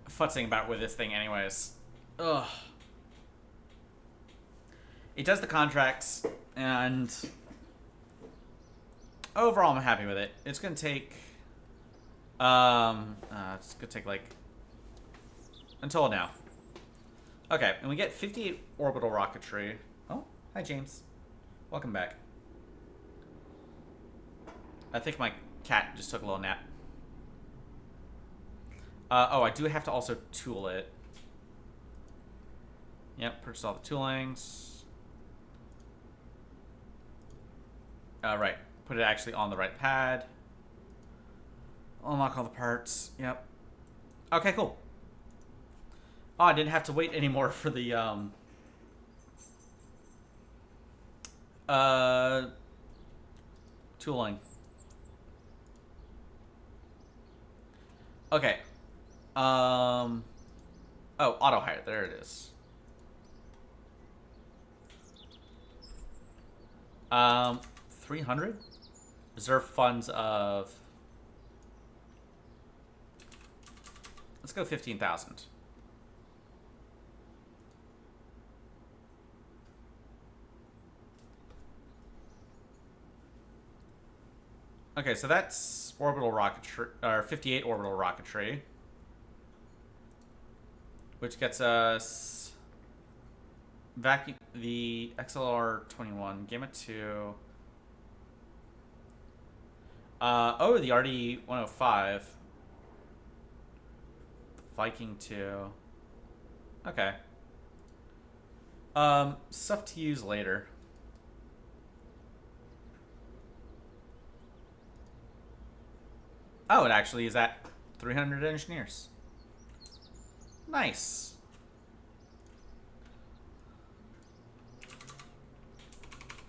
futzing about with this thing anyways. Ugh. It does the contracts, and overall I'm happy with it. It's gonna take it's gonna take like until now. Okay, and we get 58 orbital rocketry. Oh, hi James. Welcome back. I think my cat just took a little nap. Oh, I do have to also tool it. Yep, purchase all the toolings. Right. Put it actually on the right pad. Unlock all the parts. Yep. Okay, cool. Oh, I didn't have to wait anymore for the, tooling. Okay. Oh, auto hire. There it is. 300? Reserve funds of... Let's go 15,000. Okay, so that's orbital rocketry, or 58 orbital rocketry, which gets us vacuum the XLR-21, Gamma 2. Oh, the RD-105, Viking 2. Okay. Stuff to use later. Oh, it actually is at 300 engineers. Nice.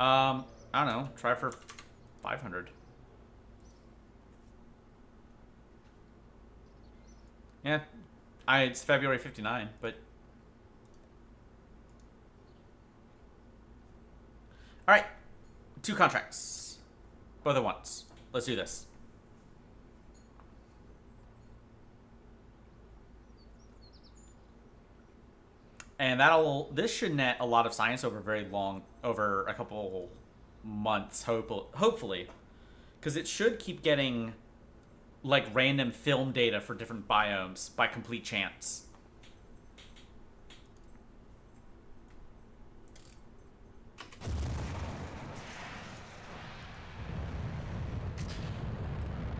I don't know. Try for 500. Yeah. It's February 59, but... Alright. 2 contracts. Both at once. Let's do this. And this should net a lot of science over a couple months, hopefully. Because it should keep getting, like, random film data for different biomes by complete chance.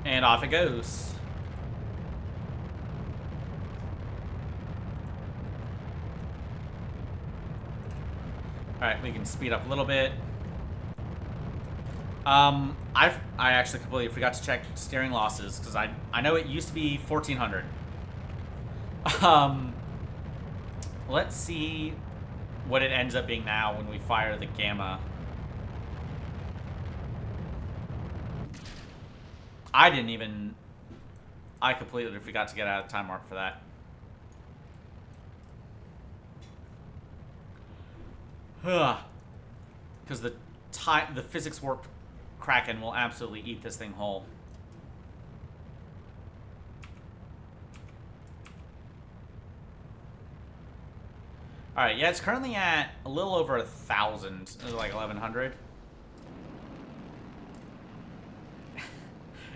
And off it goes. Alright, we can speed up a little bit. I actually completely forgot to check steering losses, because I know it used to be 1400. Let's see what it ends up being now when we fire the Gamma. I completely forgot to get out of time mark for that. Because the physics warp Kraken will absolutely eat this thing whole. Alright, yeah, it's currently at a little over 1,000. Like 1,100.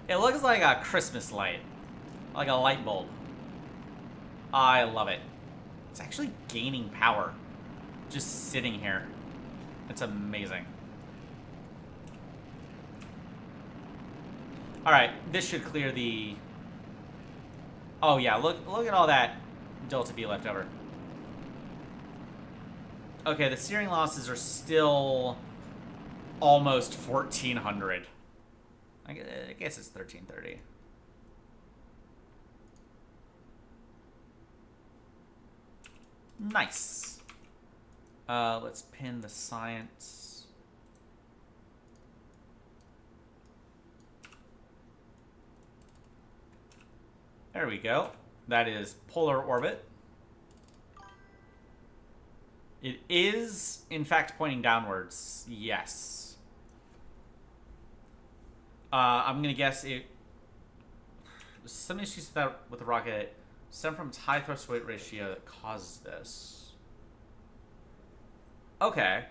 It looks like a Christmas light. Like a light bulb. I love it. It's actually gaining power. Just sitting here. It's amazing. Alright, this should clear the... Oh yeah, look at all that Delta V left over. Okay, the steering losses are still almost 1,400. I guess it's 1,330. Nice. Let's pin the science. There we go. That is polar orbit. It is, in fact, pointing downwards. Yes. I'm gonna guess it... Some issues with the rocket stem from its high thrust weight ratio that causes this. Okay.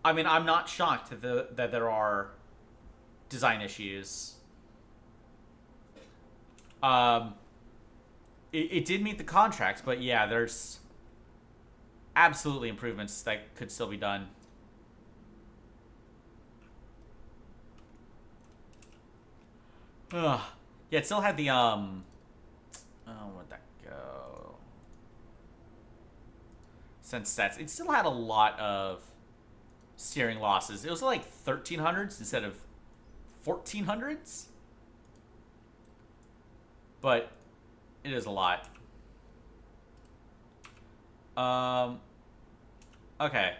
I mean, I'm not shocked that there are design issues. It did meet the contract, but yeah, there's absolutely improvements that could still be done. Ugh. Yeah, it still had the, oh, where'd that go? Sense stats. It still had a lot of steering losses. It was like 1,300s instead of 1,400s. But it is a lot. Okay.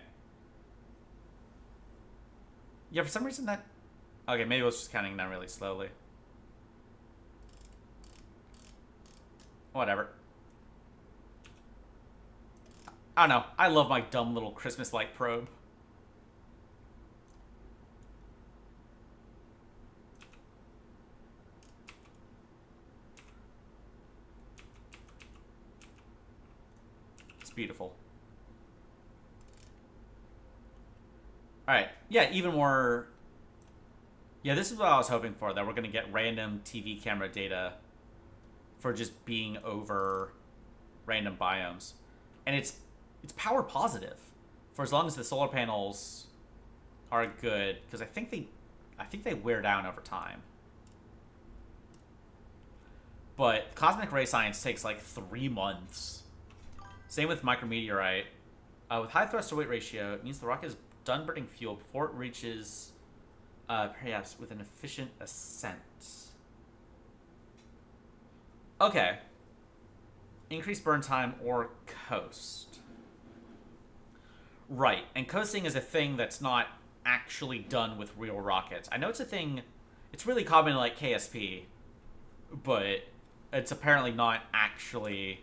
Yeah, for some reason that... Okay, maybe it was just counting down really slowly. Whatever. I don't know. I love my dumb little Christmas light probe. It's beautiful. Alright. Yeah, even more... Yeah, this is what I was hoping for, that we're going to get random TV camera data for just being over random biomes. And it's power positive for as long as the solar panels are good, because I think they wear down over time. But cosmic ray science takes like 3 months. Same with micrometeorite. With high thrust to weight ratio, it means the rocket is done burning fuel before it reaches, perhaps with an efficient ascent. Okay. Increase burn time or coast. Right, and coasting is a thing that's not actually done with real rockets. I know it's a thing, it's really common in like KSP, but it's apparently not actually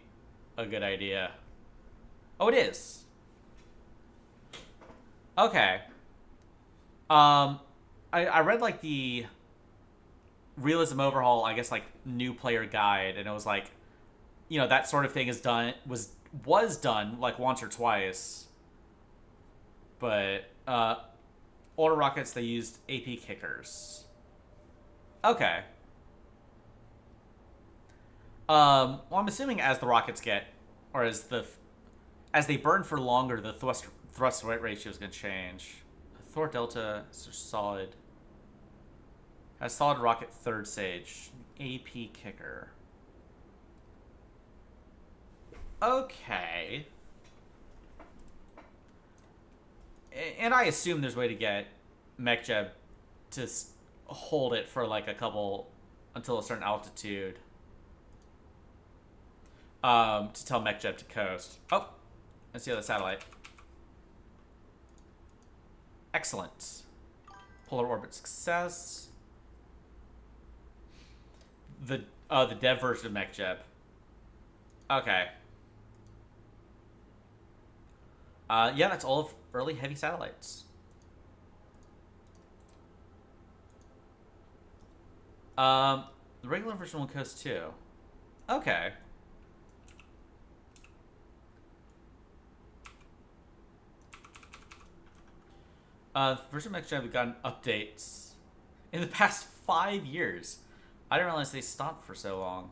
a good idea. Oh, it is. Okay. I read like the Realism Overhaul, I guess, like new player guide, and it was like, you know, that sort of thing was done like once or twice. But older rockets, they used AP kickers. Okay. Well, I'm assuming as the rockets get, or as they burn for longer, the thrust weight ratio is going to change. Thor Delta is solid. Has solid rocket third stage. AP kicker. Okay. And I assume there's a way to get MechJeb to hold it for like a couple until a certain altitude. To tell MechJeb to coast. Oh, I see the satellite. Excellent. Polar orbit success. The dev version of MechJeb. Okay. Yeah, that's all of early heavy satellites. The regular version will coast too. Okay. Version of MechJeb have gotten updates in the past 5 years. I didn't realize they stopped for so long.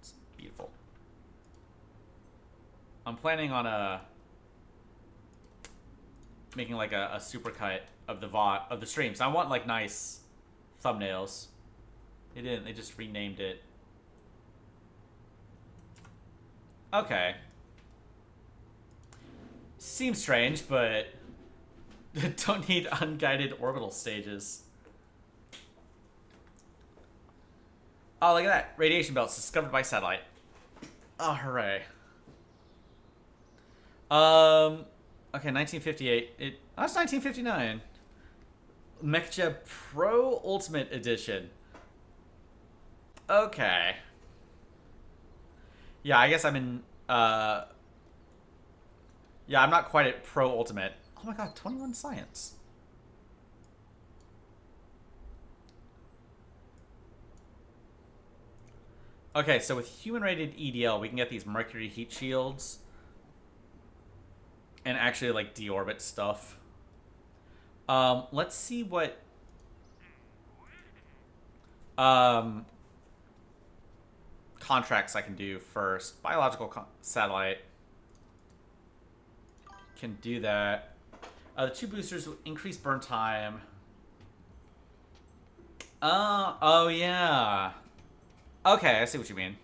It's beautiful. I'm planning on making like a supercut of the VOD of the streams. I want like nice thumbnails. They didn't. They just renamed it. Okay. Seems strange, but don't need unguided orbital stages. Oh, look at that. Radiation belts discovered by satellite. Oh, hooray. Okay, 1958. That's 1959. MechJeb Pro Ultimate Edition. Okay. Yeah, I guess I'm in, yeah, I'm not quite at Pro Ultimate. Oh my god, 21 science. Okay, so with human-rated EDL, we can get these Mercury heat shields. And actually, like, deorbit stuff. Let's see what... contracts I can do first. Biological satellite. Can do that. The 2 boosters will increase burn time. Oh yeah. Okay, I see what you mean.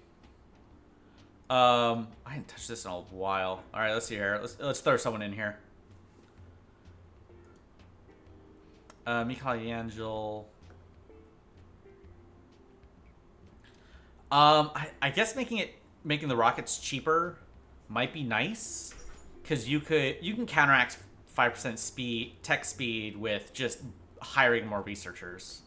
I hadn't touched this in a while. All right, let's see here. Let's throw someone in here. Mikhail Angel. I guess making the rockets cheaper might be nice, because you can counteract 5% tech speed with just hiring more researchers.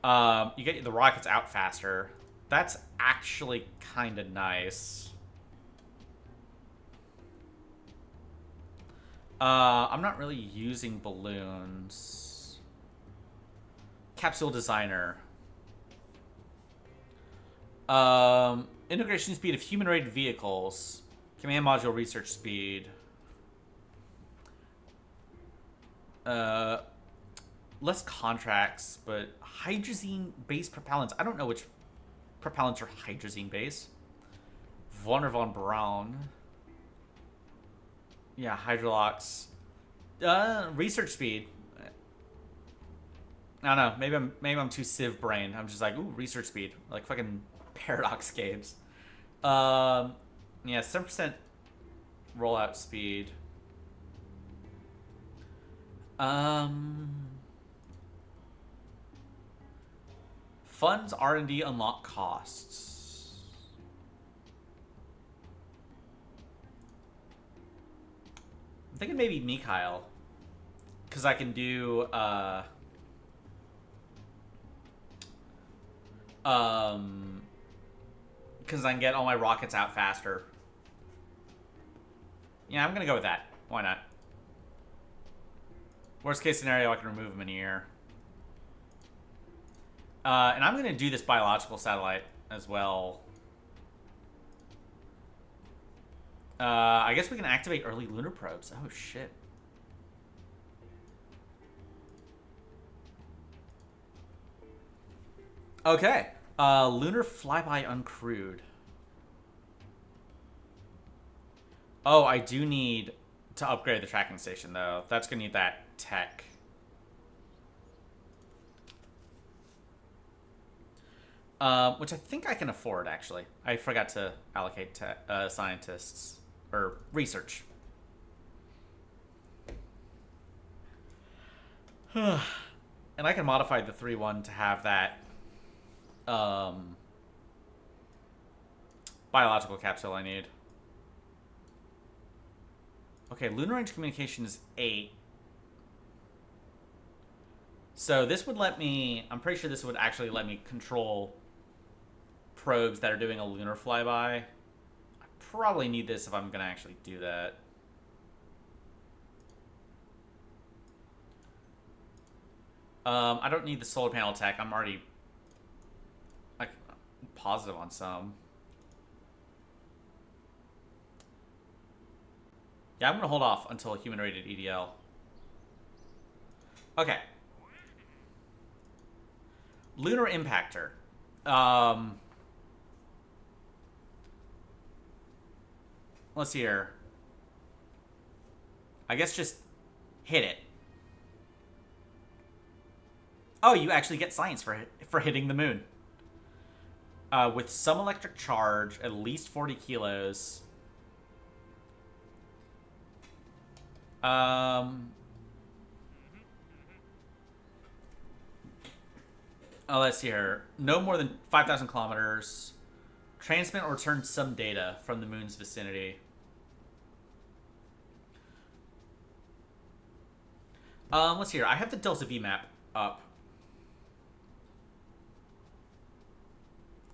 You get the rockets out faster. That's actually kind of nice. I'm not really using balloons. Capsule designer. Integration speed of human-rated vehicles. Command module research speed. Less contracts, but hydrazine-based propellants. I don't know which propellants are hydrazine-based. Vonner von Braun. Yeah, Hydrolox. Research speed. I don't know. Maybe I'm too Civ brain. I'm just like, ooh, research speed, like fucking Paradox games. Yeah, 7% rollout speed. Funds R&D unlock costs. I'm thinking maybe Mikhail, because I can do because I can get all my rockets out faster. Yeah, I'm gonna go with that. Why not? Worst case scenario, I can remove them in a year. And I'm gonna do this biological satellite as well. I guess we can activate early lunar probes. Oh shit. Okay. Lunar flyby uncrewed. Oh, I do need to upgrade the tracking station, though. That's going to need that tech. Which I think I can afford, actually. I forgot to allocate scientists. Or research. And I can modify the 3-1 to have that biological capsule I need. Okay, lunar range communication is 8. So this would let me... I'm pretty sure this would actually let me control probes that are doing a lunar flyby. I probably need this if I'm going to actually do that. I don't need the solar panel tech. I'm already like positive on some. Yeah, I'm going to hold off until human-rated EDL. Okay. Lunar Impactor. Let's see here. I guess just hit it. Oh, you actually get science for hitting the moon. With some electric charge, at least 40 kilos. Oh, let's see here. No more than 5,000 kilometers. Transmit or return some data from the moon's vicinity. Let's see here. I have the Delta V map up.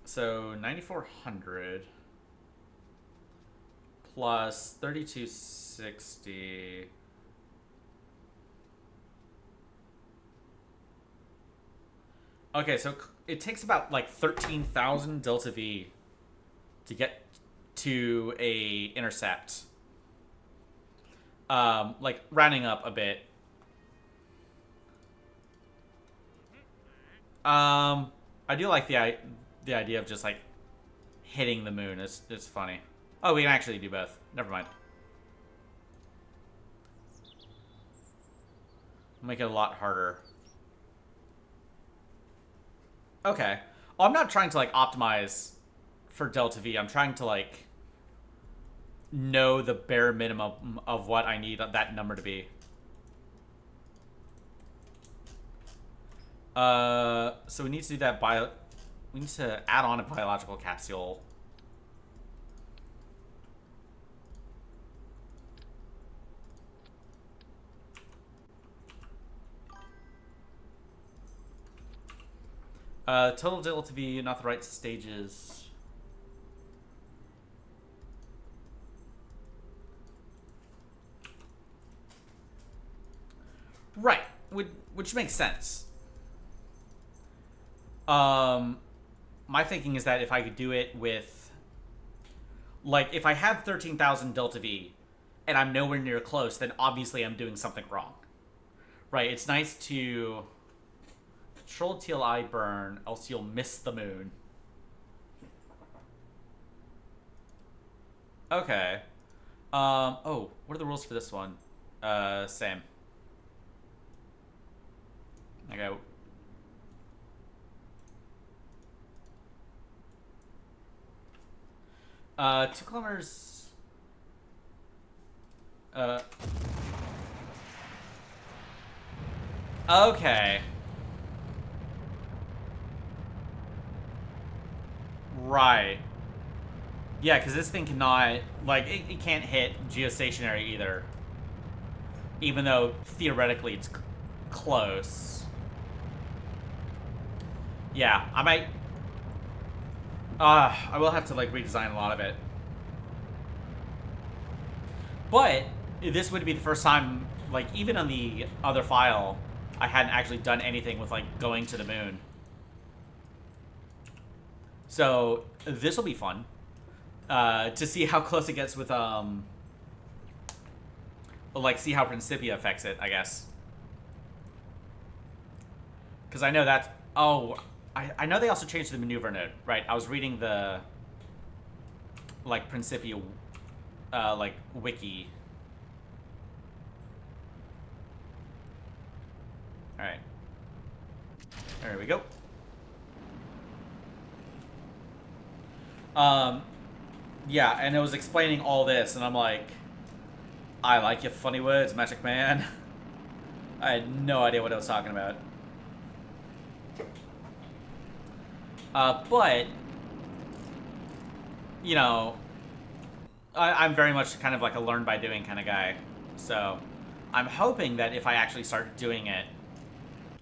So 9,400 plus 3,260. Okay, so it takes about like 13,000 Delta V to get to a intercept. Like rounding up a bit. I do like the idea of just like hitting the moon. It's funny. Oh, we can actually do both. Never mind. Make it a lot harder. Okay. Oh, I'm not trying to like optimize for Delta V. I'm trying to like know the bare minimum of what I need that number to be. So we need to do that we need to add on a biological capsule. Total Delta V, not the right stages. Right, which makes sense. My thinking is that if I could do it with, like, if I have 13,000 Delta V and I'm nowhere near close, then obviously I'm doing something wrong. Right, it's nice to control TLI burn, else you'll miss the moon. Okay. Oh, what are the rules for this one? Same. Okay. 2 kilometers. Okay. Right. Yeah, because this thing cannot, like, it can't hit geostationary either. Even though, theoretically, it's close. Yeah, I might... I will have to, like, redesign a lot of it. But, this would be the first time, like, even on the other file, I hadn't actually done anything with, like, going to the moon. So, this will be fun. To see how close it gets with, like, see how Principia affects it, I guess. Because I know that... Oh, I know they also changed the maneuver node, right? I was reading the, like, Principia, like, wiki. Alright. There we go. Yeah, and it was explaining all this, and I'm like, I like your funny words, Magic Man. I had no idea what I was talking about. But, you know, I'm very much kind of like a learn by doing kind of guy. So, I'm hoping that if I actually start doing it,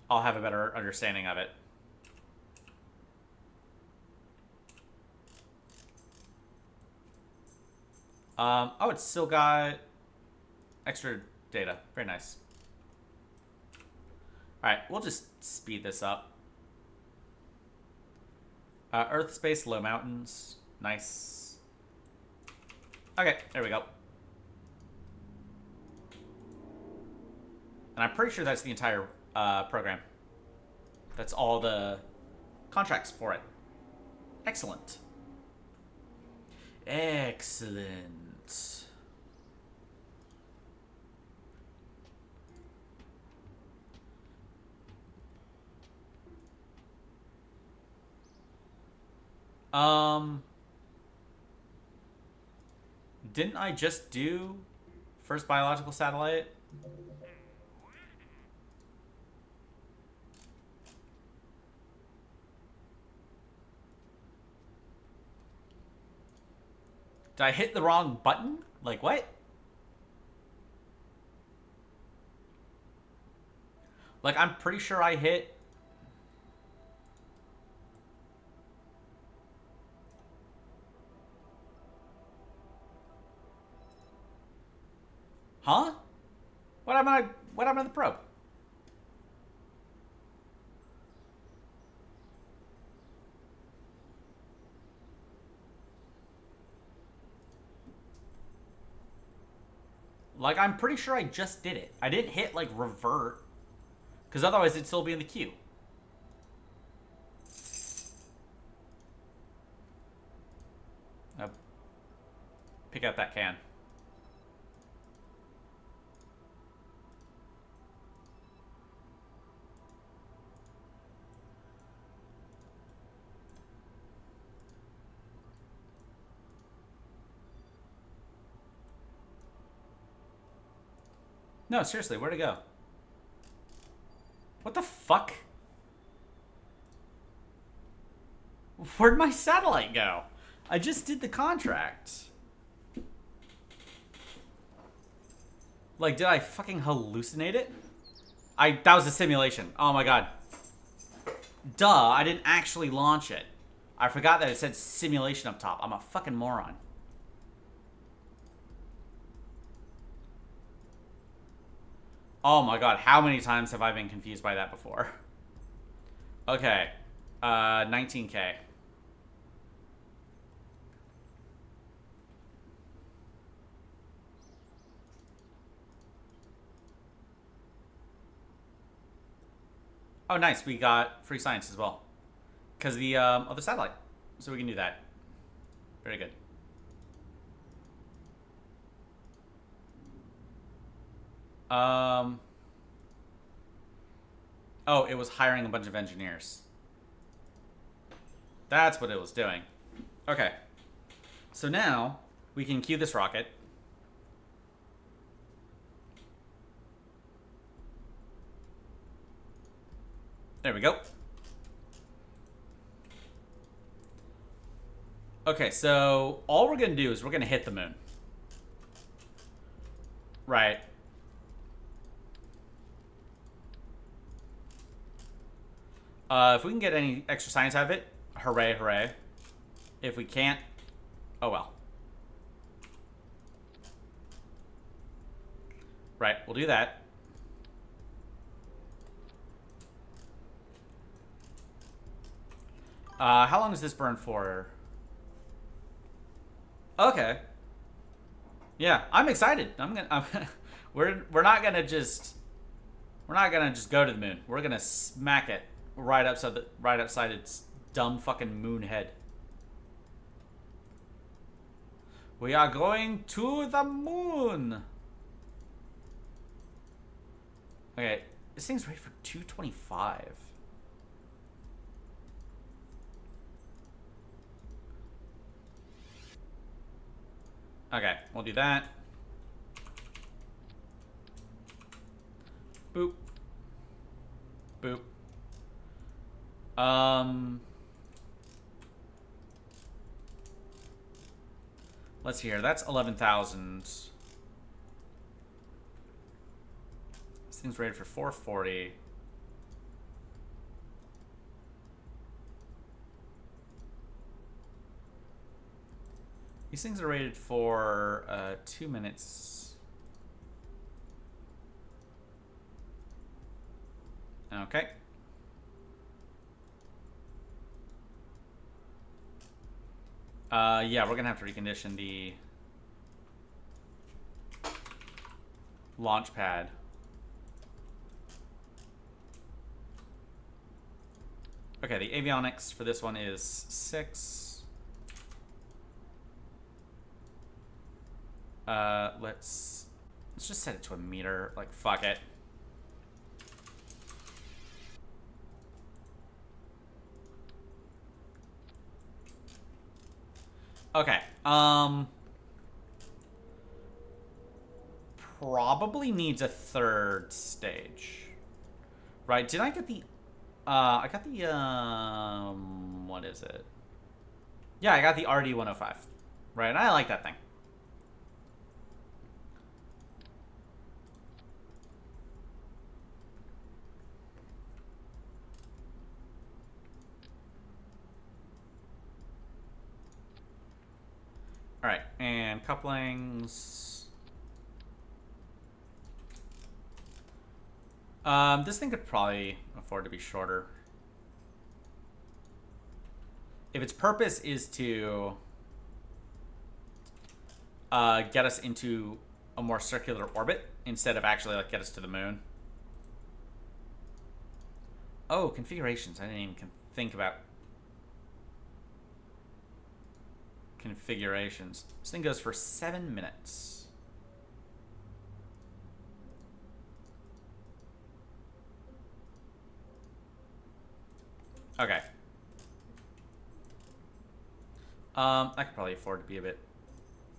I'll have a better understanding of it. Oh, it's still got extra data. Very nice. Alright, we'll just speed this up. Earth, space, low mountains. Nice. Okay, there we go. And I'm pretty sure that's the entire program. That's all the contracts for it. Excellent. Excellent. Didn't I just do first biological satellite? Did I hit the wrong button? Like, what? Like, I'm pretty sure I hit... Huh? What happened to the probe? Like, I'm pretty sure I just did it. I didn't hit, like, revert. Because otherwise it'd still be in the queue. Pick up that can. No, seriously, where'd it go? What the fuck? Where'd my satellite go? I just did the contract. Like, did I fucking hallucinate it? That was a simulation. Oh my god. Duh, I didn't actually launch it. I forgot that it said simulation up top. I'm a fucking moron. Oh my god, how many times have I been confused by that before? Okay. 19K. Oh, nice. We got free science as well. Because the other satellite. So we can do that. Very good. Oh, it was hiring a bunch of engineers. That's what it was doing. Okay. So now we can queue this rocket. There we go. Okay, so all we're going to do is we're going to hit the moon. Right. If we can get any extra science out of it, hooray, hooray. If we can't, oh well. Right, we'll do that. How long does this burn for? Okay. Yeah, I'm excited. We're not gonna just go to the moon. We're gonna smack it right outside its dumb fucking moon head. We are going to the moon. Okay, This thing's rated for 225. Okay, we'll do that. Boop. Boop. Let's see here. That's 11,000. This thing's rated for 440. These things are rated for 2 minutes. Okay. Yeah, we're gonna have to recondition the launch pad. Okay, the avionics for this one is 6. Let's just set it to a meter. Like, fuck it. Okay. Probably needs a third stage. Right, did I get the I got the what is it? Yeah, I got the RD-105. Right, and I like that thing. All right, and couplings. This thing could probably afford to be shorter. If its purpose is to get us into a more circular orbit instead of actually like get us to the moon. Oh, configurations. I didn't even think about configurations. This thing goes for 7 minutes. Okay. I could probably afford to be a bit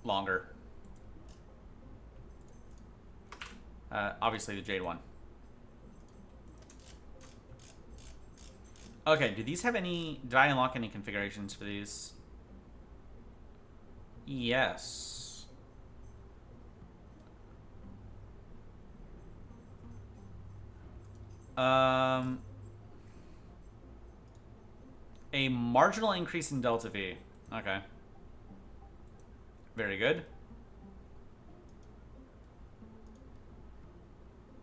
longer. Obviously the Jade one. Okay, do these have any... Did I unlock any configurations for these? Yes. A marginal increase in delta V. Okay. Very good.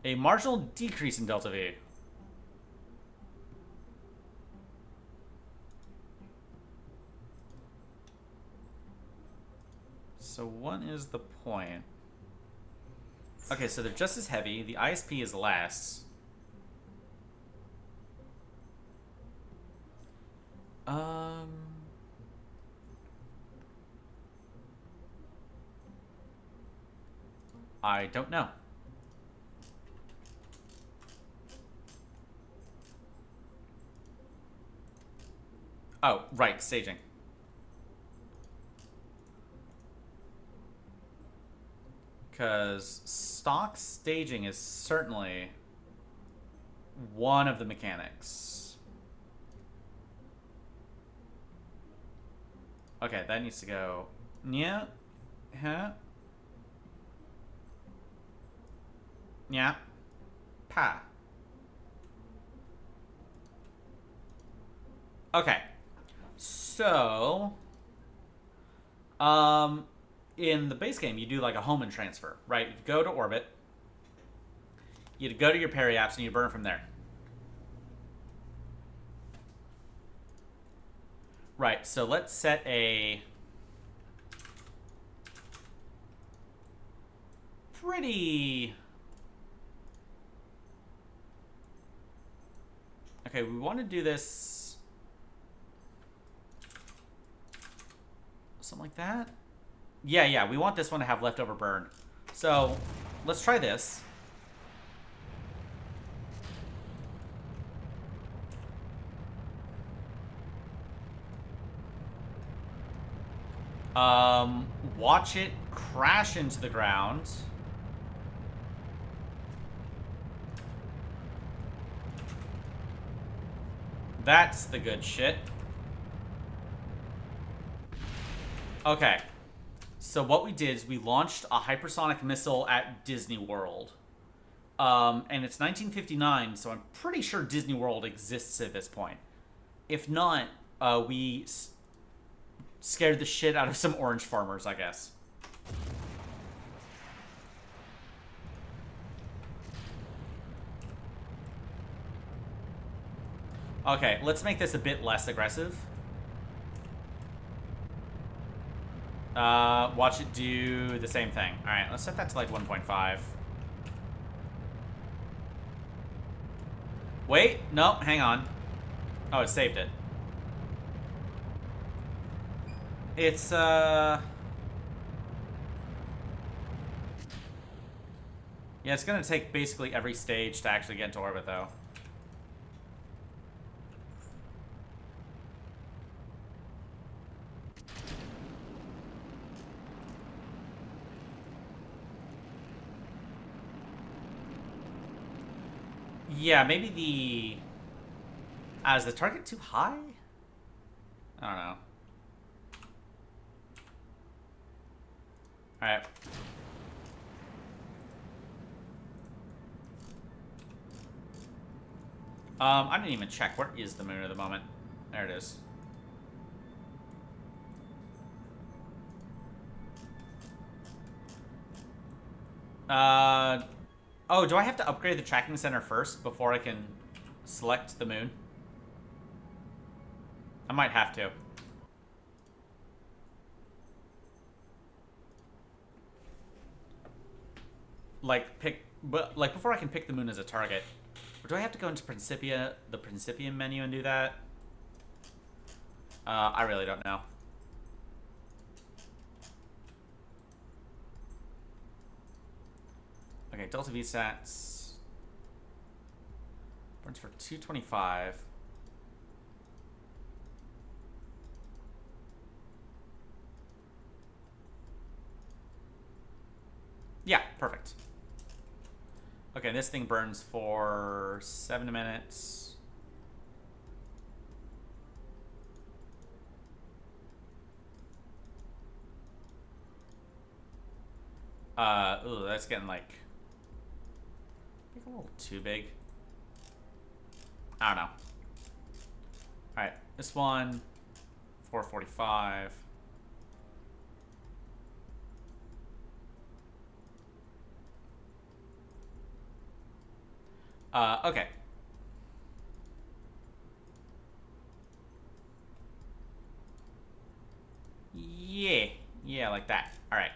A marginal decrease in delta V. So what is the point? Okay, so they're just as heavy. The ISP is less. I don't know. Oh, right, staging. Because stock staging is certainly one of the mechanics. Okay, that needs to go. Yeah. Huh? Yeah. Pa. Okay. So, in the base game, you do like a Hohmann transfer, right? You go to orbit, you go to your periapse, and you burn from there. Right, so let's set a pretty... Okay, we want to do this... Something like that? Yeah, we want this one to have leftover burn. So, let's try this. Watch it crash into the ground. That's the good shit. Okay. So what we did is we launched a hypersonic missile at Disney World. And it's 1959, so I'm pretty sure Disney World exists at this point. If not, we scared the shit out of some orange farmers, I guess. Okay, let's make this a bit less aggressive. Watch it do the same thing. Alright, let's set that to like 1.5. Wait, no, hang on. Oh, it saved it. It's, yeah, it's gonna take basically every stage to actually get into orbit, though. Yeah, maybe the... is the target too high? I don't know. Alright. I didn't even check. Where is the moon at the moment? There it is. Oh, do I have to upgrade the tracking center first before I can select the moon? I might have to. Like, before I can pick the moon as a target. Or do I have to go into Principia, the Principium menu and do that? I really don't know. Okay, Delta V stats. Burns for 225. Yeah, perfect. Okay, this thing burns for 7 minutes. Ooh, that's getting like a little too big. I don't know. Alright, this one, 445. Okay. Yeah, like that. Alright.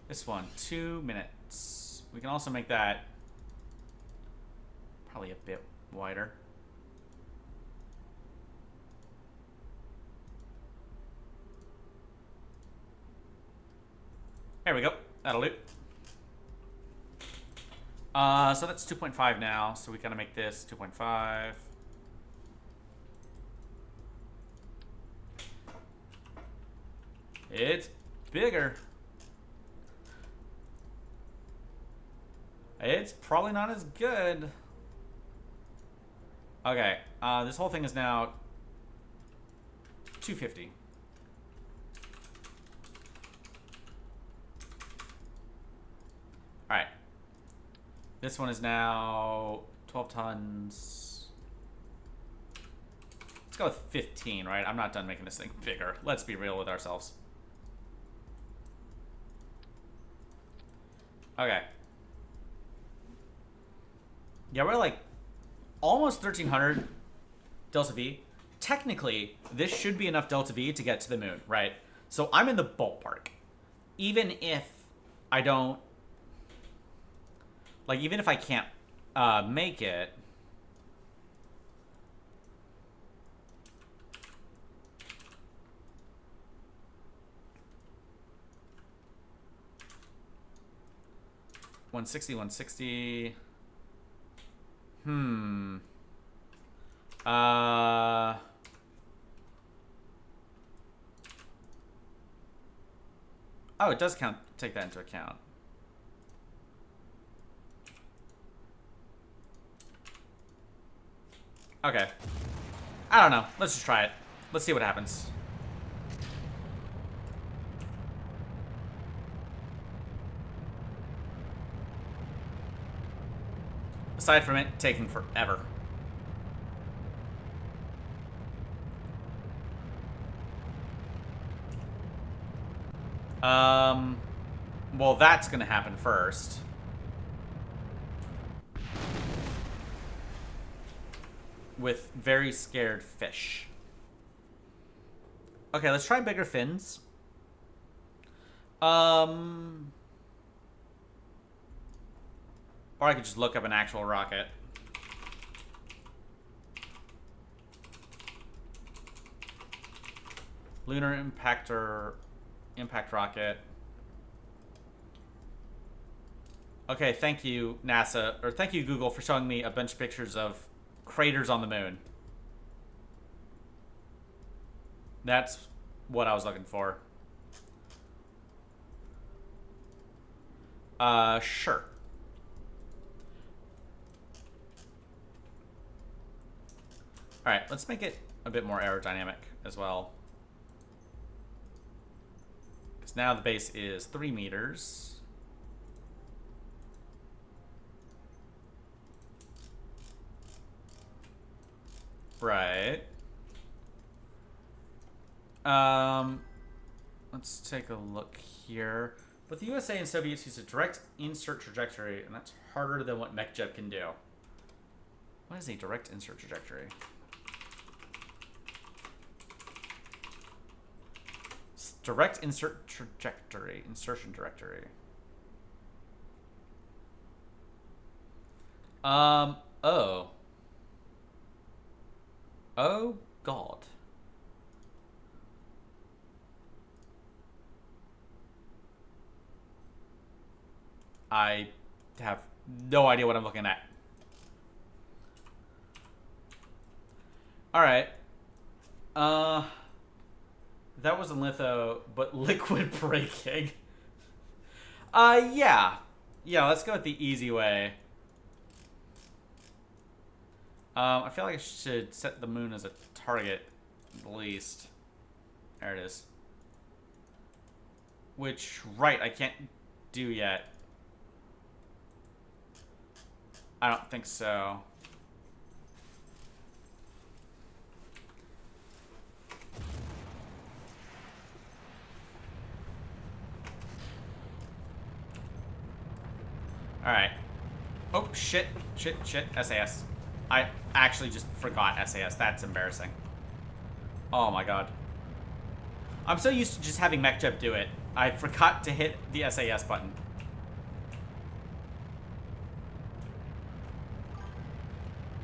This one, 2 minutes. We can also make that probably a bit wider. There we go. That'll do. So that's 2.5 now, so we gotta make this 2.5. It's bigger. It's probably not as good. Okay, this whole thing is now 250. Alright. This one is now 12 tons. Let's go with 15, right? I'm not done making this thing bigger. Let's be real with ourselves. Okay. Yeah, we're like almost 1,300 Delta V. Technically, this should be enough Delta V to get to the moon, right? So I'm in the ballpark. Even if I don't... Like, even if I can't make it... $160, $160... Oh, it does count. Take that into account. Okay. I don't know. Let's just try it. Let's see what happens. Aside from it taking forever. Well, that's gonna happen first. With very scared fish. Okay, let's try bigger fins. Or I could just look up an actual rocket. Lunar impactor, impact rocket. Okay, thank you, NASA, or thank you, Google, for showing me a bunch of pictures of craters on the moon. That's what I was looking for. Sure. Alright, let's make it a bit more aerodynamic as well. Because now the base is 3 meters. Right. Let's take a look here. But the USA and Soviets use a direct insert trajectory, and that's harder than what MechJet can do. What is a direct insert trajectory? Direct insert trajectory. Insertion directory. Oh. Oh, God. I have no idea what I'm looking at. Alright. That wasn't litho, but liquid braking. Yeah. Yeah, let's go with the easy way. I feel like I should set the moon as a target, at least. There it is. Which, right, I can't do yet. I don't think so. Alright. Oh, shit. Shit. SAS. I actually just forgot SAS. That's embarrassing. Oh my god. I'm so used to just having MechJet do it. I forgot to hit the SAS button.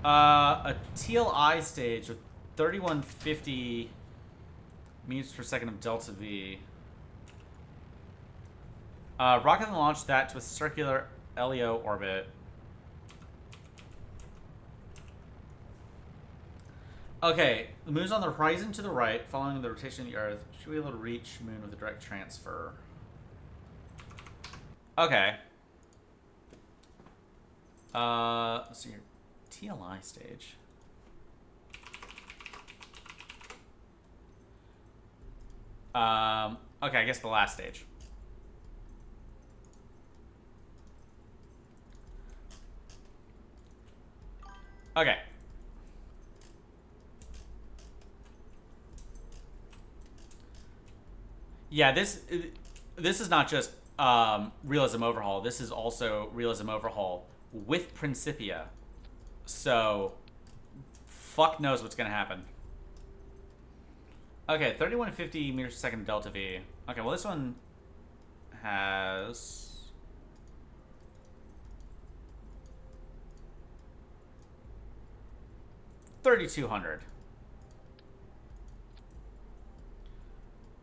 A TLI stage with 3150 meters per second of delta V. Rocket launched that to a circular LEO orbit. Okay, the moon's on the horizon to the right, following the rotation of the Earth. Should we be able to reach moon with a direct transfer? Okay. Let's see here. TLI stage. Okay, I guess the last stage. Okay. Yeah, this is not just Realism Overhaul. This is also Realism Overhaul with Principia. So, fuck knows what's gonna happen. Okay, 3150 meters per second delta V. Okay, well this one has 3200.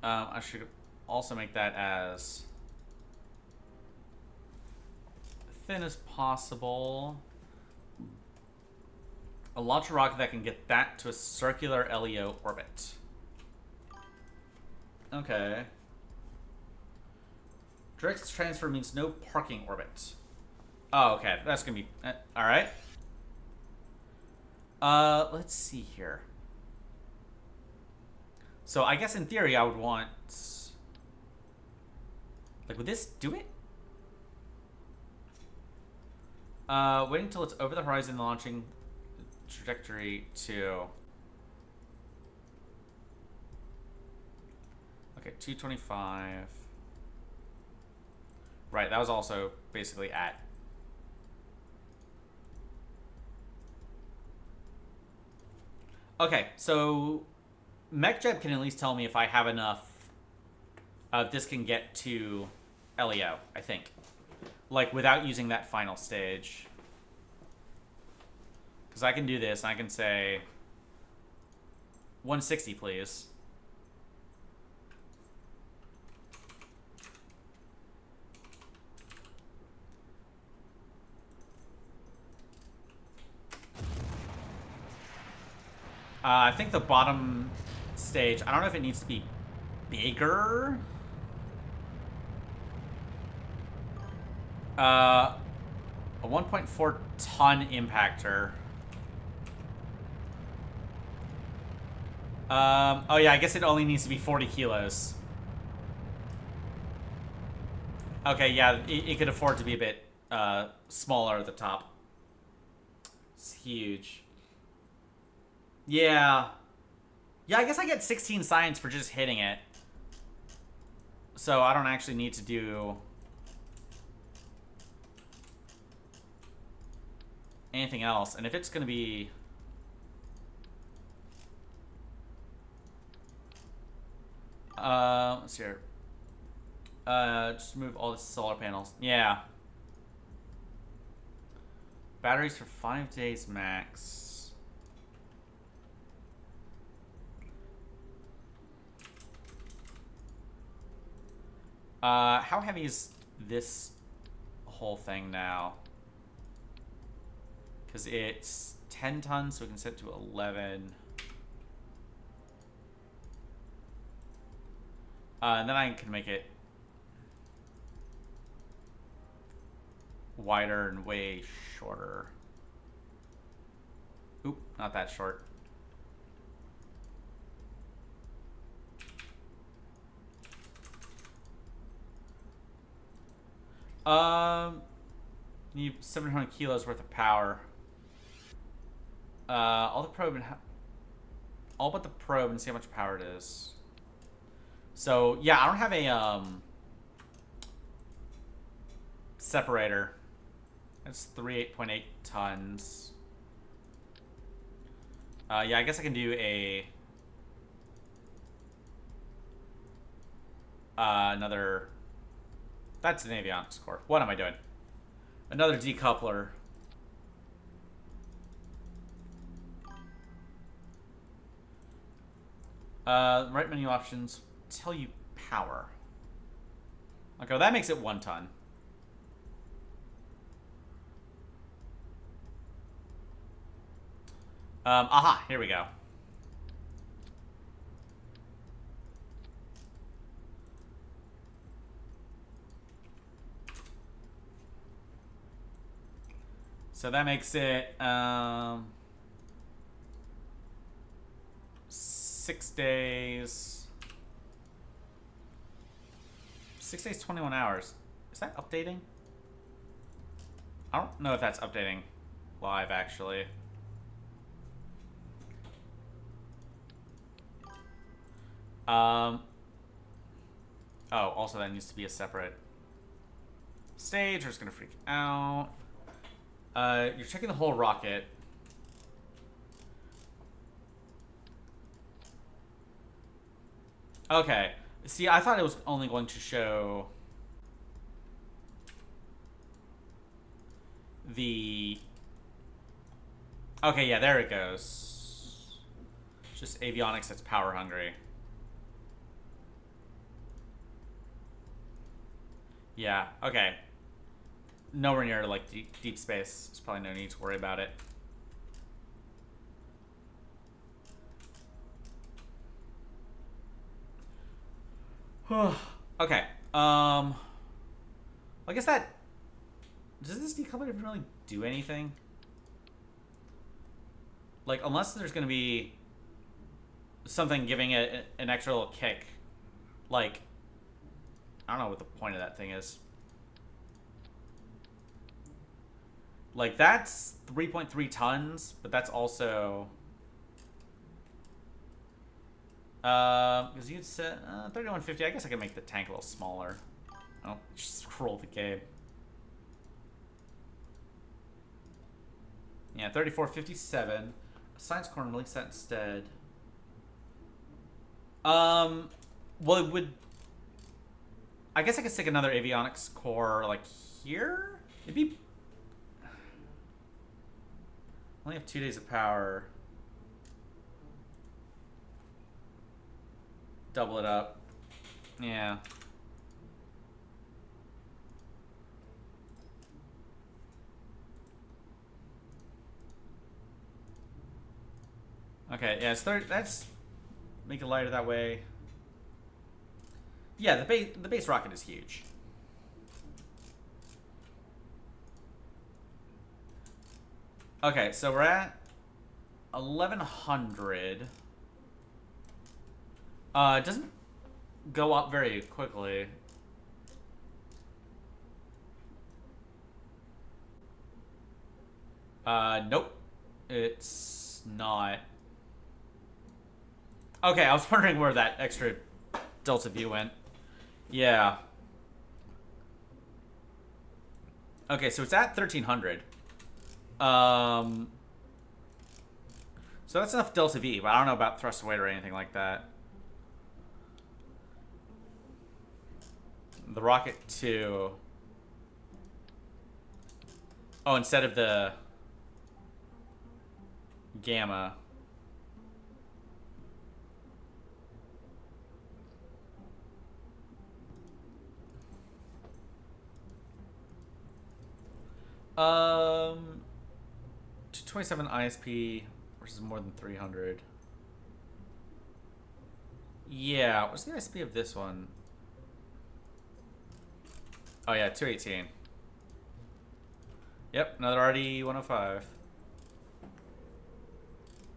I should also make that as thin as possible. A launcher rocket that can get that to a circular LEO orbit. Okay. Direct transfer means no parking orbit. Oh, okay. That's gonna be all right. Let's see here. So I guess in theory I would want, like, would this do it? Waiting until it's over the horizon, launching trajectory to. Okay, 225. Right, that was also basically at. Okay, so MechJeb can at least tell me if I have enough. This can get to LEO, I think. Like, without using that final stage. Because I can do this, and I can say 160, please. I think the bottom stage, I don't know if it needs to be bigger. A 1.4 ton impactor. Oh yeah, I guess it only needs to be 40 kilos. Okay, yeah, it could afford to be a bit smaller at the top. It's huge. Yeah. Yeah, I guess I get 16 science for just hitting it. So I don't actually need to do anything else. And if it's going to be... let's see here. Just remove all the solar panels. Yeah. Batteries for 5 days max. How heavy is this whole thing now? Because it's 10 tons, so we can set it to 11. And then I can make it wider and way shorter. Oop, not that short. Need 700 kilos worth of power. All the probe and all but the probe and see how much power it is. So yeah, I don't have a separator. That's 8.8 tons. Yeah, I guess I can do a another. That's an avionics core. What am I doing? Another decoupler. Right menu options tell you power. Okay, well, that makes it 1 ton. Aha, here we go. So that makes it 6 days. 6 days, 21 hours. Is that updating? I don't know if that's updating live, actually. Oh, also that needs to be a separate stage, or it's gonna freak out. You're checking the whole rocket. Okay. See, I thought it was only going to show the... Okay, yeah, there it goes. It's just avionics that's power hungry. Yeah, okay. Nowhere near, like, deep space. There's probably no need to worry about it. Okay. I guess that... Does this decoupler even really do anything? Like, unless there's going to be something giving it an extra little kick. Like, I don't know what the point of that thing is. Like, that's 3.3 tons, but that's also... because you'd set 3150. I guess I can make the tank a little smaller. Oh, just scroll the game. Yeah, 3457. Science corner, release that instead. Well, it would... I guess I could stick another avionics core, like, here? It'd be... Only have 2 days of power. Double it up. Yeah. Okay, yeah, it's that's... Make it lighter that way. Yeah, the base rocket is huge. Okay, so we're at 1100. It doesn't go up very quickly. Nope. It's not. Okay, I was wondering where that extra Delta V went. Yeah. Okay, so it's at 1300. So that's enough Delta V, but I don't know about thrust weight or anything like that. The rocket 2. Oh, instead of the Gamma. To 27 ISP versus more than 300. Yeah, what's the ISP of this one? Oh yeah, 218. Yep, another RD 105.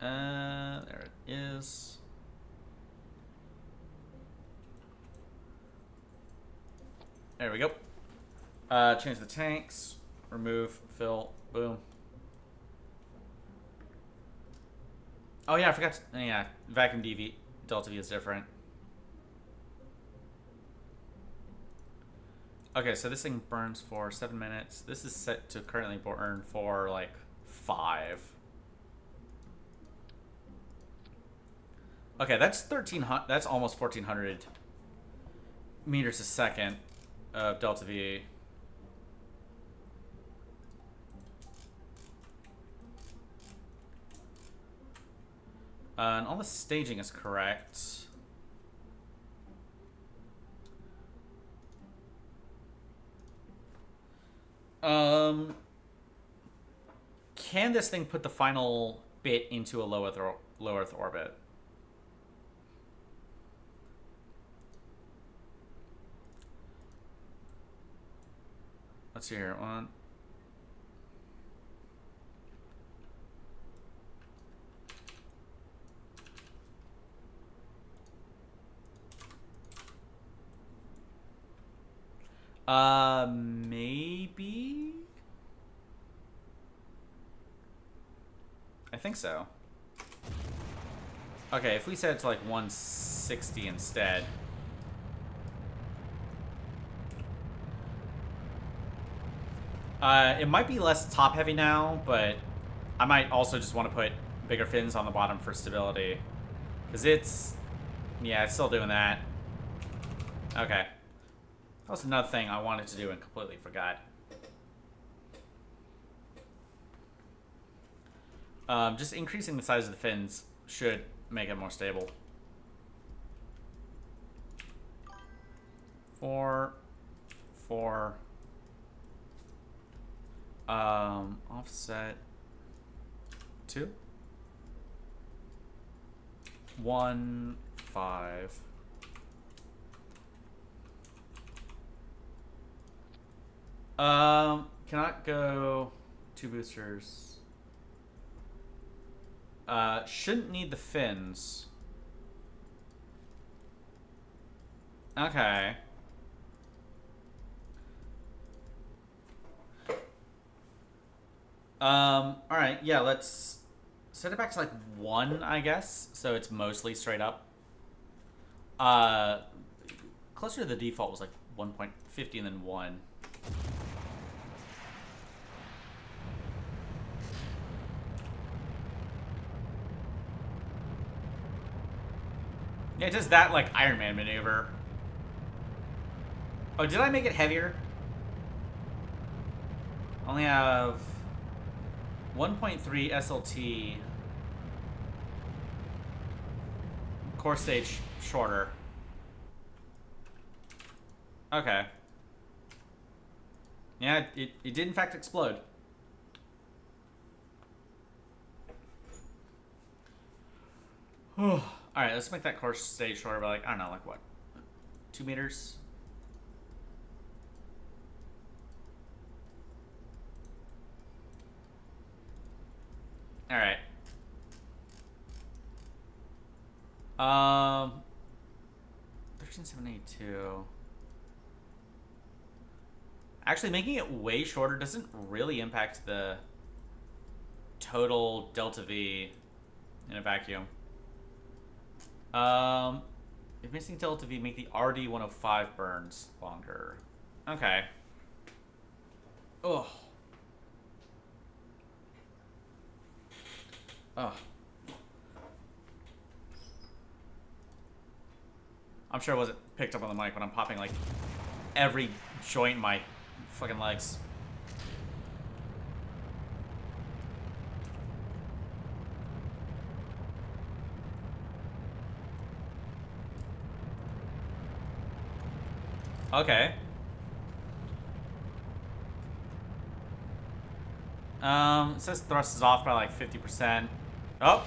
There it is. There we go. Change the tanks. Remove, fill, boom. Oh yeah, I forgot to, yeah, vacuum DV, Delta V is different. Okay, so this thing burns for 7 minutes. This is set to currently burn for like 5. Okay, that's 1300. That's almost 1400 meters a second of Delta V. And all the staging is correct. Can this thing put the final bit into a low Earth orbit? Let's see here. One. Maybe? I think so. Okay, if we set it to like 160 instead. It might be less top heavy now, but I might also just want to put bigger fins on the bottom for stability. Because it's... Yeah, it's still doing that. Okay. That was another thing I wanted to do and completely forgot. Just increasing the size of the fins should make it more stable. 4, 4. Offset 2. 1, 5. Cannot go 2 boosters. Shouldn't need the fins. Okay. Alright, yeah, let's set it back to like 1, I guess. So it's mostly straight up. Closer to the default was like 1.50 and then 1. Yeah, it does that like Iron Man maneuver. Oh, did I make it heavier? Only have 1.3 SLT. Core stage shorter. Okay. Yeah, it did in fact explode. Alright, let's make that core stage shorter by like, I don't know, like what? 2 meters? Alright. 13782. Actually, making it way shorter doesn't really impact the total delta V in a vacuum. If missing delta V, make the RD105 burns longer. Okay. Ugh. Ugh. I'm sure it wasn't picked up on the mic, but I'm popping like every joint in my fucking legs. Okay. It says thrust is off by like 50%. Oh.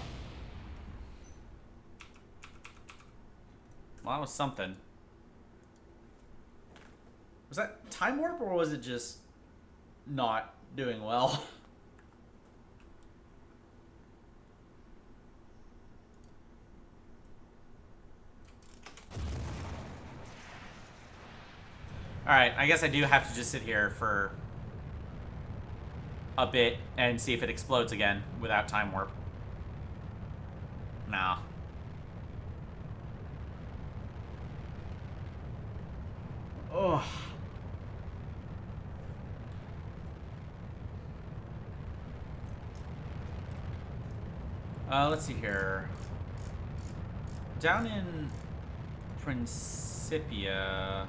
Well, that was something. Was that time warp or was it just not doing well? Alright, I guess I do have to just sit here for a bit and see if it explodes again without time warp. Nah. Ugh. Let's see here. Down in Principia...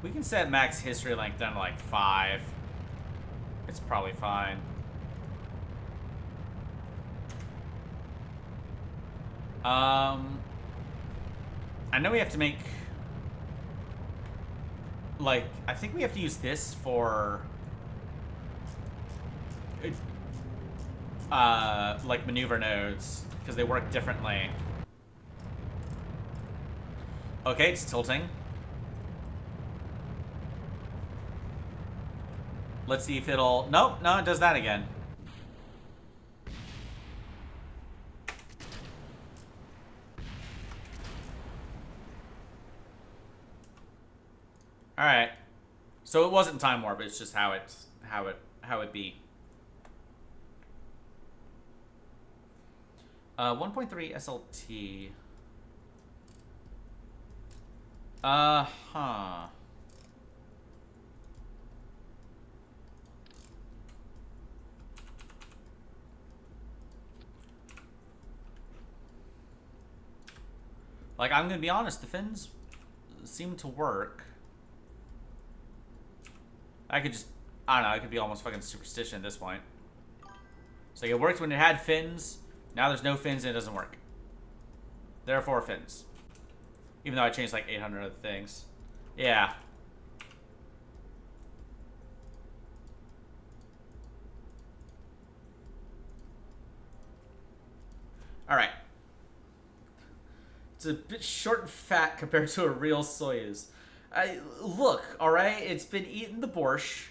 we can set max history length down to like 5. It's probably fine. I know we have to make... like, I think we have to use this for... like, maneuver nodes. Because they work differently. Okay, it's tilting. Let's see if it'll... nope, no, it does that again. Alright. So it wasn't time warp, it's just how it be. 1.3 SLT. Huh. Like, I'm gonna be honest, the fins seem to work. I could just, I don't know, it could be almost fucking superstition at this point. So it worked when it had fins, now there's no fins and it doesn't work. Therefore, fins. Even though I changed like 800 other things. Yeah. Alright. It's a bit short and fat compared to a real Soyuz. Look, alright? It's been eating the borscht.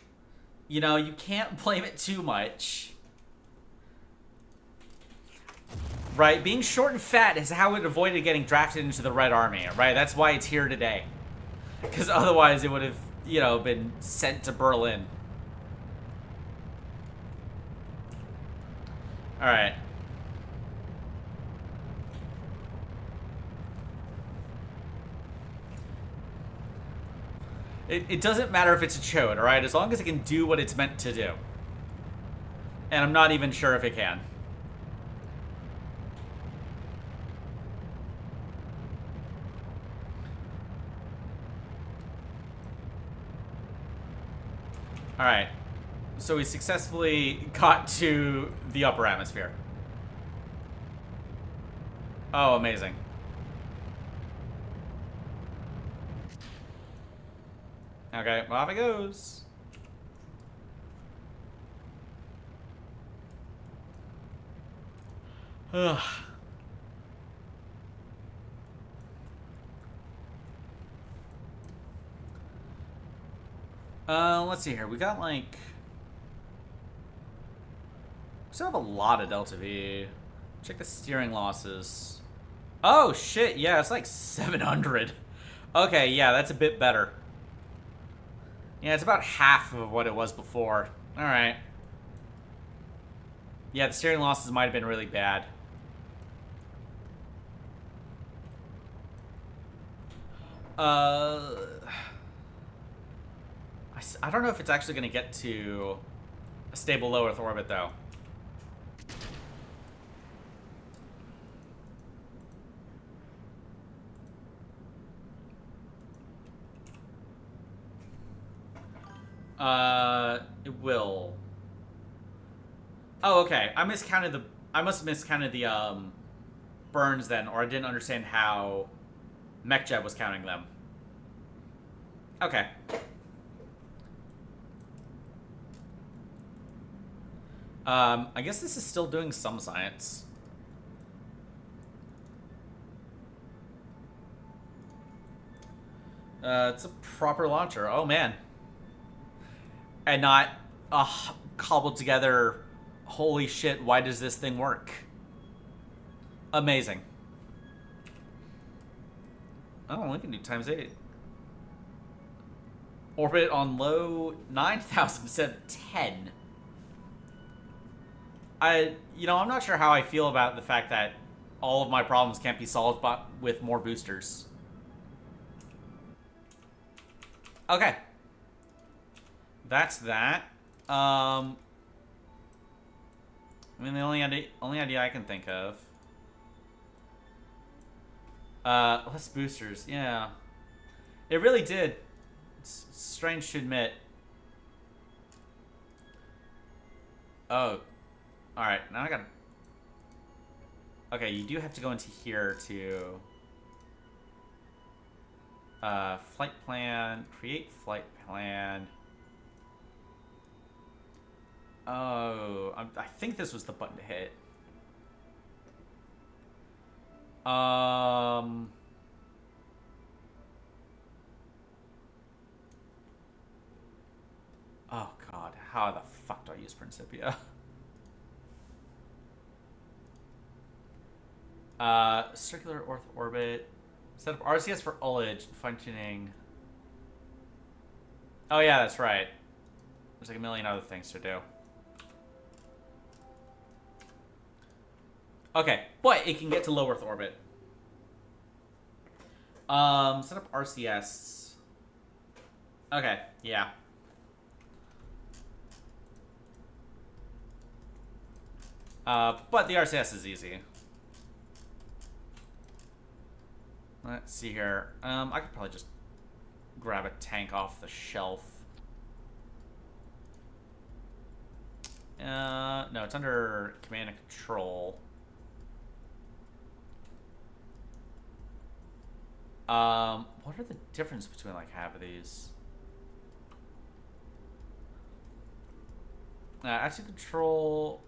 You know, you can't blame it too much. Right? Being short and fat is how it avoided getting drafted into the Red Army, right? That's why it's here today. Because otherwise it would have, you know, been sent to Berlin. Alright. It doesn't matter if it's a chode, alright? As long as it can do what it's meant to do. And I'm not even sure if it can. Alright. So we successfully got to the upper atmosphere. Oh, amazing. Okay, well, off it goes. Ugh. Let's see here. We got, like... We still have a lot of Delta V. Check the steering losses. Oh, shit. Yeah, it's like 700. Okay, yeah, that's a bit better. Yeah, it's about half of what it was before. Alright. Yeah, the steering losses might have been really bad. I don't know if it's actually going to get to a stable low Earth orbit, though. It will. Oh, okay. I must have miscounted the, burns then, or I didn't understand how MechJet was counting them. Okay. I guess this is still doing some science. It's a proper launcher. Oh, man. And not cobbled together, holy shit, why does this thing work? Amazing. Oh, we can do ×8. Orbit on low 9,000 instead of 10. You know, I'm not sure how I feel about the fact that all of my problems can't be solved with more boosters. Okay. That's that. I mean, the only idea I can think of. Less boosters, yeah. It really did. It's strange to admit. Oh. Alright, now I gotta... Okay, you do have to go into here to... flight plan, create flight plan. Oh, I think this was the button to hit. Oh god, how the fuck do I use Principia? Circular Earth orbit. Set up RCS for ullage, fine-tuning. Oh yeah, that's right. There's like a million other things to do. Okay, but it can get to low Earth orbit. Set up RCS. Okay, yeah. But the RCS is easy. Let's see here. I could probably just grab a tank off the shelf. No, it's under command and control. What are the difference between like half of these? Active control.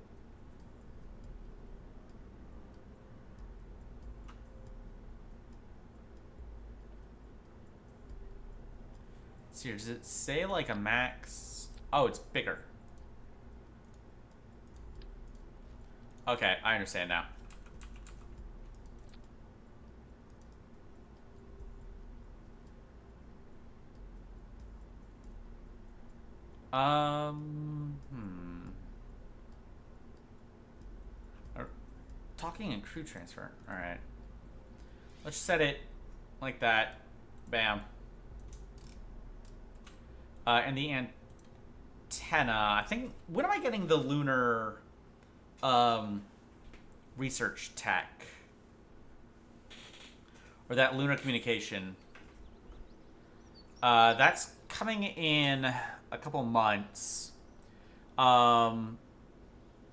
see here. Does it say like a max? Oh, it's bigger. Okay, I understand now. Talking and crew transfer. All right. Let's set it like that. Bam. And the antenna. I think. When am I getting the lunar research tech? Or that lunar communication? That's coming in a couple months. And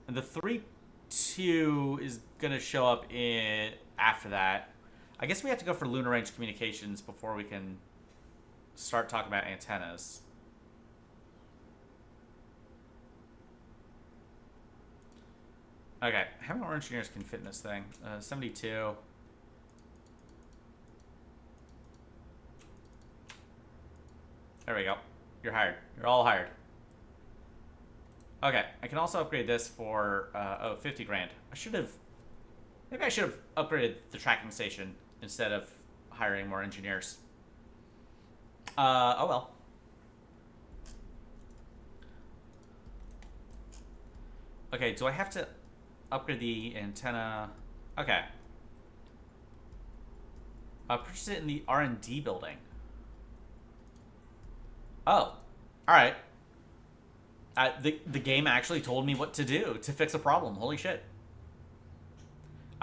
the 3.2 is gonna show up in after that. I guess we have to go for lunar range communications before we can start talking about antennas. Okay, how many more engineers can fit in this thing? 72. There we go. You're hired. You're all hired. Okay, I can also upgrade this for, 50 grand. Maybe I should have upgraded the tracking station instead of hiring more engineers. Oh well. Okay, do I have to upgrade the antenna? Okay. Purchase it in the R&D building. Oh, alright. The game actually told me what to do to fix a problem. Holy shit.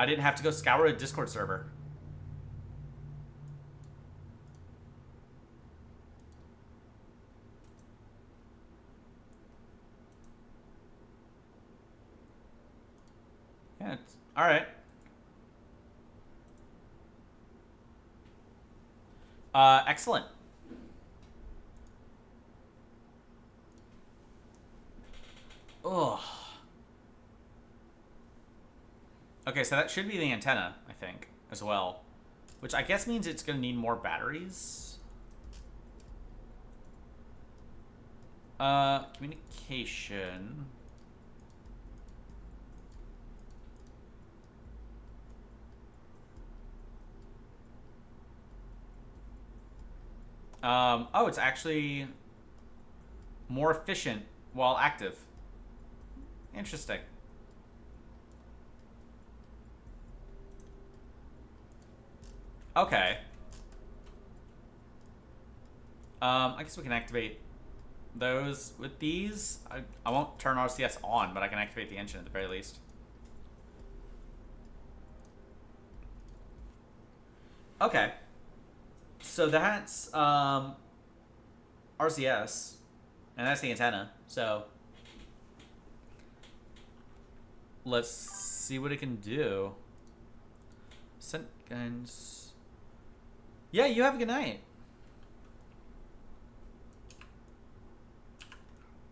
I didn't have to go scour a Discord server. Yeah, it's alright. Excellent. Ugh. Okay, so that should be the antenna, I think, as well. Which I guess means it's going to need more batteries. Communication. Oh, it's actually more efficient while active. Interesting. Okay. I guess we can activate those with these. I won't turn RCS on, but I can activate the engine at the very least. Okay. So that's RCS, and that's the antenna. So let's see what it can do. Sent guns. Yeah, you have a good night.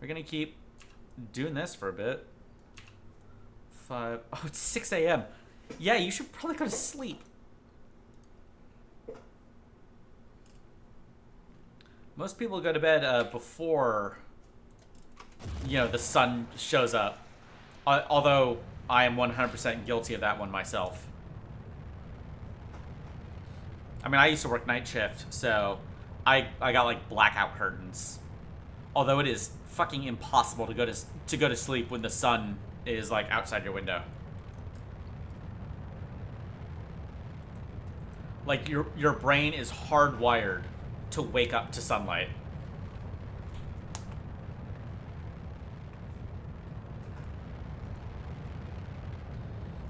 We're gonna keep doing this for a bit. 5. Oh, it's 6 a.m. Yeah, you should probably go to sleep. Most people go to bed before, the sun shows up. Although I am 100% guilty of that one myself. I mean, I used to work night shift, so I got like blackout curtains. Although it is fucking impossible to go to sleep when the sun is like outside your window. Like your brain is hardwired to wake up to sunlight.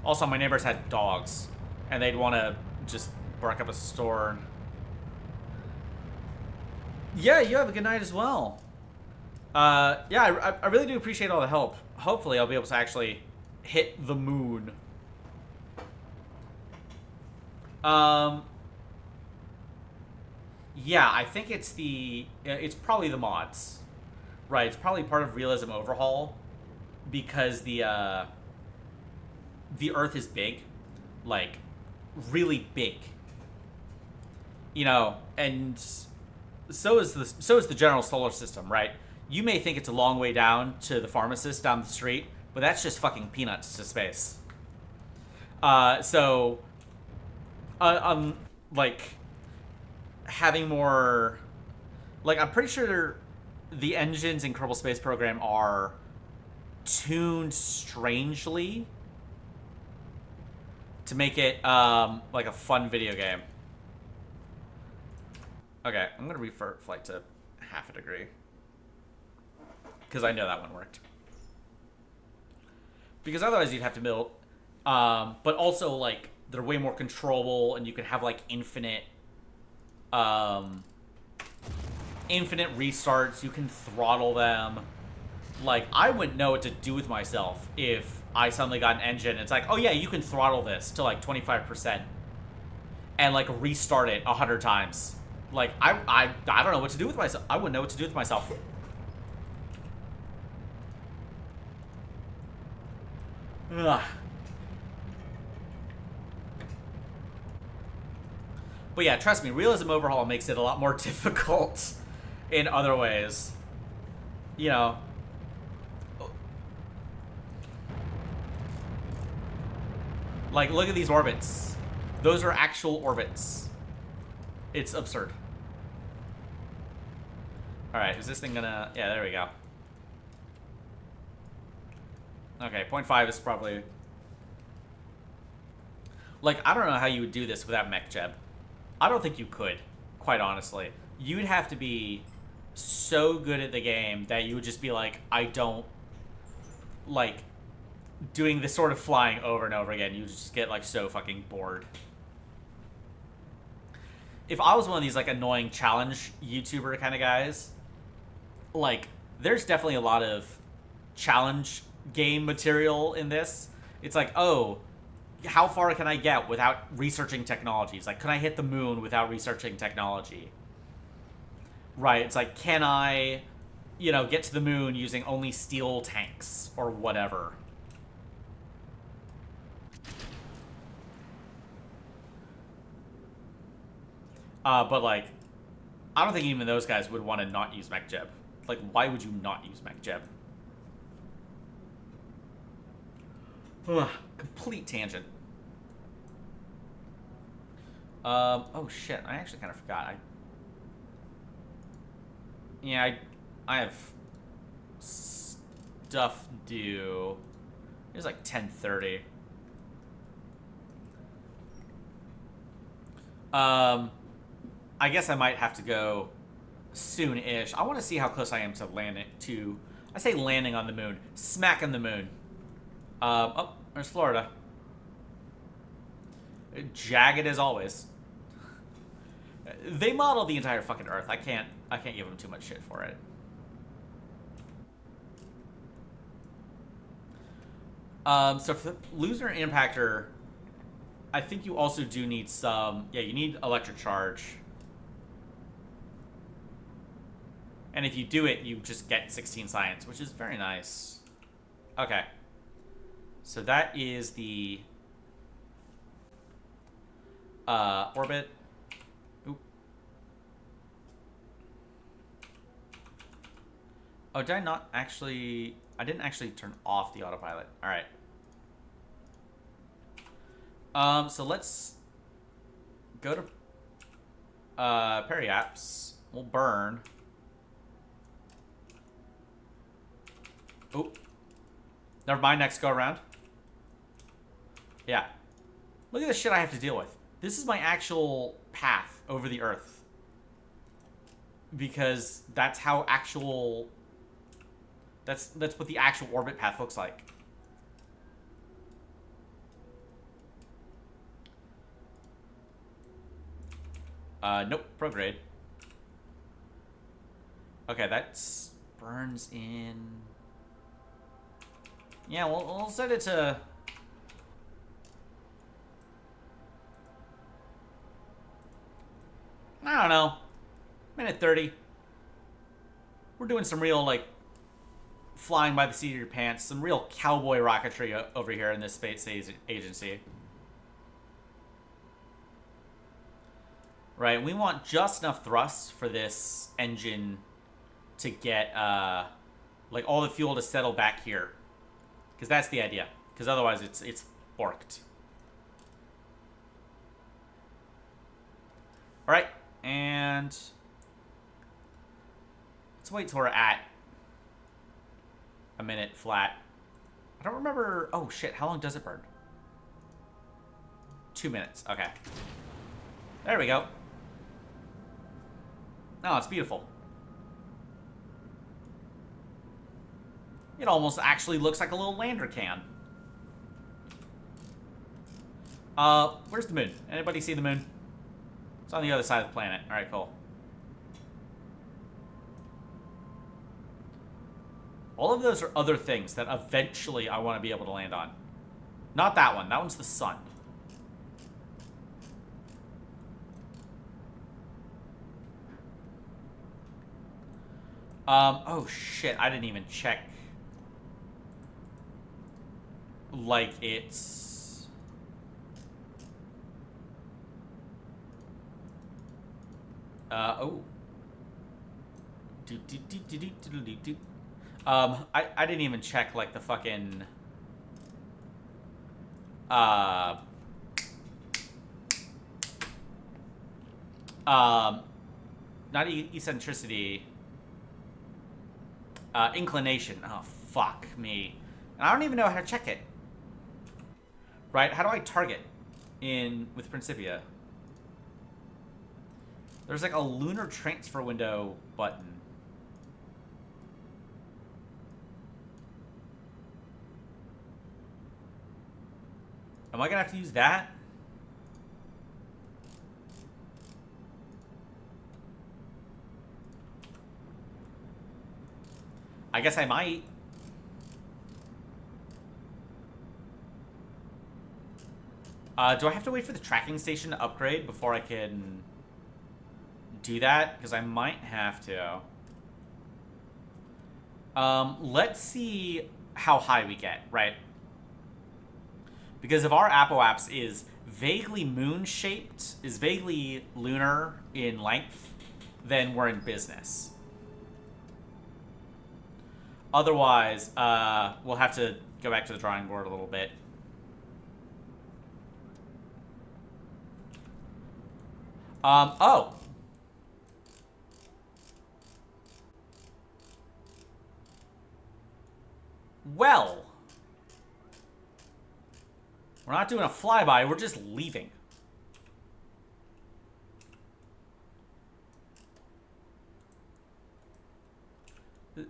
Also, my neighbors had dogs, and they'd want to just bark up a storm. Yeah, you have a good night as well. Yeah, I really do appreciate all the help. Hopefully, I'll be able to actually hit the moon. Yeah, I think it's probably the mods. Right, it's probably part of Realism Overhaul, because the Earth is big, like really big. And so is the general solar system, right? You may think it's a long way down to the pharmacist down the street, but that's just fucking peanuts to space. So, like having more, like I'm pretty sure the engines in Kerbal Space Program are tuned strangely to make it like a fun video game. Okay, I'm gonna revert flight to 1/2 degree because I know that one worked. Because otherwise you'd have to build, but also like they're way more controllable, and you can have like infinite restarts. You can throttle them. Like I wouldn't know what to do with myself if I suddenly got an engine. It's like, oh yeah, you can throttle this to like 25% and like restart it 100 times. Like I don't know what to do with myself. I wouldn't know what to do with myself. Ugh. But yeah, trust me, Realism Overhaul makes it a lot more difficult in other ways. You know. Like, look at these orbits. Those are actual orbits. It's absurd. Alright, is this thing gonna... Yeah, there we go. Okay, 0.5 is probably... Like, I don't know how you would do this without MechJeb. I don't think you could, quite honestly. You'd have to be so good at the game that you would just be like, I don't... Like, doing this sort of flying over and over again. You would just get, like, so fucking bored. If I was one of these, like, annoying challenge YouTuber kind of guys, like, there's definitely a lot of challenge game material in this. It's like, oh, how far can I get without researching technologies? Like, can I hit the moon without researching technology? Right, it's like, can I, you know, get to the moon using only steel tanks or whatever? But, like, I don't think even those guys would want to not use MechJeb. Like, why would you not use MechJeb? Ugh, complete tangent. Oh shit, I actually kind of forgot. I have stuff due. It was like 10:30. I guess I might have to go soon-ish. I want to see how close I am to landing I say landing on the moon. Smacking the moon. Oh, there's Florida. Jagged as always. They model the entire fucking Earth. I can't give them too much shit for it. So for the lunar impactor, I think you also do need some... Yeah, you need electric charge. And if you do it, you just get 16 science, which is very nice. Okay. So that is the orbit. Oop. Oh, did I not actually... I didn't actually turn off the autopilot. All right. So let's go to Periapps. We'll burn. Oop. Never mind, next go around. Yeah. Look at the shit I have to deal with. This is my actual path over the Earth. Because that's how actual... That's what the actual orbit path looks like. Nope, prograde. Okay, that's burns in... Yeah, we'll set it to... I don't know. Minute 30. We're doing some real, like, flying by the seat of your pants. Some real cowboy rocketry over here in this space agency. Right, we want just enough thrust for this engine to get, like, all the fuel to settle back here. Because that's the idea. Because otherwise it's borked. Alright, and let's wait till we're at a minute flat. I don't remember... Oh, shit, how long does it burn? 2 minutes, okay. There we go. Oh, it's beautiful. It almost actually looks like a little lander can. Where's the moon? Anybody see the moon? It's on the other side of the planet. Alright, cool. All of those are other things that eventually I want to be able to land on. Not that one. That one's the sun. Oh shit, I didn't even check. Like, it's... oh. I didn't even check, like, the fucking... not eccentricity... inclination. Oh, fuck me. And I don't even know how to check it. Right? How do I target with Principia? There's like a lunar transfer window button. Am I gonna have to use that? I guess I might. Do I have to wait for the tracking station to upgrade before I can do that? Because I might have to. Let's see how high we get, right? Because if our apoapse is vaguely moon-shaped, is vaguely lunar in length, then we're in business. Otherwise, we'll have to go back to the drawing board a little bit. Oh. Well. We're not doing a flyby, we're just leaving.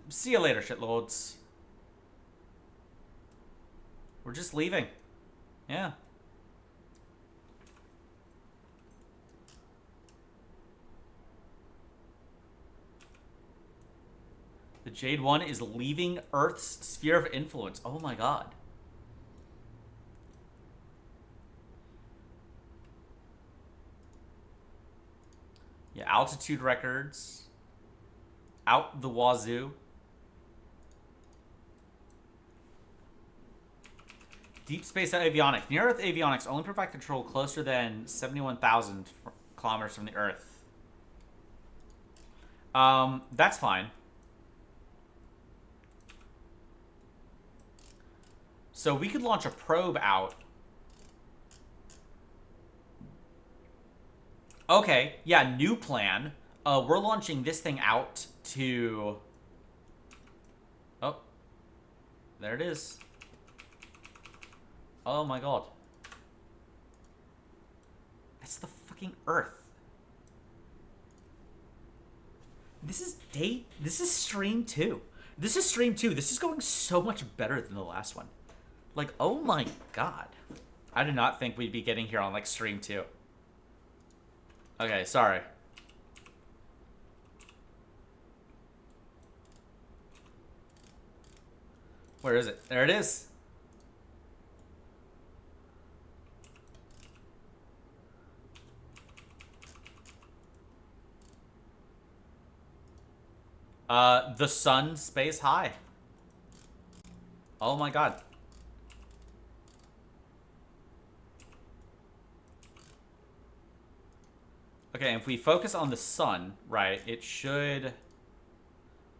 See you later, shitlords. We're just leaving. Yeah. The Jade One is leaving Earth's sphere of influence. Oh my god. Yeah, altitude records. Out the wazoo. Deep space avionics. Near Earth avionics only provide control closer than 71,000 kilometers from the Earth. That's fine. So we could launch a probe out. Okay, yeah, new plan. We're launching this thing out to... Oh. There it is. Oh my god. That's the fucking Earth. This is stream 2. This is stream 2. This is going so much better than the last one. Like, oh my god. I did not think we'd be getting here on, like, stream 2. Okay, sorry. Where is it? There it is. The sun space high. Oh my god. Okay, if we focus on the sun, right, it should...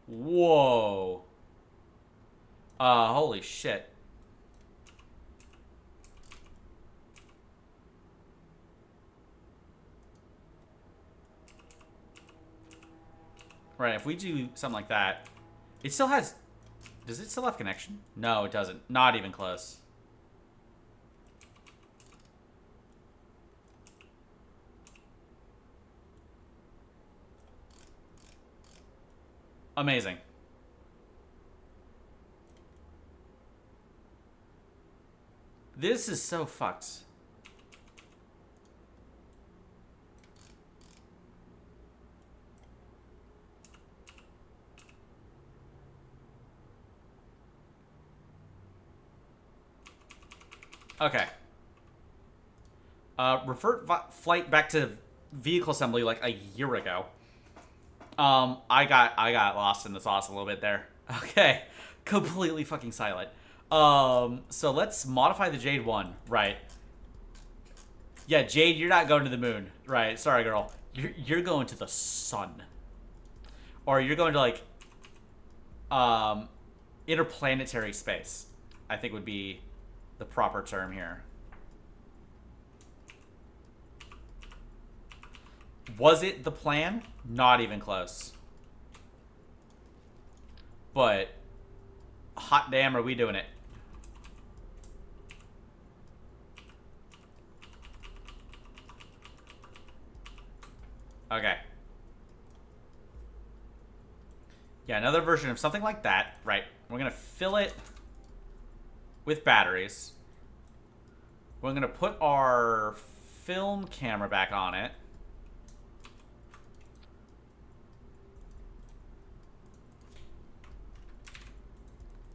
Whoa. Holy shit. Right, if we do something like that, it still has... Does it still have connection? No, it doesn't. Not even close. Amazing. This is so fucked. Okay. Revert flight back to vehicle assembly like a year ago. I got lost in the sauce a little bit there. Okay. Completely fucking silent. So let's modify the Jade 1. Right. Yeah, Jade, you're not going to the moon. Right. Sorry, girl. You're going to the sun. Or you're going to, like, interplanetary space, I think would be the proper term here. Was it the plan? Not even close. But hot damn, are we doing it? Okay. Yeah, another version of something like that. Right. We're going to fill it with batteries. We're going to put our film camera back on it.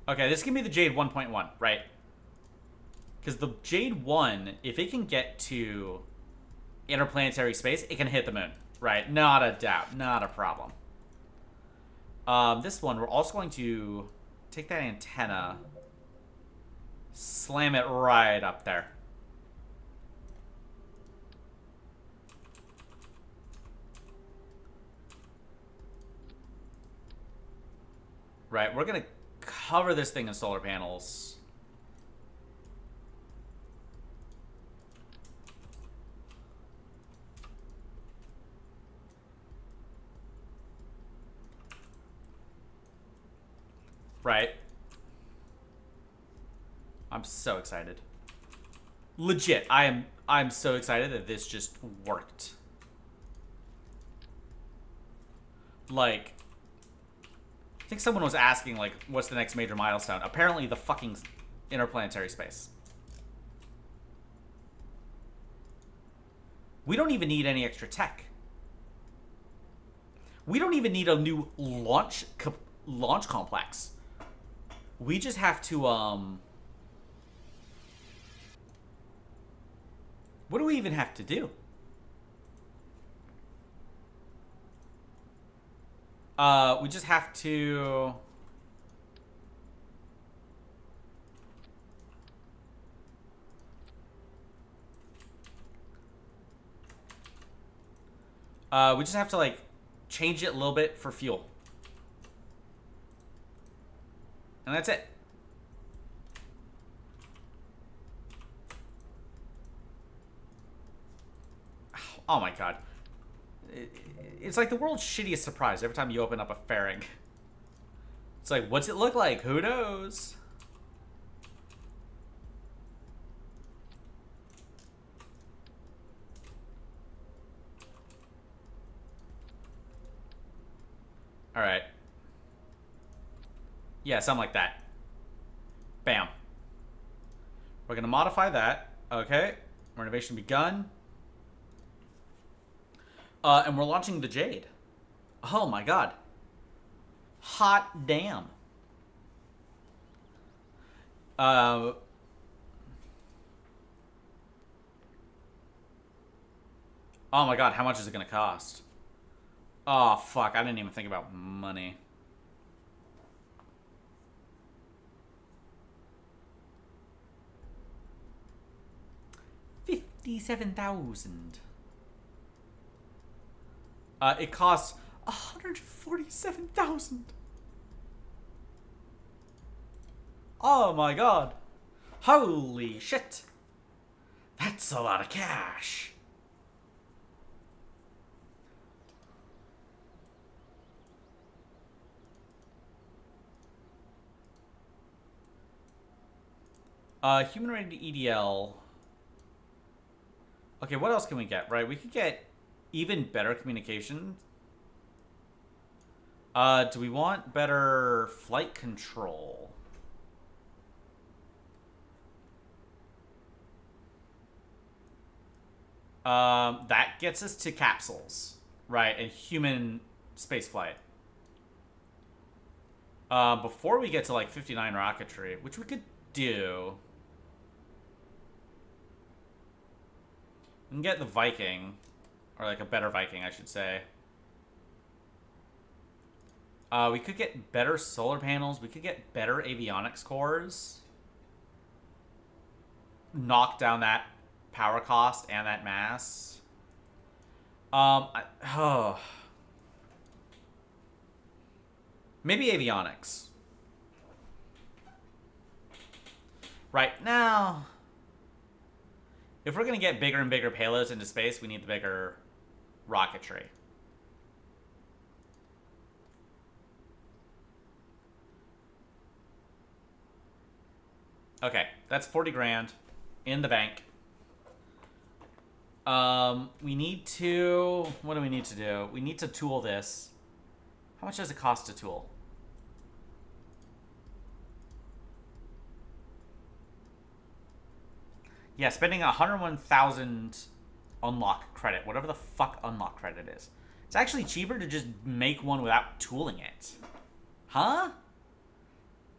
Okay, this can be the Jade 1.1, right? Because the Jade 1, if it can get to interplanetary space, it can hit the moon, right? Not a doubt, not a problem. This one, we're also going to take that antenna, slam it right up there. Right, we're going to cover this thing in solar panels. Right. I'm so excited. Legit, I'm so excited that this just worked. Like, I think someone was asking, like, what's the next major milestone? Apparently the fucking interplanetary space. We don't even need any extra tech. We don't even need a new launch complex. We just have to, what do we even have to do? We just have to... we just have to, like, change it a little bit for fuel. And that's it. Oh my god. It's like the world's shittiest surprise every time you open up a fairing. It's like, what's it look like? Who knows? Alright. Yeah, something like that. Bam. We're gonna modify that. Okay. Renovation begun. And we're launching the Jade. Oh my god. Hot damn. Oh my god, how much is it gonna cost? Oh fuck, I didn't even think about money. $57,000. It costs 147,000. Oh my god. Holy shit. That's a lot of cash. Human rated EDL. Okay, what else can we get? Right, we could get even better communication. Do we want better flight control? That gets us to capsules, right, and human spaceflight. Before we get to like 59 rocketry, which we could do. We can get the Viking, or like a better Viking, I should say. We could get better solar panels. We could get better avionics cores. Knock down that power cost and that mass. Maybe avionics. Right now, if we're going to get bigger and bigger payloads into space, we need the bigger rocketry. Okay, that's 40 grand in the bank. We need to... What do we need to do? We need to tool this. How much does it cost to tool? Yeah, spending 101,000 unlock credit. Whatever the fuck unlock credit is. It's actually cheaper to just make one without tooling it. Huh?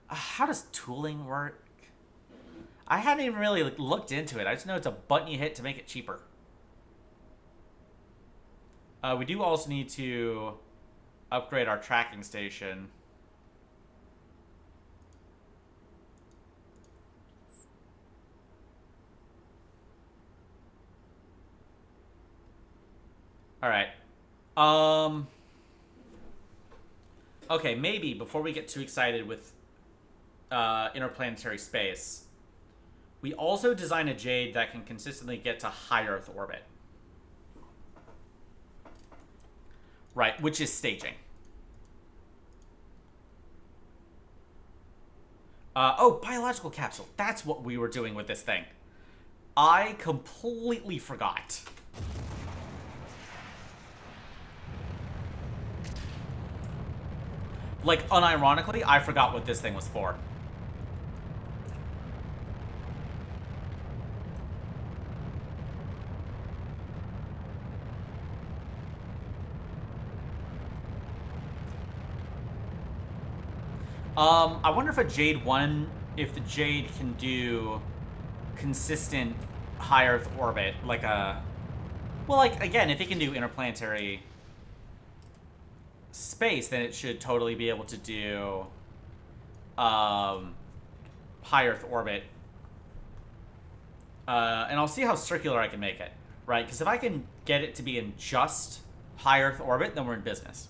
How does tooling work? I hadn't even really looked into it. I just know it's a button you hit to make it cheaper. We do also need to upgrade our tracking station. Alright. Okay, maybe before we get too excited with interplanetary space, we also design a Jade that can consistently get to high Earth orbit. Right, which is staging. Oh, biological capsule. That's what we were doing with this thing. I completely forgot. Like, unironically, I forgot what this thing was for. I wonder if a Jade 1, if the Jade can do consistent high Earth orbit, like a... Well, like, again, if it can do interplanetary space, then it should totally be able to do high Earth orbit. And I'll see how circular I can make it, right? Because if I can get it to be in just high Earth orbit, then we're in business.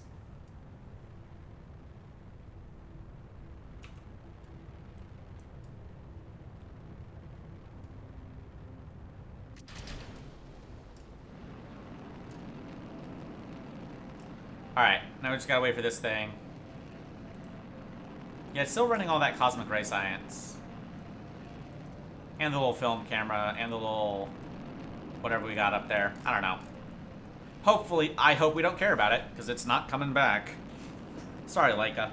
Alright, now we just gotta wait for this thing. Yeah, it's still running all that cosmic ray science. And the little film camera, and the little... whatever we got up there. I don't know. Hopefully, I hope we don't care about it, because it's not coming back. Sorry, Leica.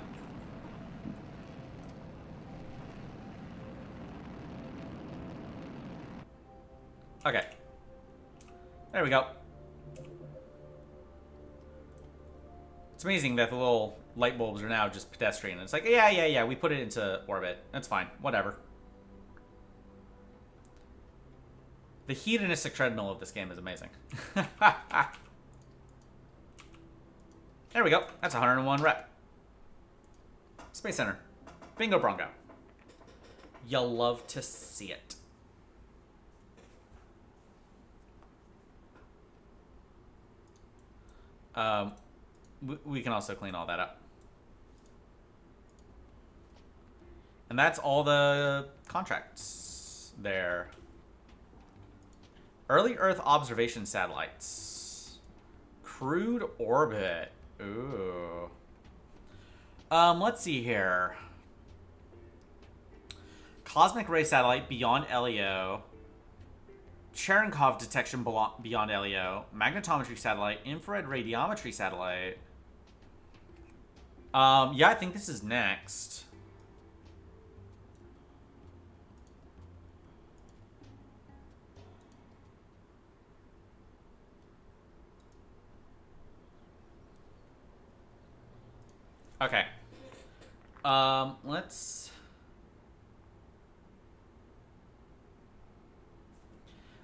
Okay. There we go. It's amazing that the little light bulbs are now just pedestrian. It's like, yeah, we put it into orbit. That's fine. Whatever. The hedonistic treadmill of this game is amazing. There we go. That's 101 rep. Space Center. Bingo Bronco. You'll love to see it. Um, we can also clean all that up. And that's all the contracts there. Early Earth observation satellites. Crude orbit. Ooh. Let's see here. Cosmic ray satellite beyond LEO. Cherenkov detection beyond LEO. Magnetometry satellite. Infrared radiometry satellite. Yeah, I think this is next. Okay. Let's...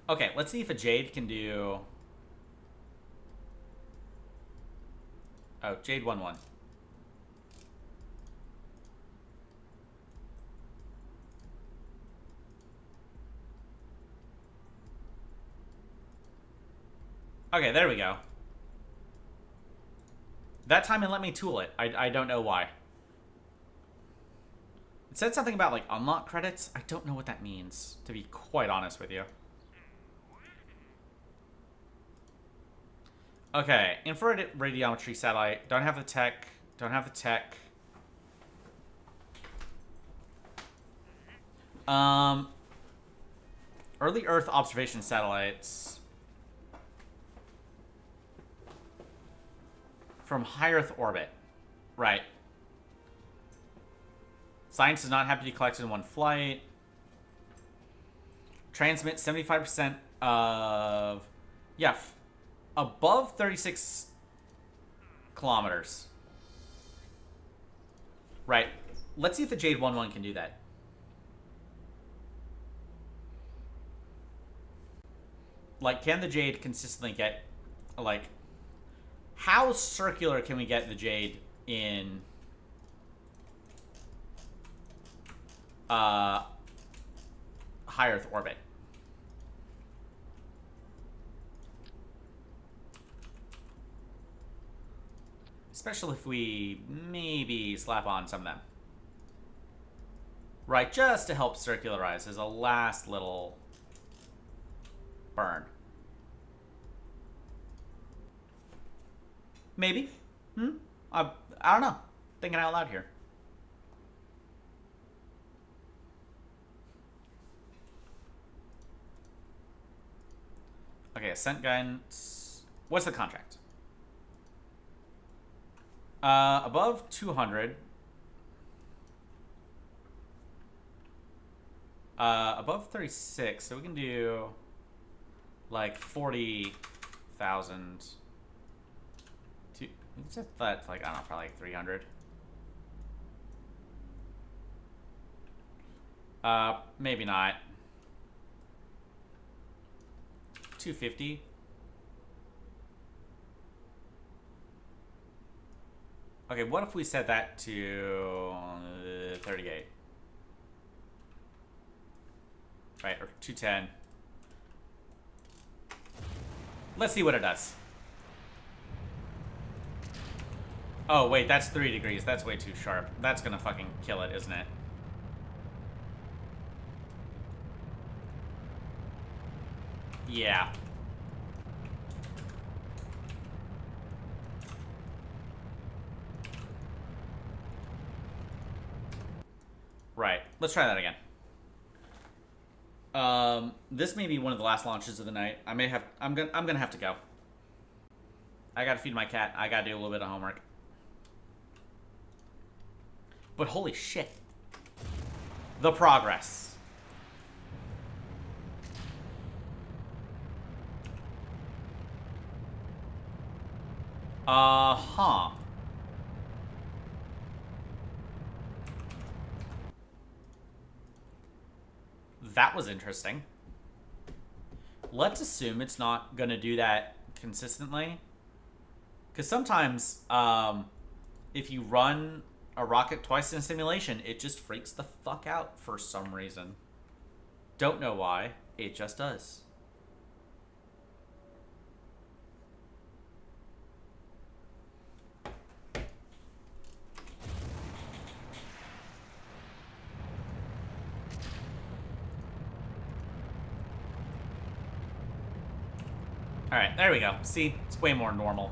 Okay, let's see if a Jade can do... Oh, Jade 1-1. Okay, there we go. That time it let me tool it. I don't know why. It said something about, like, unlock credits. I don't know what that means, to be quite honest with you. Okay, infrared radiometry satellite. Don't have the tech. Don't have the tech. Early Earth observation satellites. From high Earth orbit. Right. Science does not have to be collected in one flight. Transmit 75% of... Yeah. Above 36 kilometers. Right. Let's see if the Jade 1-1 can do that. Like, can the Jade consistently get... Like... How circular can we get the Jade in high Earth orbit? Especially if we maybe slap on some of them. Right, just to help circularize as a last little burn. Maybe. I don't know. Thinking out loud here. Okay, ascent guidance. What's the contract? Above 200. Above 36, so we can do like 40,000. We can set that to like, I don't know, probably like 300. Maybe not. 250. Okay, what if we set that to 38? Right, or 210. Let's see what it does. Oh, wait, that's 3 degrees. That's way too sharp. That's gonna fucking kill it, isn't it? Yeah. Right. Let's try that again. This may be one of the last launches of the night. I'm gonna have to go. I gotta feed my cat. I gotta do a little bit of homework. But holy shit. The progress. Uh-huh. That was interesting. Let's assume it's not gonna do that consistently. Because sometimes, if you run a rocket twice in a simulation, it just freaks the fuck out for some reason. Don't know why. It just does. Alright, there we go. See? It's way more normal.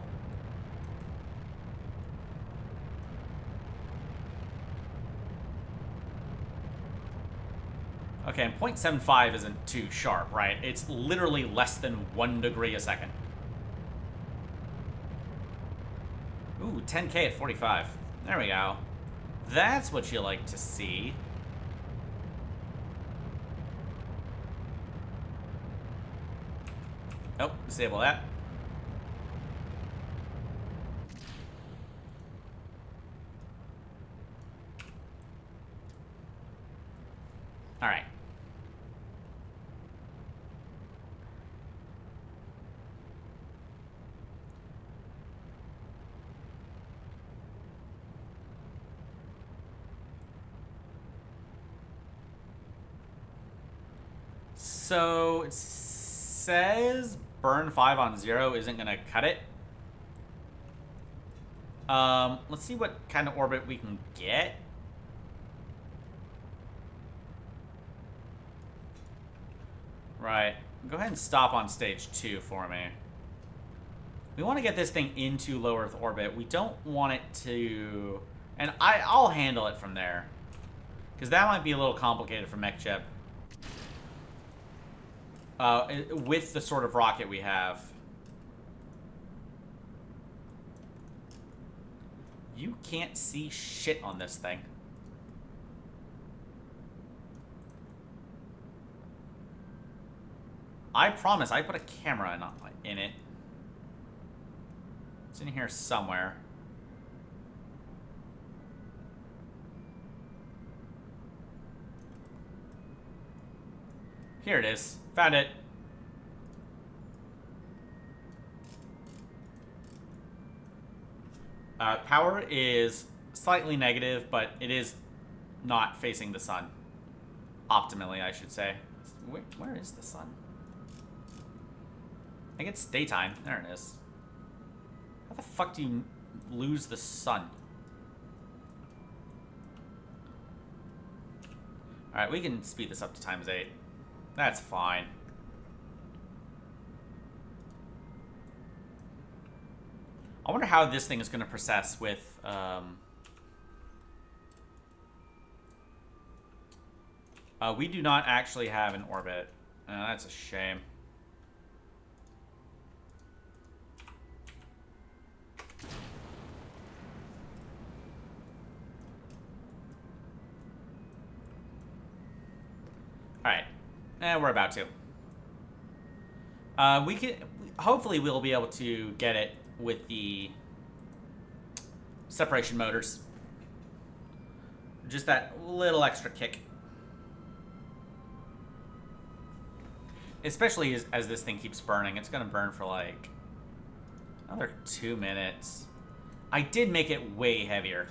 Okay, and 0.75 isn't too sharp, right? It's literally less than 1 degree a second. Ooh, 10K at 45. There we go. That's what you like to see. Oh, disable that. Alright. So, it says burn 5 on 0 isn't going to cut it. Let's see what kind of orbit we can get. Right. Go ahead and stop on stage 2 for me. We want to get this thing into low Earth orbit. We don't want it to... And I'll handle it from there. Because that might be a little complicated for MechJeb. With the sort of rocket we have. You can't see shit on this thing. I promise, I put a camera in it. It's in here somewhere. Here it is. Found it. Power is slightly negative, but it is not facing the sun. Optimally, I should say. Where is the sun? I think it's daytime. There it is. How the fuck do you lose the sun? Alright, we can speed this up to ×8. That's fine. I wonder how this thing is going to process with... we do not actually have an orbit. That's a shame. Alright. We're about to. We can... Hopefully we'll be able to get it with the separation motors. Just that little extra kick. Especially as this thing keeps burning. It's going to burn for like another 2 minutes. I did make it way heavier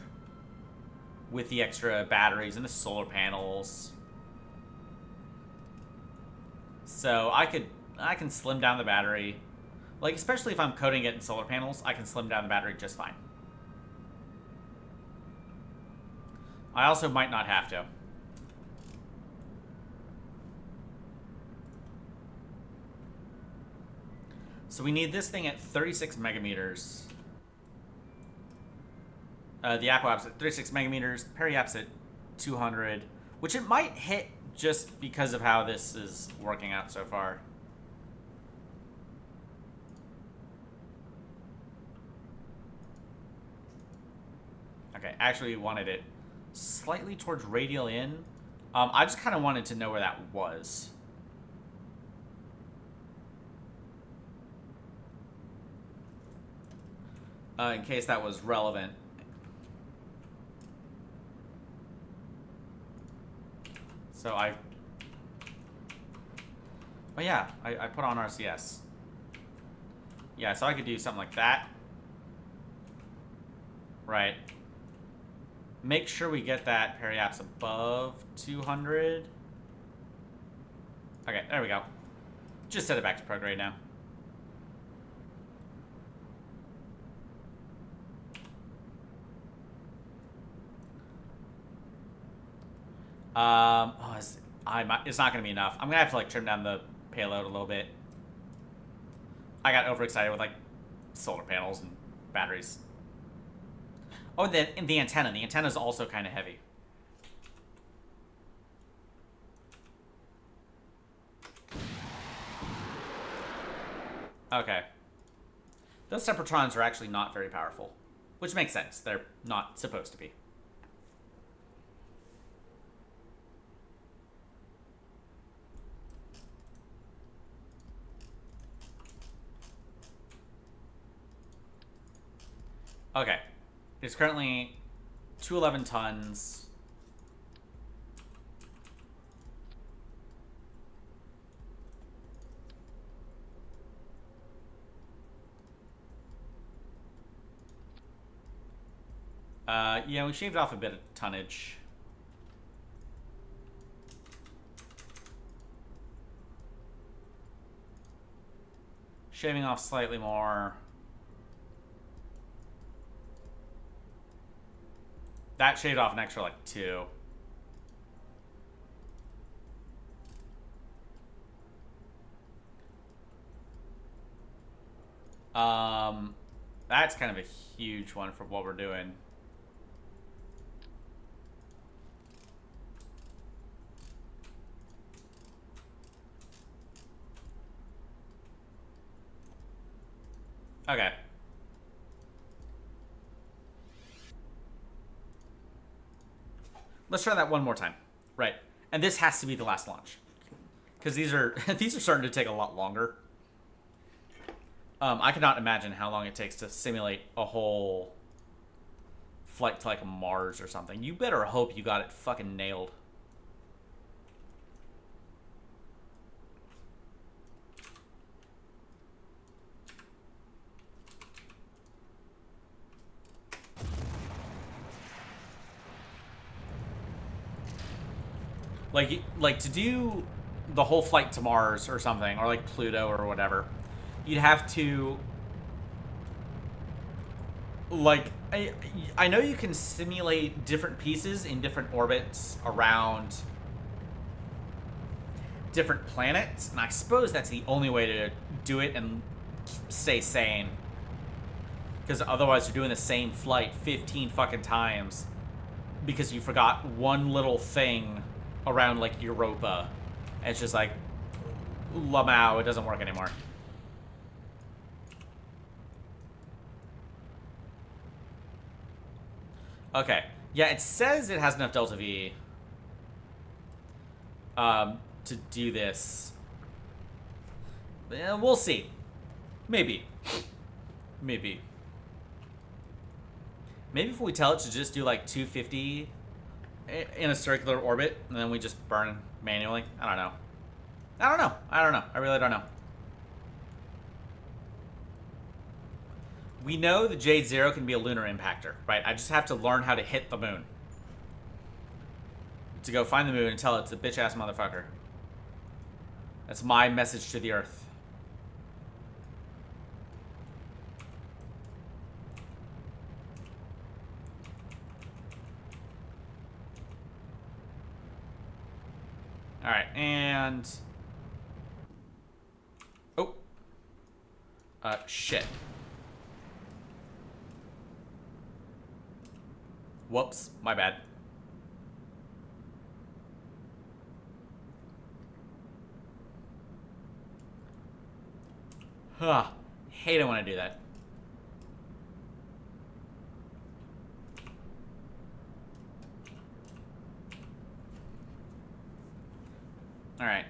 with the extra batteries and the solar panels. So I can slim down the battery. Like, especially if I'm coating it in solar panels, I can slim down the battery just fine. I also might not have to. So we need this thing at 36 megameters. The Aquap's at 36 megameters. The Periap's at 200, which it might hit just because of how this is working out so far. Okay, actually wanted it slightly towards radial in. I just kind of wanted to know where that was. In case that was relevant. So oh yeah, I put on RCS. Yeah, so I could do something like that. Right. Make sure we get that Periapse above 200. Okay, there we go. Just set it back to prograde now. It's not going to be enough. I'm going to have to like trim down the payload a little bit. I got overexcited with, like, solar panels and batteries. Oh, the antenna. The antenna is also kind of heavy. Okay. Those separatrons are actually not very powerful. Which makes sense. They're not supposed to be. Okay. It's currently 211 tons. Yeah, we shaved off a bit of tonnage. Shaving off slightly more. That shaved off an extra, like, 2. That's kind of a huge one for what we're doing. Okay. Let's try that one more time. Right. And this has to be the last launch. Because these are these are starting to take a lot longer. I cannot imagine how long it takes to simulate a whole flight to, like, Mars or something. You better hope you got it fucking nailed. Like to do the whole flight to Mars or something, or like Pluto or whatever, you'd have to, like, I know you can simulate different pieces in different orbits around different planets, and I suppose that's the only way to do it and stay sane. Because otherwise you're doing the same flight 15 fucking times because you forgot one little thing around, like, Europa. And it's just like, Lamau, it doesn't work anymore. Okay. Yeah, it says it has enough Delta V to do this. We'll see. Maybe. Maybe. Maybe if we tell it to just do, like, 250 in a circular orbit, and then we just burn manually. I don't know. I really don't know. We know the Jade Zero can be a lunar impactor, right? I just have to learn how to hit the moon. To go find the moon and tell it it's a bitch-ass motherfucker. That's my message to the Earth. Alright, and... Oh. Shit. Whoops, my bad. Huh. Hate it when I do that. Alright.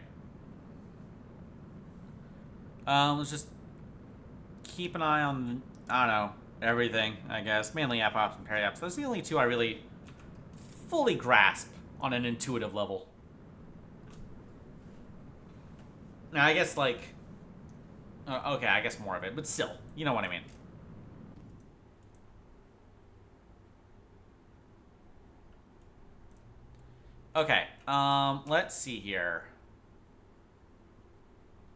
Let's just keep an eye on, I don't know, everything, I guess. Mainly app-ops and peri-ops. Those are the only two I really fully grasp on an intuitive level. Now, I guess, like... okay, I guess more of it, but still, you know what I mean. Okay, let's see here.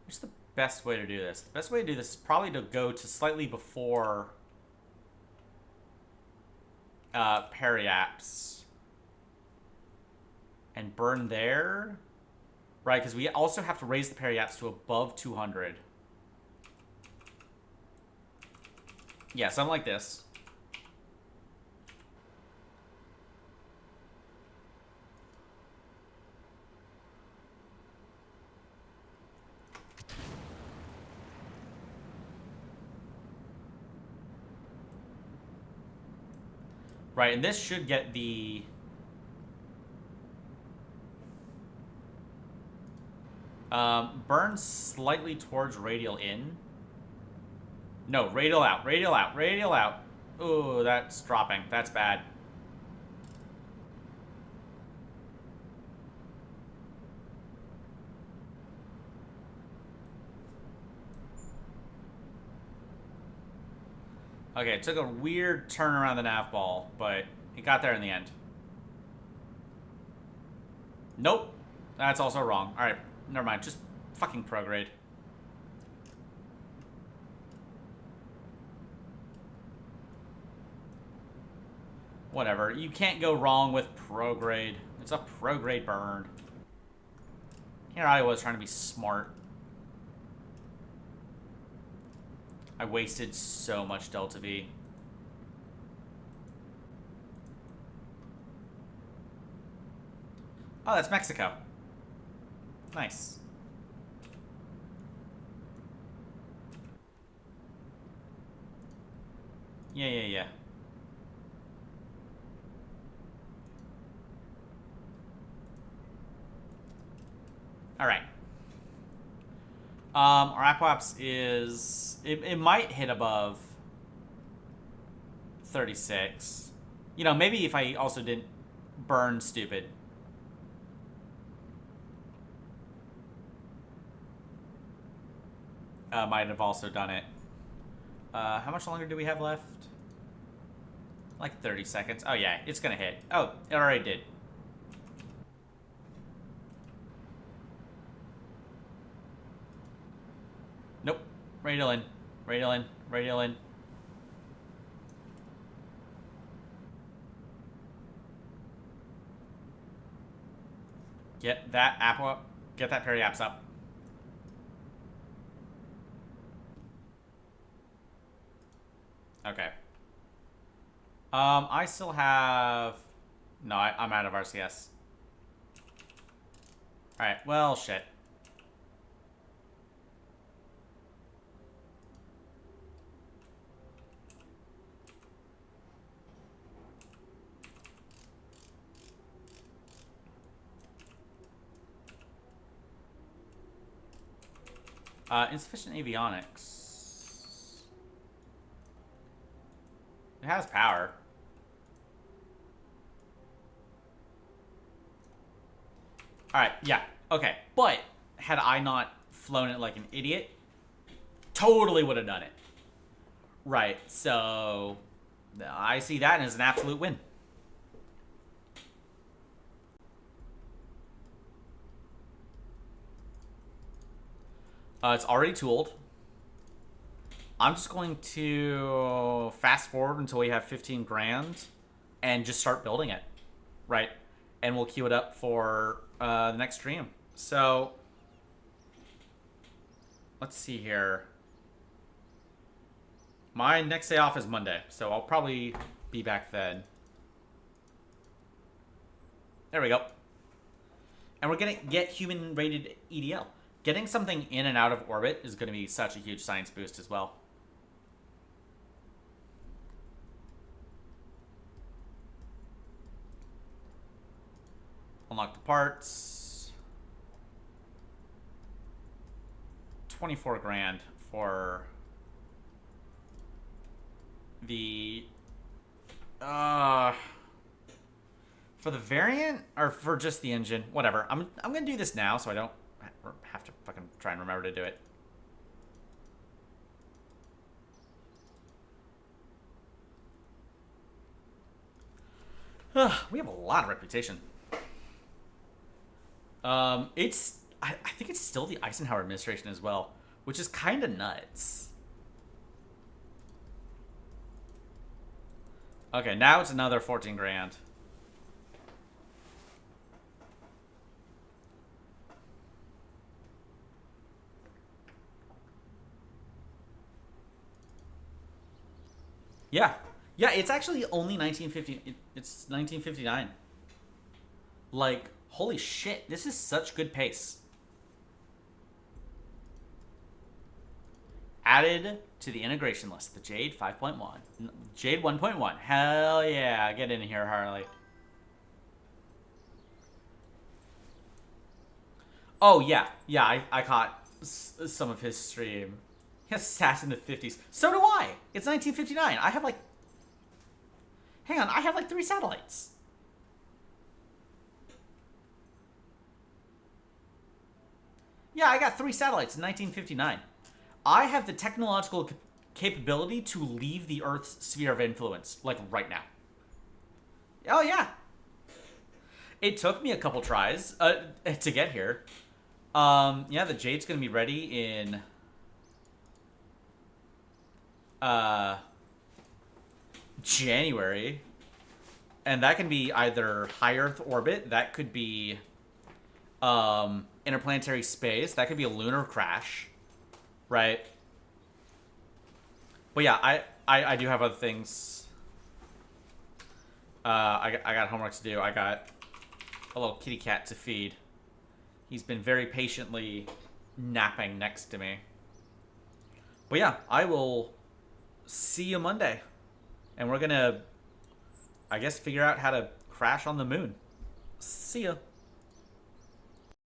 What's the best way to do this? The best way to do this is probably to go to slightly before peri-apps and burn there, right? Because we also have to raise the peri-apps to above 200. Yeah, something like this. Right, and this should get the... burn slightly towards radial in. No, radial out, radial out, radial out. Ooh, that's dropping. That's bad. Okay, it took a weird turn around the nav ball, but it got there in the end. Nope. That's also wrong. Alright, never mind. Just fucking prograde. Whatever. You can't go wrong with prograde. It's a prograde burn. Here I was trying to be smart. I wasted so much Delta V. Oh, that's Mexico. Nice. Yeah. Alright. Our apoapse is... It might hit above 36. You know, maybe if I also didn't burn stupid. Might have also done it. How much longer do we have left? Like 30 seconds. Oh, yeah, it's gonna hit. Oh, it already did. Nope. Radial in. Radial in. Radial in. Get that apple up. Get that periapse up. Okay. I still have... No, I'm out of RCS. Alright, well, shit. Insufficient avionics. It has power. Alright, yeah. Okay. But, had I not flown it like an idiot, totally would have done it. Right, so... I see that as an absolute win. It's already tooled. I'm just going to fast forward until we have 15 grand and just start building it. Right. And we'll queue it up for the next stream. So, let's see here. My next day off is Monday, so I'll probably be back then. There we go. And we're going to get human-rated EDL. Getting something in and out of orbit is going to be such a huge science boost as well. Unlock the parts. 24 grand for the variant or for just the engine, whatever. I'm gonna do this now so I don't have to fucking try and remember to do it. We have a lot of reputation. I think it's still the Eisenhower administration as well, which is kind of nuts. Okay, now it's another 14 grand. Yeah. Yeah, it's actually only 1950. It's 1959. Like, holy shit, this is such good pace. Added to the integration list, the Jade 5.1. Jade 1.1. Hell yeah, get in here, Harley. Oh, yeah. Yeah, I caught some of his stream. He has stats in the 50s. So do I. It's 1959. I have like... Hang on, I have like 3 satellites. Yeah, I got 3 satellites in 1959. I have the technological capability to leave the Earth's sphere of influence, like right now. Oh, yeah. It took me a couple tries to get here. Yeah, the Jade's gonna be ready in January, and that can be either high Earth orbit, that could be interplanetary space, that could be a lunar crash, right? But yeah, I do have other things. I got homework to do. I got a little kitty cat to feed. He's been very patiently napping next to me. But yeah, I will see you Monday. And we're gonna, I guess, figure out how to crash on the moon. See ya.